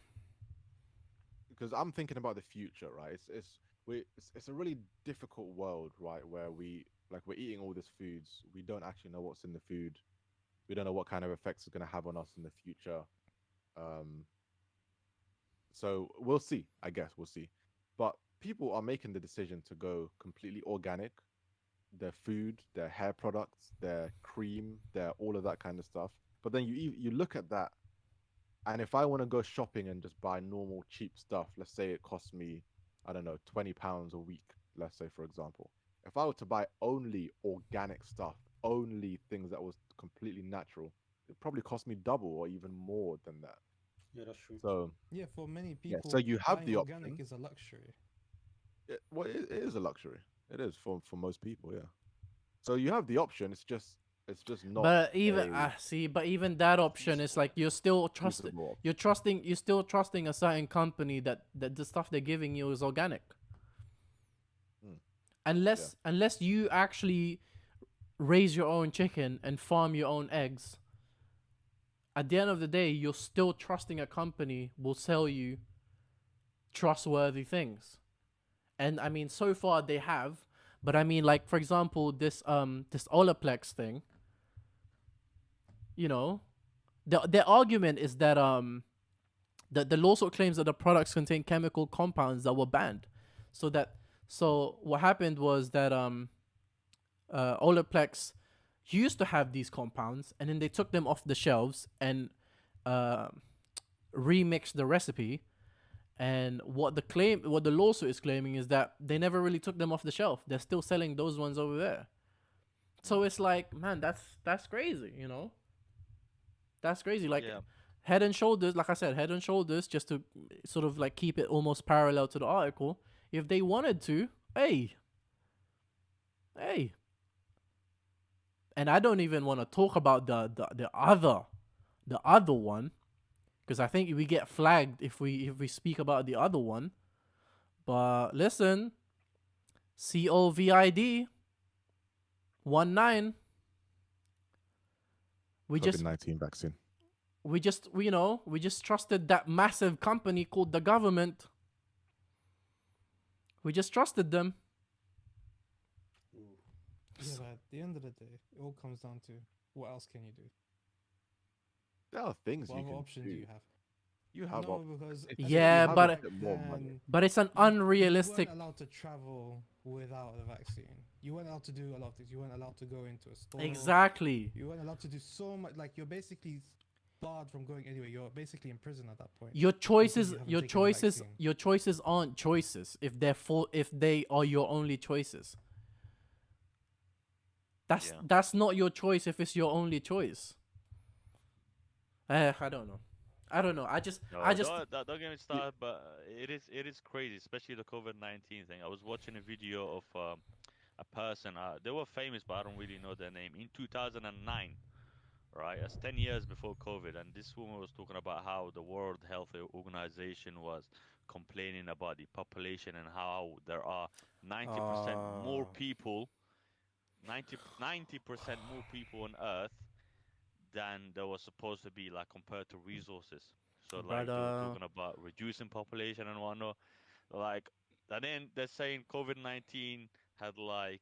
[SPEAKER 4] because I'm thinking about the future, right? It's a really difficult world, right? Where we're eating all these foods, we don't actually know what's in the food, we don't know what kind of effects it's going to have on us in the future. Um, so we'll see. I guess we'll see. But people are making the decision to go completely organic. Their food, their hair products, their cream, their all of that kind of stuff. But then you look at that, and if I want to go shopping and just buy normal cheap stuff, let's say it costs me, I don't know, £20 a week, let's say for example. If I were to buy only organic stuff, only things that was completely natural, it probably cost me double or even more than that.
[SPEAKER 5] Yeah, that's true.
[SPEAKER 4] So
[SPEAKER 3] Yeah, for many
[SPEAKER 4] yeah,
[SPEAKER 3] people,
[SPEAKER 4] so you have
[SPEAKER 3] buying
[SPEAKER 4] the
[SPEAKER 3] organic
[SPEAKER 4] option.
[SPEAKER 3] is a luxury.
[SPEAKER 4] Well, it is a luxury. It is for most people, yeah. So you have the option. It's just not
[SPEAKER 2] But even
[SPEAKER 4] a
[SPEAKER 2] see, but even that option is like you're still trusting.
[SPEAKER 4] feasible option.
[SPEAKER 2] You're still trusting a certain company that the stuff they're giving you is organic.
[SPEAKER 4] Mm.
[SPEAKER 2] Unless you actually raise your own chicken and farm your own eggs, at the end of the day, you're still trusting a company will sell you trustworthy things. And I mean, so far they have, but I mean, like for example, this Olaplex thing. You know, the argument is that the lawsuit claims that the products contain chemical compounds that were banned. So what happened was that Olaplex used to have these compounds, and then they took them off the shelves and uh, remixed the recipe. And what the lawsuit is claiming is that they never really took them off the shelf. They're still selling those ones over there. So it's like, man, that's crazy, you know? That's crazy. Like
[SPEAKER 1] Yeah,
[SPEAKER 2] Head and Shoulders, like I said, Head and Shoulders, just to sort of like keep it almost parallel to the article. If they wanted to, hey, and I don't even want to talk about the other one because I think we get flagged if we speak about the other one. But listen, COVID 19. We just
[SPEAKER 4] COVID-19 vaccine.
[SPEAKER 2] we just trusted that massive company called the government. We just trusted them.
[SPEAKER 3] Yeah, but at the end of the day, it all comes down to what else can you do?
[SPEAKER 4] There are things
[SPEAKER 3] What
[SPEAKER 4] you
[SPEAKER 3] other
[SPEAKER 4] can
[SPEAKER 3] options
[SPEAKER 4] do.
[SPEAKER 3] do you have?
[SPEAKER 4] You have
[SPEAKER 3] No,
[SPEAKER 4] options.
[SPEAKER 3] because
[SPEAKER 4] It's
[SPEAKER 3] at
[SPEAKER 4] just
[SPEAKER 3] the
[SPEAKER 2] Yeah,
[SPEAKER 3] end of
[SPEAKER 2] but-
[SPEAKER 3] the
[SPEAKER 4] a bit more money.
[SPEAKER 3] then
[SPEAKER 2] But it's an
[SPEAKER 3] you
[SPEAKER 2] unrealistic.
[SPEAKER 3] weren't allowed to travel without the vaccine. You weren't allowed to do a lot of things. You weren't allowed to go into a store.
[SPEAKER 2] Exactly.
[SPEAKER 3] You weren't allowed to do so much. Like, you're basically barred from going anywhere. You're basically in prison at that point.
[SPEAKER 2] Your choices,
[SPEAKER 3] you haven't
[SPEAKER 2] your
[SPEAKER 3] taken the
[SPEAKER 2] choices,
[SPEAKER 3] vaccine.
[SPEAKER 2] your choices aren't choices if if they are your only choices.
[SPEAKER 1] yeah.
[SPEAKER 2] That's not your choice if it's your only choice. I don't know. I don't know.
[SPEAKER 1] No,
[SPEAKER 2] I just
[SPEAKER 1] don't get me started, but it is crazy, especially the COVID-19 thing. I was watching a video of a person. They were famous, but I don't really know their name. In 2009, right? That's 10 years before COVID, and this woman was talking about how the World Health Organization was complaining about the population and how there are 90% more people, 90% more people on Earth than there was supposed to be, like compared to resources. So like they were
[SPEAKER 2] brother.
[SPEAKER 1] talking about reducing population and whatnot. Like, and then they're saying COVID-19 had like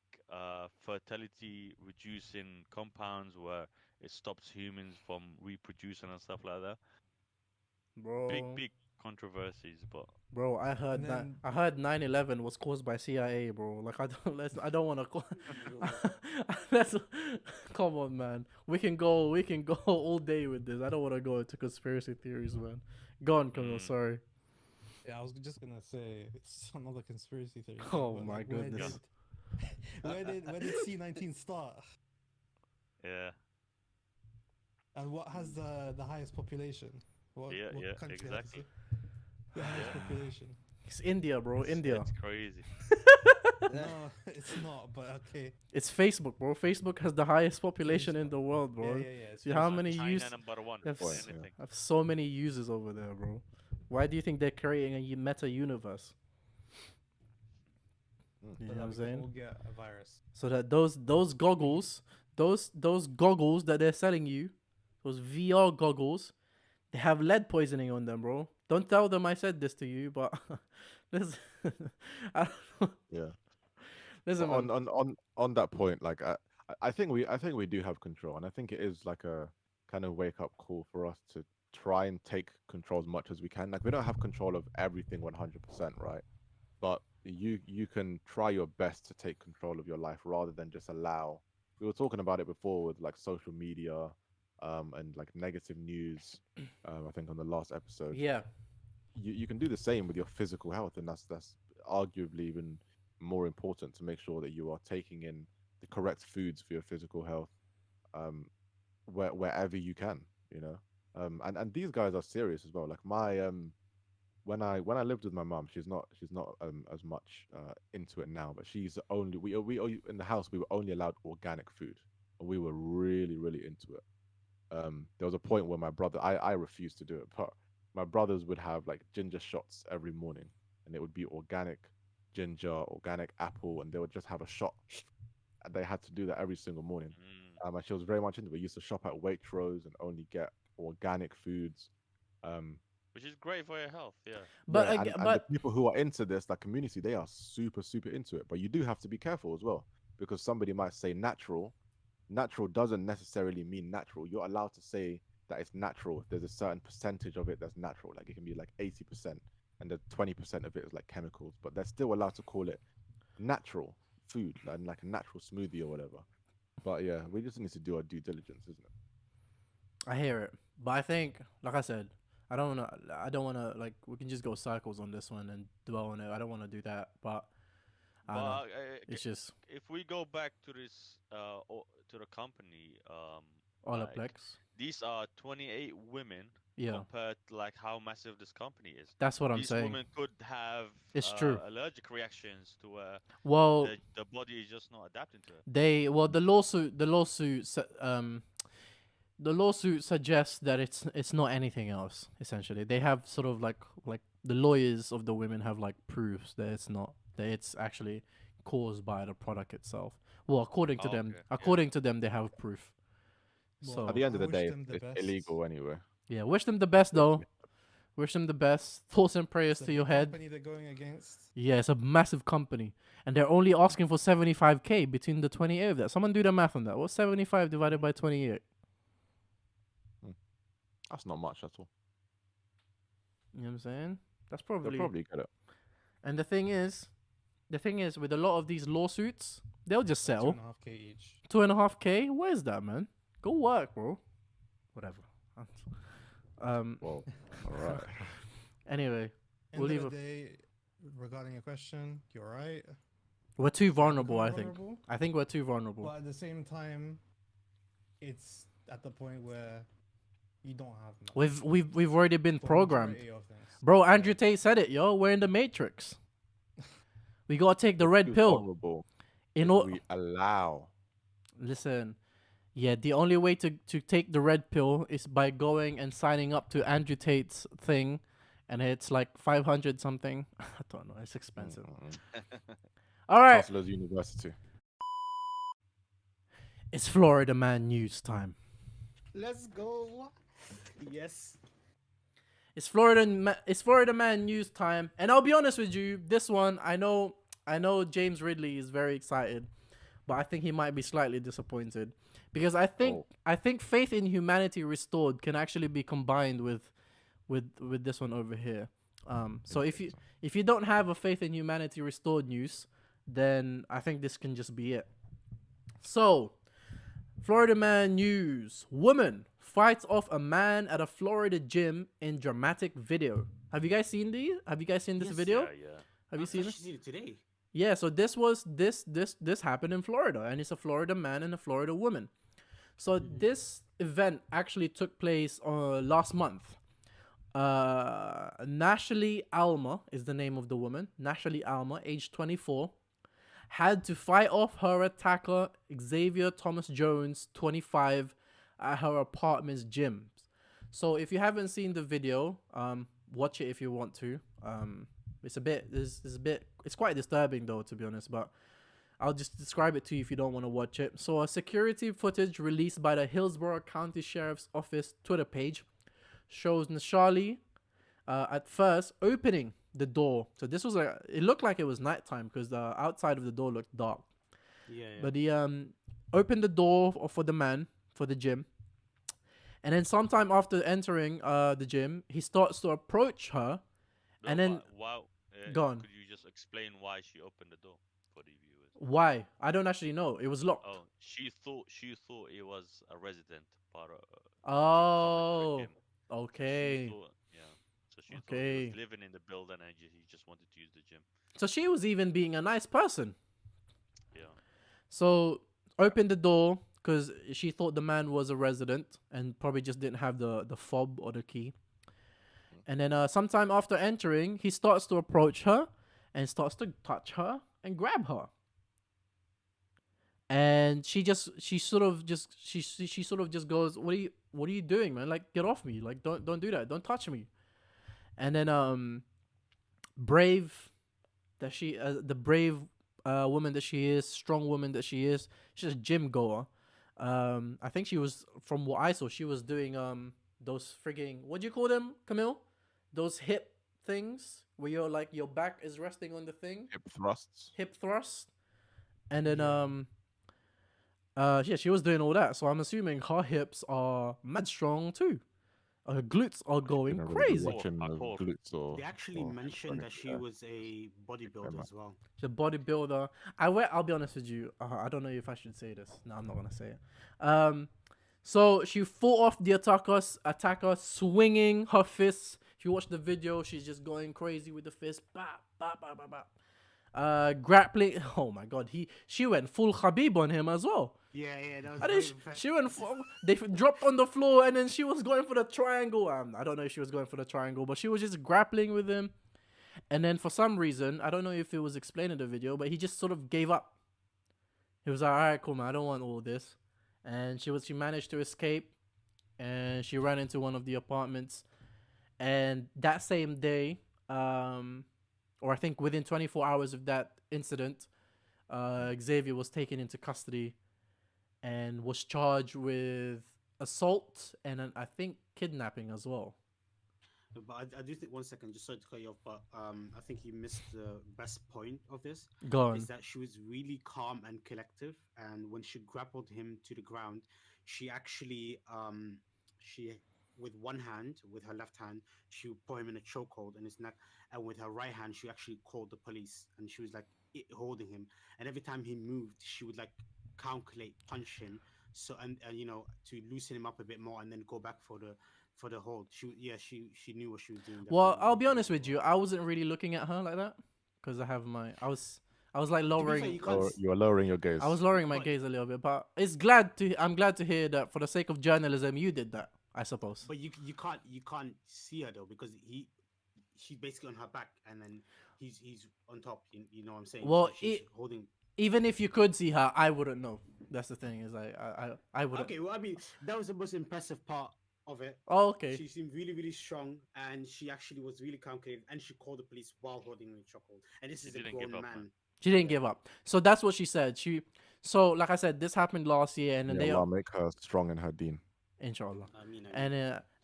[SPEAKER 1] fertility reducing compounds where it stops humans from reproducing and stuff like that.
[SPEAKER 2] Bro,
[SPEAKER 1] Big controversies, but
[SPEAKER 2] bro,
[SPEAKER 3] And then
[SPEAKER 2] I heard 9/11 was caused by CIA, bro. Like I don't want to let's come on, man. We can go all day with this. I don't want to go into conspiracy theories, man. Go on, Camille,
[SPEAKER 1] mm,
[SPEAKER 2] sorry.
[SPEAKER 3] yeah, I was just gonna say it's another conspiracy theory.
[SPEAKER 2] Oh
[SPEAKER 3] but,
[SPEAKER 2] my
[SPEAKER 3] like,
[SPEAKER 2] goodness.
[SPEAKER 3] where did C19 start?
[SPEAKER 1] Yeah.
[SPEAKER 3] And what has the highest population? What
[SPEAKER 1] Yeah,
[SPEAKER 3] country
[SPEAKER 1] exactly.
[SPEAKER 3] has the highest
[SPEAKER 1] Yeah.
[SPEAKER 3] population?
[SPEAKER 2] It's India, bro. India.
[SPEAKER 1] It's crazy.
[SPEAKER 3] No, it's not. But okay.
[SPEAKER 2] It's Facebook, bro. Facebook has the highest population in
[SPEAKER 3] Facebook.
[SPEAKER 2] the world, bro.
[SPEAKER 3] Yeah. It's
[SPEAKER 2] See how
[SPEAKER 3] Facebook.
[SPEAKER 2] many
[SPEAKER 1] China #1.
[SPEAKER 2] They have,
[SPEAKER 4] Point,
[SPEAKER 2] s-
[SPEAKER 1] Anything.
[SPEAKER 2] have so many users over there, bro. Why do you think they're creating a meta universe? You know what I'm
[SPEAKER 3] We can
[SPEAKER 2] saying?
[SPEAKER 3] all get a virus.
[SPEAKER 2] So that those goggles, those goggles that they're selling you, those VR goggles, they have lead poisoning on them, bro. Don't tell them I said this to you, but listen, I don't know.
[SPEAKER 4] Yeah.
[SPEAKER 2] Listen,
[SPEAKER 4] But
[SPEAKER 2] man.
[SPEAKER 4] on that point, like I think we do have control, and I think it is like a kind of wake up call for us to try and take control as much as we can. Like we don't have control of everything 100%, right? But you can try your best to take control of your life rather than just allow. We were talking about it before with like social media, and like negative news. I think on the last episode,
[SPEAKER 2] Yeah,
[SPEAKER 4] you can do the same with your physical health, and that's arguably even more important to make sure that you are taking in the correct foods for your physical health, um wherever you can, you know. And these guys are serious as well. Like my when I lived with my mom, she's not as much into it now, but she's only in the house we were only allowed organic food, and we were really into it. There was a point where my brother, I refused to do it, but my brothers would have like ginger shots every morning, and it would be organic ginger, organic apple, and they would just have a shot, and they had to do that every single morning.
[SPEAKER 1] Mm.
[SPEAKER 4] And she was very much into it. We used to shop at Waitrose and only get organic foods. Um,
[SPEAKER 1] Which is great for your health. Yeah.
[SPEAKER 2] but
[SPEAKER 4] yeah, and the
[SPEAKER 2] but
[SPEAKER 4] people who are into this, like community, they are super into it. But you do have to be careful as well, because somebody might say natural. Natural doesn't necessarily mean natural. You're allowed to say that it's natural if there's a certain percentage of it that's natural. Like it can be like 80%, and the 20% of it is like chemicals, but they're still allowed to call it natural food and like a natural smoothie or whatever. But yeah, we just need to do our due diligence, isn't it?
[SPEAKER 2] I hear it. But I think, like I said, I don't wanna like we can just go circles on this one and dwell on it. I don't wanna do that. But I
[SPEAKER 1] But
[SPEAKER 2] don't know. It's just
[SPEAKER 1] if we go back to this, to the company, like
[SPEAKER 2] Olaplex.
[SPEAKER 1] these are 28 women
[SPEAKER 2] Yeah,
[SPEAKER 1] compared to like how massive this company is.
[SPEAKER 2] that's what I'm
[SPEAKER 1] These
[SPEAKER 2] saying.
[SPEAKER 1] women could have
[SPEAKER 2] It's true.
[SPEAKER 1] allergic reactions to where
[SPEAKER 2] Well,
[SPEAKER 1] the body is just not adapting to it.
[SPEAKER 2] the lawsuit suggests that it's not anything else. Essentially, they have sort of like the lawyers of the women have like proofs that it's not, that it's actually caused by the product itself. Well, according to
[SPEAKER 1] Oh,
[SPEAKER 2] them,
[SPEAKER 1] okay, yeah.
[SPEAKER 2] according to them, they have proof.
[SPEAKER 3] Well,
[SPEAKER 2] So
[SPEAKER 4] At the end of
[SPEAKER 3] I
[SPEAKER 4] the
[SPEAKER 3] wish
[SPEAKER 4] day,
[SPEAKER 3] them the
[SPEAKER 4] it's
[SPEAKER 3] best.
[SPEAKER 4] illegal anyway.
[SPEAKER 2] yeah, wish them the best though. Wish them the best. Thoughts and prayers
[SPEAKER 3] It's a
[SPEAKER 2] to your
[SPEAKER 3] big
[SPEAKER 2] head.
[SPEAKER 3] company they're going against.
[SPEAKER 2] Yeah, it's a massive company, and they're only asking for 75K between the 28 of that. Someone do the math on that. What's 75 divided by 28?
[SPEAKER 4] That's not much at all.
[SPEAKER 2] You know what I'm saying? That's
[SPEAKER 4] They'll
[SPEAKER 2] probably.
[SPEAKER 4] probably get it.
[SPEAKER 2] And the thing is, with a lot of these lawsuits, they'll just
[SPEAKER 3] Like
[SPEAKER 2] settle
[SPEAKER 3] 2.5K each.
[SPEAKER 2] 2.5K. Where's that, man? Go work, bro. Whatever.
[SPEAKER 4] Well, all right.
[SPEAKER 2] Anyway,
[SPEAKER 3] End
[SPEAKER 2] we'll
[SPEAKER 3] of
[SPEAKER 2] leave
[SPEAKER 3] the
[SPEAKER 2] it.
[SPEAKER 3] day, regarding your question, you're right.
[SPEAKER 2] We're too vulnerable.
[SPEAKER 3] Become
[SPEAKER 2] I think.
[SPEAKER 3] vulnerable,
[SPEAKER 2] I think we're too vulnerable.
[SPEAKER 3] But at the same time, it's at the point where you don't have much.
[SPEAKER 2] We've already been
[SPEAKER 3] for
[SPEAKER 2] programmed,
[SPEAKER 3] majority of things.
[SPEAKER 2] bro. Andrew
[SPEAKER 3] Yeah.
[SPEAKER 2] Tate said it, yo. We're in the Matrix. We gotta take the red
[SPEAKER 4] Too
[SPEAKER 2] pill.
[SPEAKER 4] vulnerable
[SPEAKER 2] In
[SPEAKER 4] if
[SPEAKER 2] order,
[SPEAKER 4] we allow.
[SPEAKER 2] listen. Yeah, the only way to take the red pill is by going and signing up to Andrew Tate's thing, and it's like 500 something. I don't know. It's expensive. All right,
[SPEAKER 4] Chancellor's University.
[SPEAKER 2] it's Florida Man news time.
[SPEAKER 5] Let's go. Yes.
[SPEAKER 2] It's Florida Man news time, and I'll be honest with you. This one, I know James Ridley is very excited, but I think he might be slightly disappointed because I think Faith in Humanity Restored can actually be combined with this one over here. So if you don't have a Faith in Humanity Restored news, then I think this can just be it. So, Florida Man news: woman fights off a man at a Florida gym in dramatic video. Have you guys seen these? Have you guys seen this
[SPEAKER 5] Yes.
[SPEAKER 2] video?
[SPEAKER 1] Yeah.
[SPEAKER 2] Have you
[SPEAKER 5] I
[SPEAKER 2] seen
[SPEAKER 5] thought
[SPEAKER 2] this?
[SPEAKER 5] she seen it today.
[SPEAKER 2] Yeah, so this happened in Florida, and it's a Florida man and a Florida woman. So this event actually took place last month. Nashali Alma is the name of the woman. Nashali Alma, age 24, had to fight off her attacker Xavier Thomas Jones, 25, at her apartment's gym. So if you haven't seen the video, watch it if you want to. It's a bit, it's quite disturbing though, to be honest. But I'll just describe it to you if you don't want to watch it. So a security footage released by the Hillsborough County Sheriff's Office Twitter page shows Nashali at first opening the door. So this was it looked like it was nighttime because the outside of the door looked dark.
[SPEAKER 5] Yeah.
[SPEAKER 2] But he opened the door for the gym. And then sometime after entering the gym, he starts to approach her.
[SPEAKER 1] No,
[SPEAKER 2] And then-
[SPEAKER 1] but wow,
[SPEAKER 2] Go on.
[SPEAKER 1] Could you just explain why she opened the door for the viewers?
[SPEAKER 2] Why? I don't actually know. It was locked.
[SPEAKER 1] Oh, she thought it was a resident, but
[SPEAKER 2] Oh,
[SPEAKER 1] She
[SPEAKER 2] okay.
[SPEAKER 1] thought, yeah. So she thought
[SPEAKER 2] Okay.
[SPEAKER 1] he was living in the building and he just wanted to use the gym.
[SPEAKER 2] So she was even being a nice person.
[SPEAKER 1] Yeah.
[SPEAKER 2] So opened the door because she thought the man was a resident and probably just didn't have the fob or the key. And then sometime after entering, he starts to approach her and starts to touch her and grab her. And she sort of just goes, what are you doing, man? Like, get off me. Like, don't do that. Don't touch me. And then brave that she the brave woman that she is, strong woman that she is, she's a gym goer. I think she was, from what I saw, she was doing those frigging, what do you call them, Camille? Those hip things where your back is resting on the thing.
[SPEAKER 4] Hip thrusts.
[SPEAKER 2] Hip thrust. And then yeah, she was doing all that. So I'm assuming her hips are mad strong too. Her glutes are going
[SPEAKER 4] Been a really good
[SPEAKER 2] crazy.
[SPEAKER 4] watching of
[SPEAKER 1] Hardcore.
[SPEAKER 4] glutes or.
[SPEAKER 5] They actually
[SPEAKER 4] or
[SPEAKER 5] mentioned that she
[SPEAKER 4] yeah.
[SPEAKER 5] was a bodybuilder as well.
[SPEAKER 2] She's a bodybuilder. I'll be honest with you. I don't know if I should say this. No, I'm not gonna say it. So she fought off the attacker, swinging her fists. If you watch the video, she's just going crazy with the fist. Bap, bap, bap, bap, bap. Grappling. Oh my god, she went full Khabib on him as well.
[SPEAKER 5] Yeah, that was
[SPEAKER 2] I
[SPEAKER 5] very
[SPEAKER 2] think
[SPEAKER 5] impressive.
[SPEAKER 2] she went. They dropped on the floor, and then she was going for the triangle. I don't know if she was going for the triangle, but she was just grappling with him. And then for some reason, I don't know if it was explained in the video, but he just sort of gave up. He was like, "All right, cool, man. I don't want all this." And she managed to escape, and she ran into one of the apartments. And that same day, or I think within 24 hours of that incident, Xavier was taken into custody and was charged with assault and I think kidnapping as well.
[SPEAKER 5] But I do think, one second, just sorry to cut you off, but I think you missed the best point of this.
[SPEAKER 2] Go on.
[SPEAKER 5] Is that she was really calm and collective, and when she grappled him to the ground, she actually she, with one hand, with her left hand, she would put him in a chokehold in his neck, and with her right hand she actually called the police, and she was like holding him, and every time he moved she would like calculate punch him, so and you know, to loosen him up a bit more and then go back for the hold. She knew what she was doing.
[SPEAKER 2] Well,
[SPEAKER 5] definitely.
[SPEAKER 2] I'll be honest with you. I wasn't really looking at her like that because I was like
[SPEAKER 5] To be fair,
[SPEAKER 2] lowering.
[SPEAKER 5] you can't
[SPEAKER 4] You are lowering your gaze.
[SPEAKER 2] I was lowering my
[SPEAKER 5] But-
[SPEAKER 2] gaze a little bit, but I'm glad to hear that for the sake of journalism, you did that. I suppose.
[SPEAKER 5] But you can't see her though, because she's basically on her back and then he's on top. You know what I'm saying?
[SPEAKER 2] Well,
[SPEAKER 5] So she's holding.
[SPEAKER 2] Even if you could see her, I wouldn't know. That's the thing. Is I wouldn't.
[SPEAKER 5] Okay, well, I mean, that was the most impressive part of it.
[SPEAKER 2] Oh, okay.
[SPEAKER 5] She seemed really, really strong, and she actually was really calculated, and she called the police while holding him in chokehold. And this
[SPEAKER 1] She
[SPEAKER 5] is a
[SPEAKER 1] didn't
[SPEAKER 5] grown
[SPEAKER 1] give up,
[SPEAKER 5] man.
[SPEAKER 1] man.
[SPEAKER 2] She didn't give up. So that's what she said. So like I said, this happened last year, and then
[SPEAKER 4] Yeah, Allah make her strong in her deen.
[SPEAKER 2] inshallah.
[SPEAKER 5] I mean,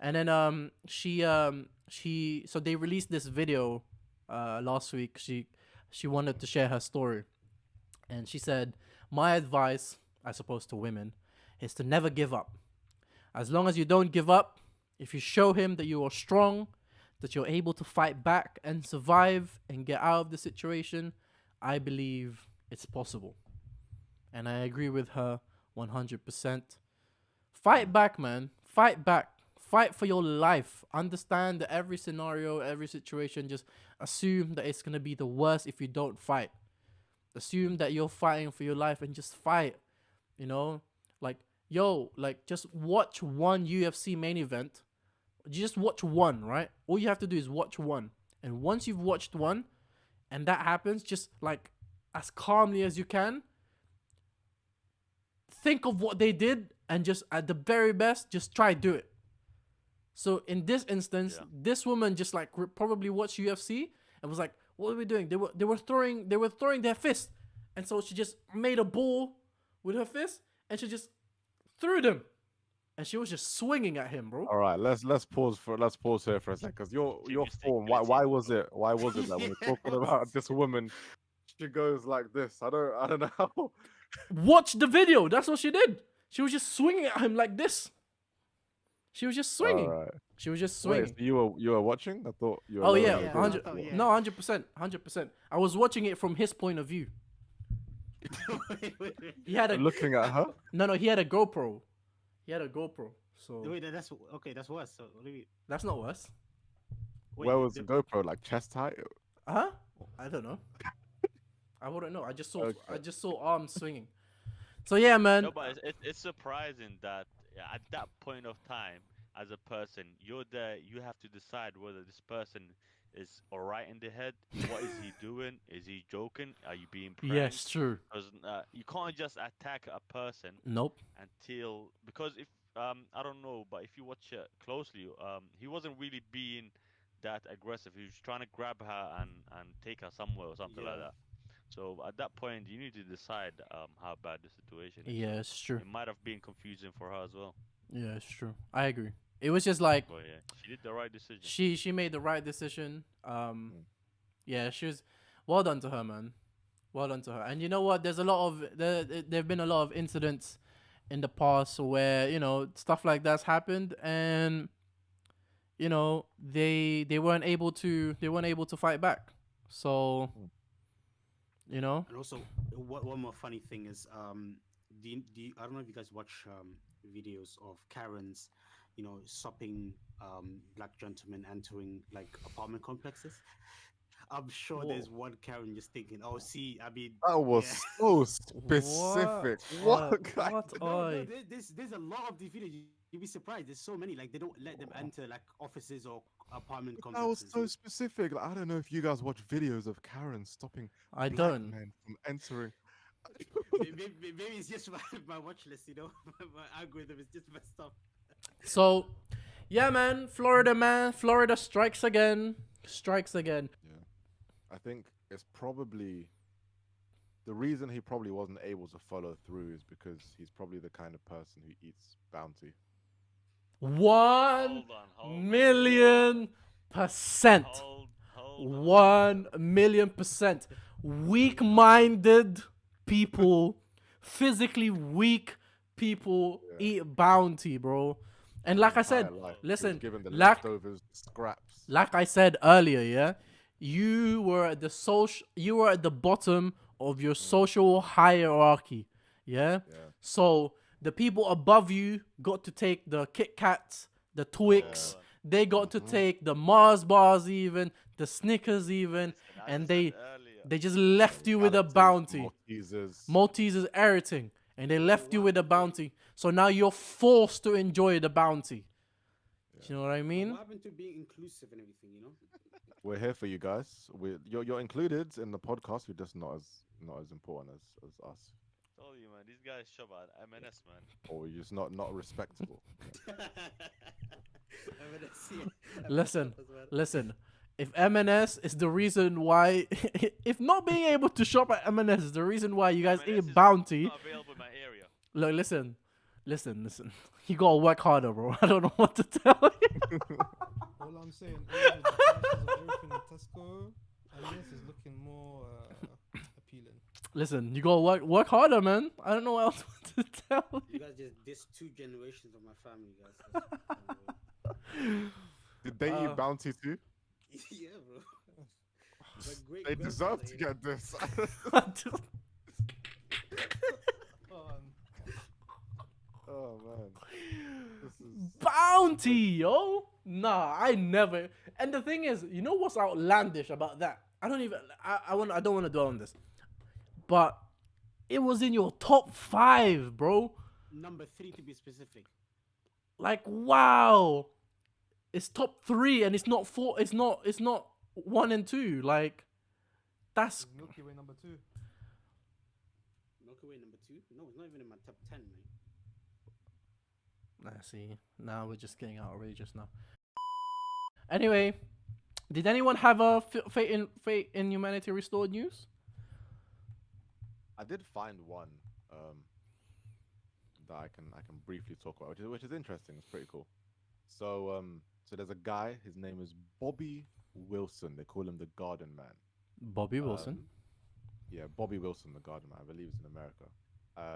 [SPEAKER 2] And then she so they released this video last week. She wanted to share her story, and she said, "My advice, I suppose, to women, is to never give up. As long as you don't give up, if you show him that you are strong, that you're able to fight back and survive and get out of the situation, I believe it's possible." And I agree with her 100%. Fight back, man. Fight back. Fight for your life. Understand that every scenario, every situation, just assume that it's going to be the worst if you don't fight. Assume that you're fighting for your life and just fight. You know, like yo, like just watch one UFC main event. You just watch one, right? All you have to do is watch one. And once you've watched one and that happens, just like as calmly as you can, think of what they did and just at the very best, just try do it. So in this instance, this woman just like probably watched UFC and was like, "What are we doing?" They were throwing their fist, and so she just made a ball with her fist and she just threw them, and she was just swinging at him, bro.
[SPEAKER 4] All right, let's pause here for a second, because your form. Why was it that when we're talking about this woman, she goes like this? I don't know how.
[SPEAKER 2] Watch the video. That's what she did. She was just swinging at him like this. She was just swinging.
[SPEAKER 4] All right.
[SPEAKER 2] She was just
[SPEAKER 4] Wait,
[SPEAKER 2] swinging.
[SPEAKER 4] so you were watching? I thought you were.
[SPEAKER 2] Oh
[SPEAKER 4] alone
[SPEAKER 2] yeah,
[SPEAKER 4] in the
[SPEAKER 5] Yeah,
[SPEAKER 4] group.
[SPEAKER 2] 100.
[SPEAKER 5] I thought, yeah.
[SPEAKER 2] No, 100%, 100%. I was watching it from his point of view.
[SPEAKER 5] Wait.
[SPEAKER 2] He had a
[SPEAKER 4] Looking at her.
[SPEAKER 2] no. He had a GoPro. So
[SPEAKER 5] Wait, that's okay. That's worse. So what do you?
[SPEAKER 2] that's not worse.
[SPEAKER 5] Wait,
[SPEAKER 4] Where was the GoPro? Like chest height?
[SPEAKER 2] Huh? I don't know. I wouldn't know. I just saw.
[SPEAKER 4] Okay.
[SPEAKER 2] I just saw arms swinging. So yeah, man.
[SPEAKER 1] No, but it's surprising that at that point of time, as a person, you're there. You have to decide whether this person is alright in the head. What is he doing? Is he joking? Are you being pranked?
[SPEAKER 2] Yes, true.
[SPEAKER 1] Because you can't just attack a person
[SPEAKER 2] Nope.
[SPEAKER 1] because if I don't know, but if you watch it closely, he wasn't really being that aggressive. He was trying to grab her and take her somewhere or something like
[SPEAKER 5] Yeah.
[SPEAKER 1] that. So at that point, you need to decide how bad the situation is.
[SPEAKER 2] Yeah, it's true.
[SPEAKER 1] It might have been confusing for her as well.
[SPEAKER 2] Yeah, it's true. I agree. It was just like
[SPEAKER 1] But yeah, she did the right decision.
[SPEAKER 2] she made the right decision. Yeah, she was. Well done to her, man. Well done to her. And you know what? There's a lot of there've been a lot of incidents in the past where stuff like that's happened, and they weren't able to fight back. So
[SPEAKER 5] And also, one more funny thing is, I don't know if you guys watch videos of Karens, stopping black gentlemen entering like apartment complexes. I'm sure there's one Karen just thinking, "Oh, see, I mean,
[SPEAKER 4] That was
[SPEAKER 5] yeah."
[SPEAKER 4] so specific. What? guy-
[SPEAKER 2] What?
[SPEAKER 5] No,
[SPEAKER 2] Oi.
[SPEAKER 5] there's a lot of these videos. You'd be surprised. There's so many. Like they don't let them enter like offices or apartment
[SPEAKER 4] That was
[SPEAKER 5] complexes.
[SPEAKER 4] so specific. Like, I don't know if you guys watch videos of Karen stopping
[SPEAKER 2] I
[SPEAKER 4] black
[SPEAKER 2] don't.
[SPEAKER 4] men from entering.
[SPEAKER 5] Maybe it's just my watch list. My algorithm is just messed up.
[SPEAKER 2] So, yeah, man. Florida strikes again.
[SPEAKER 4] Yeah, I think it's probably the reason he probably wasn't able to follow through is because he's probably the kind of person who eats bounty.
[SPEAKER 2] 1,000,000%.
[SPEAKER 1] Hold on.
[SPEAKER 2] 1,000,000%. Weak-minded people, physically weak people eat bounty, bro. And like I said,
[SPEAKER 4] Entire life. He was
[SPEAKER 2] listen,
[SPEAKER 4] given the
[SPEAKER 2] like
[SPEAKER 4] leftovers, scraps.
[SPEAKER 2] like I said earlier, yeah, you were at the bottom of your social hierarchy, yeah? So the people above you got to take the Kit Kats, the Twix, they got to take the Mars bars, even the Snickers, even, and they just left you with a bounty. Maltesers, everything, and they left you with a bounty. So now you're forced to enjoy the bounty. You know what I mean?
[SPEAKER 5] What happened to being inclusive and everything?
[SPEAKER 4] We're here for you guys. You're included in the podcast. We're just not as important as us,
[SPEAKER 1] Told you, man. These guys shop at M&S, man.
[SPEAKER 4] or we're just not respectable.
[SPEAKER 2] Listen. If M&S is the reason why, if not being able to shop at M&S is the reason why you guys
[SPEAKER 1] M&S
[SPEAKER 2] eat
[SPEAKER 1] is
[SPEAKER 2] bounty,
[SPEAKER 1] not available in my area.
[SPEAKER 2] look, listen. You gotta work harder, bro. I don't know what to tell you.
[SPEAKER 3] All I'm saying is with the prices of everything in Tesco, M&S is looking more appealing.
[SPEAKER 2] Listen, you gotta work harder, man. I don't know what else to tell you.
[SPEAKER 5] You guys just diss 2 generations of my family, guys.
[SPEAKER 4] Did they eat bounty too?
[SPEAKER 5] Yeah, bro. My
[SPEAKER 4] They deserve to
[SPEAKER 5] great-grandfather,
[SPEAKER 4] get this. Oh man, this is
[SPEAKER 2] Bounty, yo. Nah, I never. And the thing is, you know what's outlandish about that? I don't want to dwell on this, but it was in your top 5, bro.
[SPEAKER 5] number 3 to be specific.
[SPEAKER 2] Like, wow, it's top 3 and it's not 4. It's not 1 and 2. Like, that's
[SPEAKER 3] Milky Way number 2.
[SPEAKER 5] Milky Way number 2? No, it's not even in my top 10, man.
[SPEAKER 2] I see. Now we're just getting outrageous now. Anyway, did anyone have a Fate in Humanity Restored news?
[SPEAKER 4] I did find one that I can briefly talk about, which is interesting. It's pretty cool. So so there's a guy. His name is Bobby Wilson. They call him the Garden Man.
[SPEAKER 2] Bobby Wilson.
[SPEAKER 4] Yeah, Bobby Wilson, the Garden Man. I believe it's in America,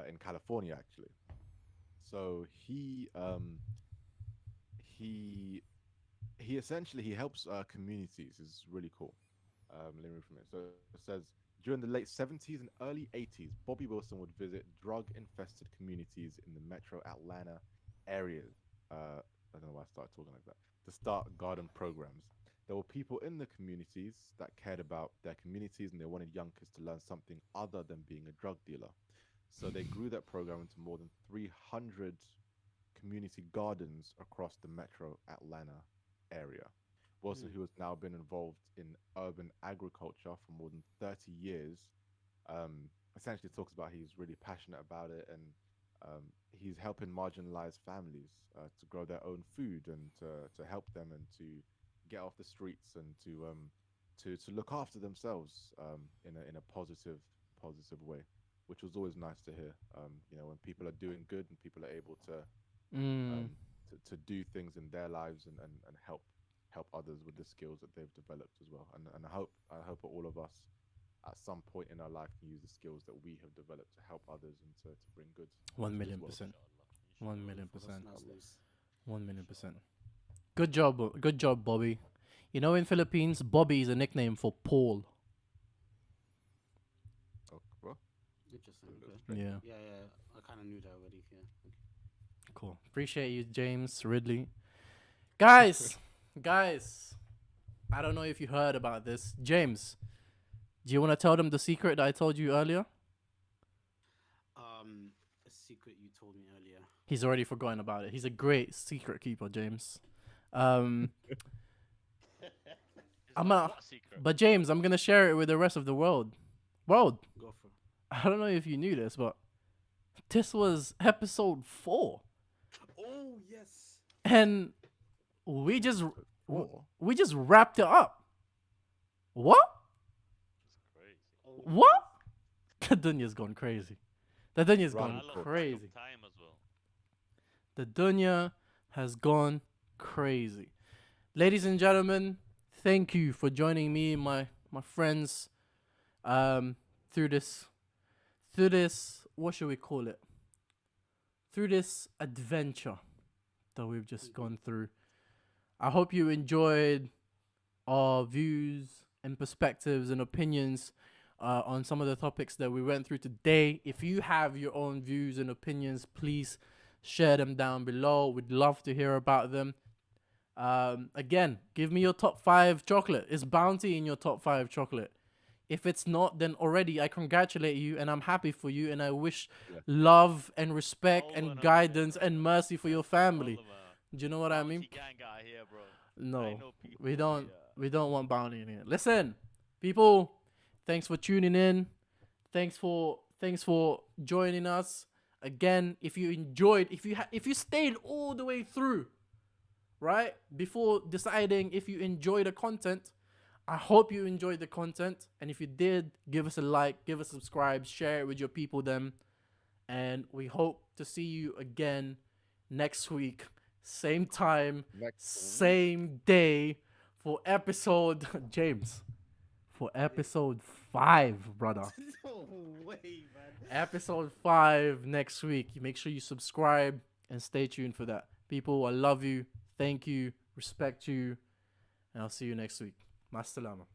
[SPEAKER 4] in California actually. So he essentially he helps communities. Is really cool. Let me read from it. So it says during the late 70s and early 80s, Bobby Wilson would visit drug-infested communities in the metro Atlanta areas. I don't know why I started talking like that. To start garden programs. There were people in the communities that cared about their communities and they wanted young kids to learn something other than being a drug dealer. So they grew that program into more than 300 community gardens across the metro Atlanta area. Wilson, who has now been involved in urban agriculture for more than 30 years, essentially talks about he's really passionate about it and he's helping marginalized families to grow their own food and to help them and to get off the streets and to look after themselves in a positive way, which was always nice to hear. You know, when people are doing good and people are able to do things in their lives and help others with the skills that they've developed as well. And I hope that all of us at some point in our life can use the skills that we have developed to help others and to bring good.
[SPEAKER 2] 1,000,000%. 1,000,000%.
[SPEAKER 5] Muslims.
[SPEAKER 2] 1,000,000%. Good job, Bobby. You know, in Philippines, Bobby is a nickname for Paul.
[SPEAKER 4] Oh, well,
[SPEAKER 5] Interesting. Okay.
[SPEAKER 2] Yeah,
[SPEAKER 5] Yeah, I kind of knew that already. Yeah. Okay.
[SPEAKER 2] cool. Appreciate you, James Ridley. Guys, I don't know if you heard about this. James, do you want to tell them the secret that I told you earlier?
[SPEAKER 5] A secret you told me earlier.
[SPEAKER 2] He's already forgotten about it. He's a great secret keeper, James. I'm gonna,
[SPEAKER 1] What secret?
[SPEAKER 2] but James, I'm gonna share it with the rest of the world. World,
[SPEAKER 5] Go for it.
[SPEAKER 2] I don't know if you knew this, but this was episode 4,
[SPEAKER 5] Oh yes.
[SPEAKER 2] and we just
[SPEAKER 4] Four?
[SPEAKER 2] we just wrapped it up. What?
[SPEAKER 1] It's crazy.
[SPEAKER 5] Oh,
[SPEAKER 2] What? The Dunya'S gone crazy. The Dunya'S
[SPEAKER 4] Run,
[SPEAKER 2] gone
[SPEAKER 1] I lost
[SPEAKER 2] crazy.
[SPEAKER 1] track of time as well.
[SPEAKER 2] The Dunya has gone crazy. Ladies and gentlemen, thank you for joining me and my friends through this what should we call it? Through this adventure that we've just gone through. I hope you enjoyed our views and perspectives and opinions on some of the topics that we went through today. If you have your own views and opinions, please share them down below. We'd love to hear about them. Again, give me your top 5 chocolate. Is Bounty in your top 5 chocolate? If it's not, then already I congratulate you and I'm happy for you and I wish love and respect
[SPEAKER 1] Hold
[SPEAKER 2] and
[SPEAKER 1] on a
[SPEAKER 2] guidance
[SPEAKER 1] minute,
[SPEAKER 2] and
[SPEAKER 1] bro.
[SPEAKER 2] mercy for your family.
[SPEAKER 1] Hold on, man.
[SPEAKER 2] Do you know what I mean?
[SPEAKER 1] Bounty gang out here, bro.
[SPEAKER 2] No,
[SPEAKER 1] Ain't no people
[SPEAKER 2] we don't.
[SPEAKER 1] here.
[SPEAKER 2] We don't want bounty in here. Listen, people. Thanks for tuning in. Thanks for joining us again. If you enjoyed, if you stayed all the way through, right before deciding if you enjoy the content, I hope you enjoyed the content. And if you did, give us a like, give us a subscribe, share it with your people. Then, and we hope to see you again next week, same time, same day for episode James. For episode 5, brother.
[SPEAKER 5] No way, man.
[SPEAKER 2] Episode 5 next week. Make sure you subscribe and stay tuned for that. People, I love you. Thank you. Respect you. And I'll see you next week. Masalama.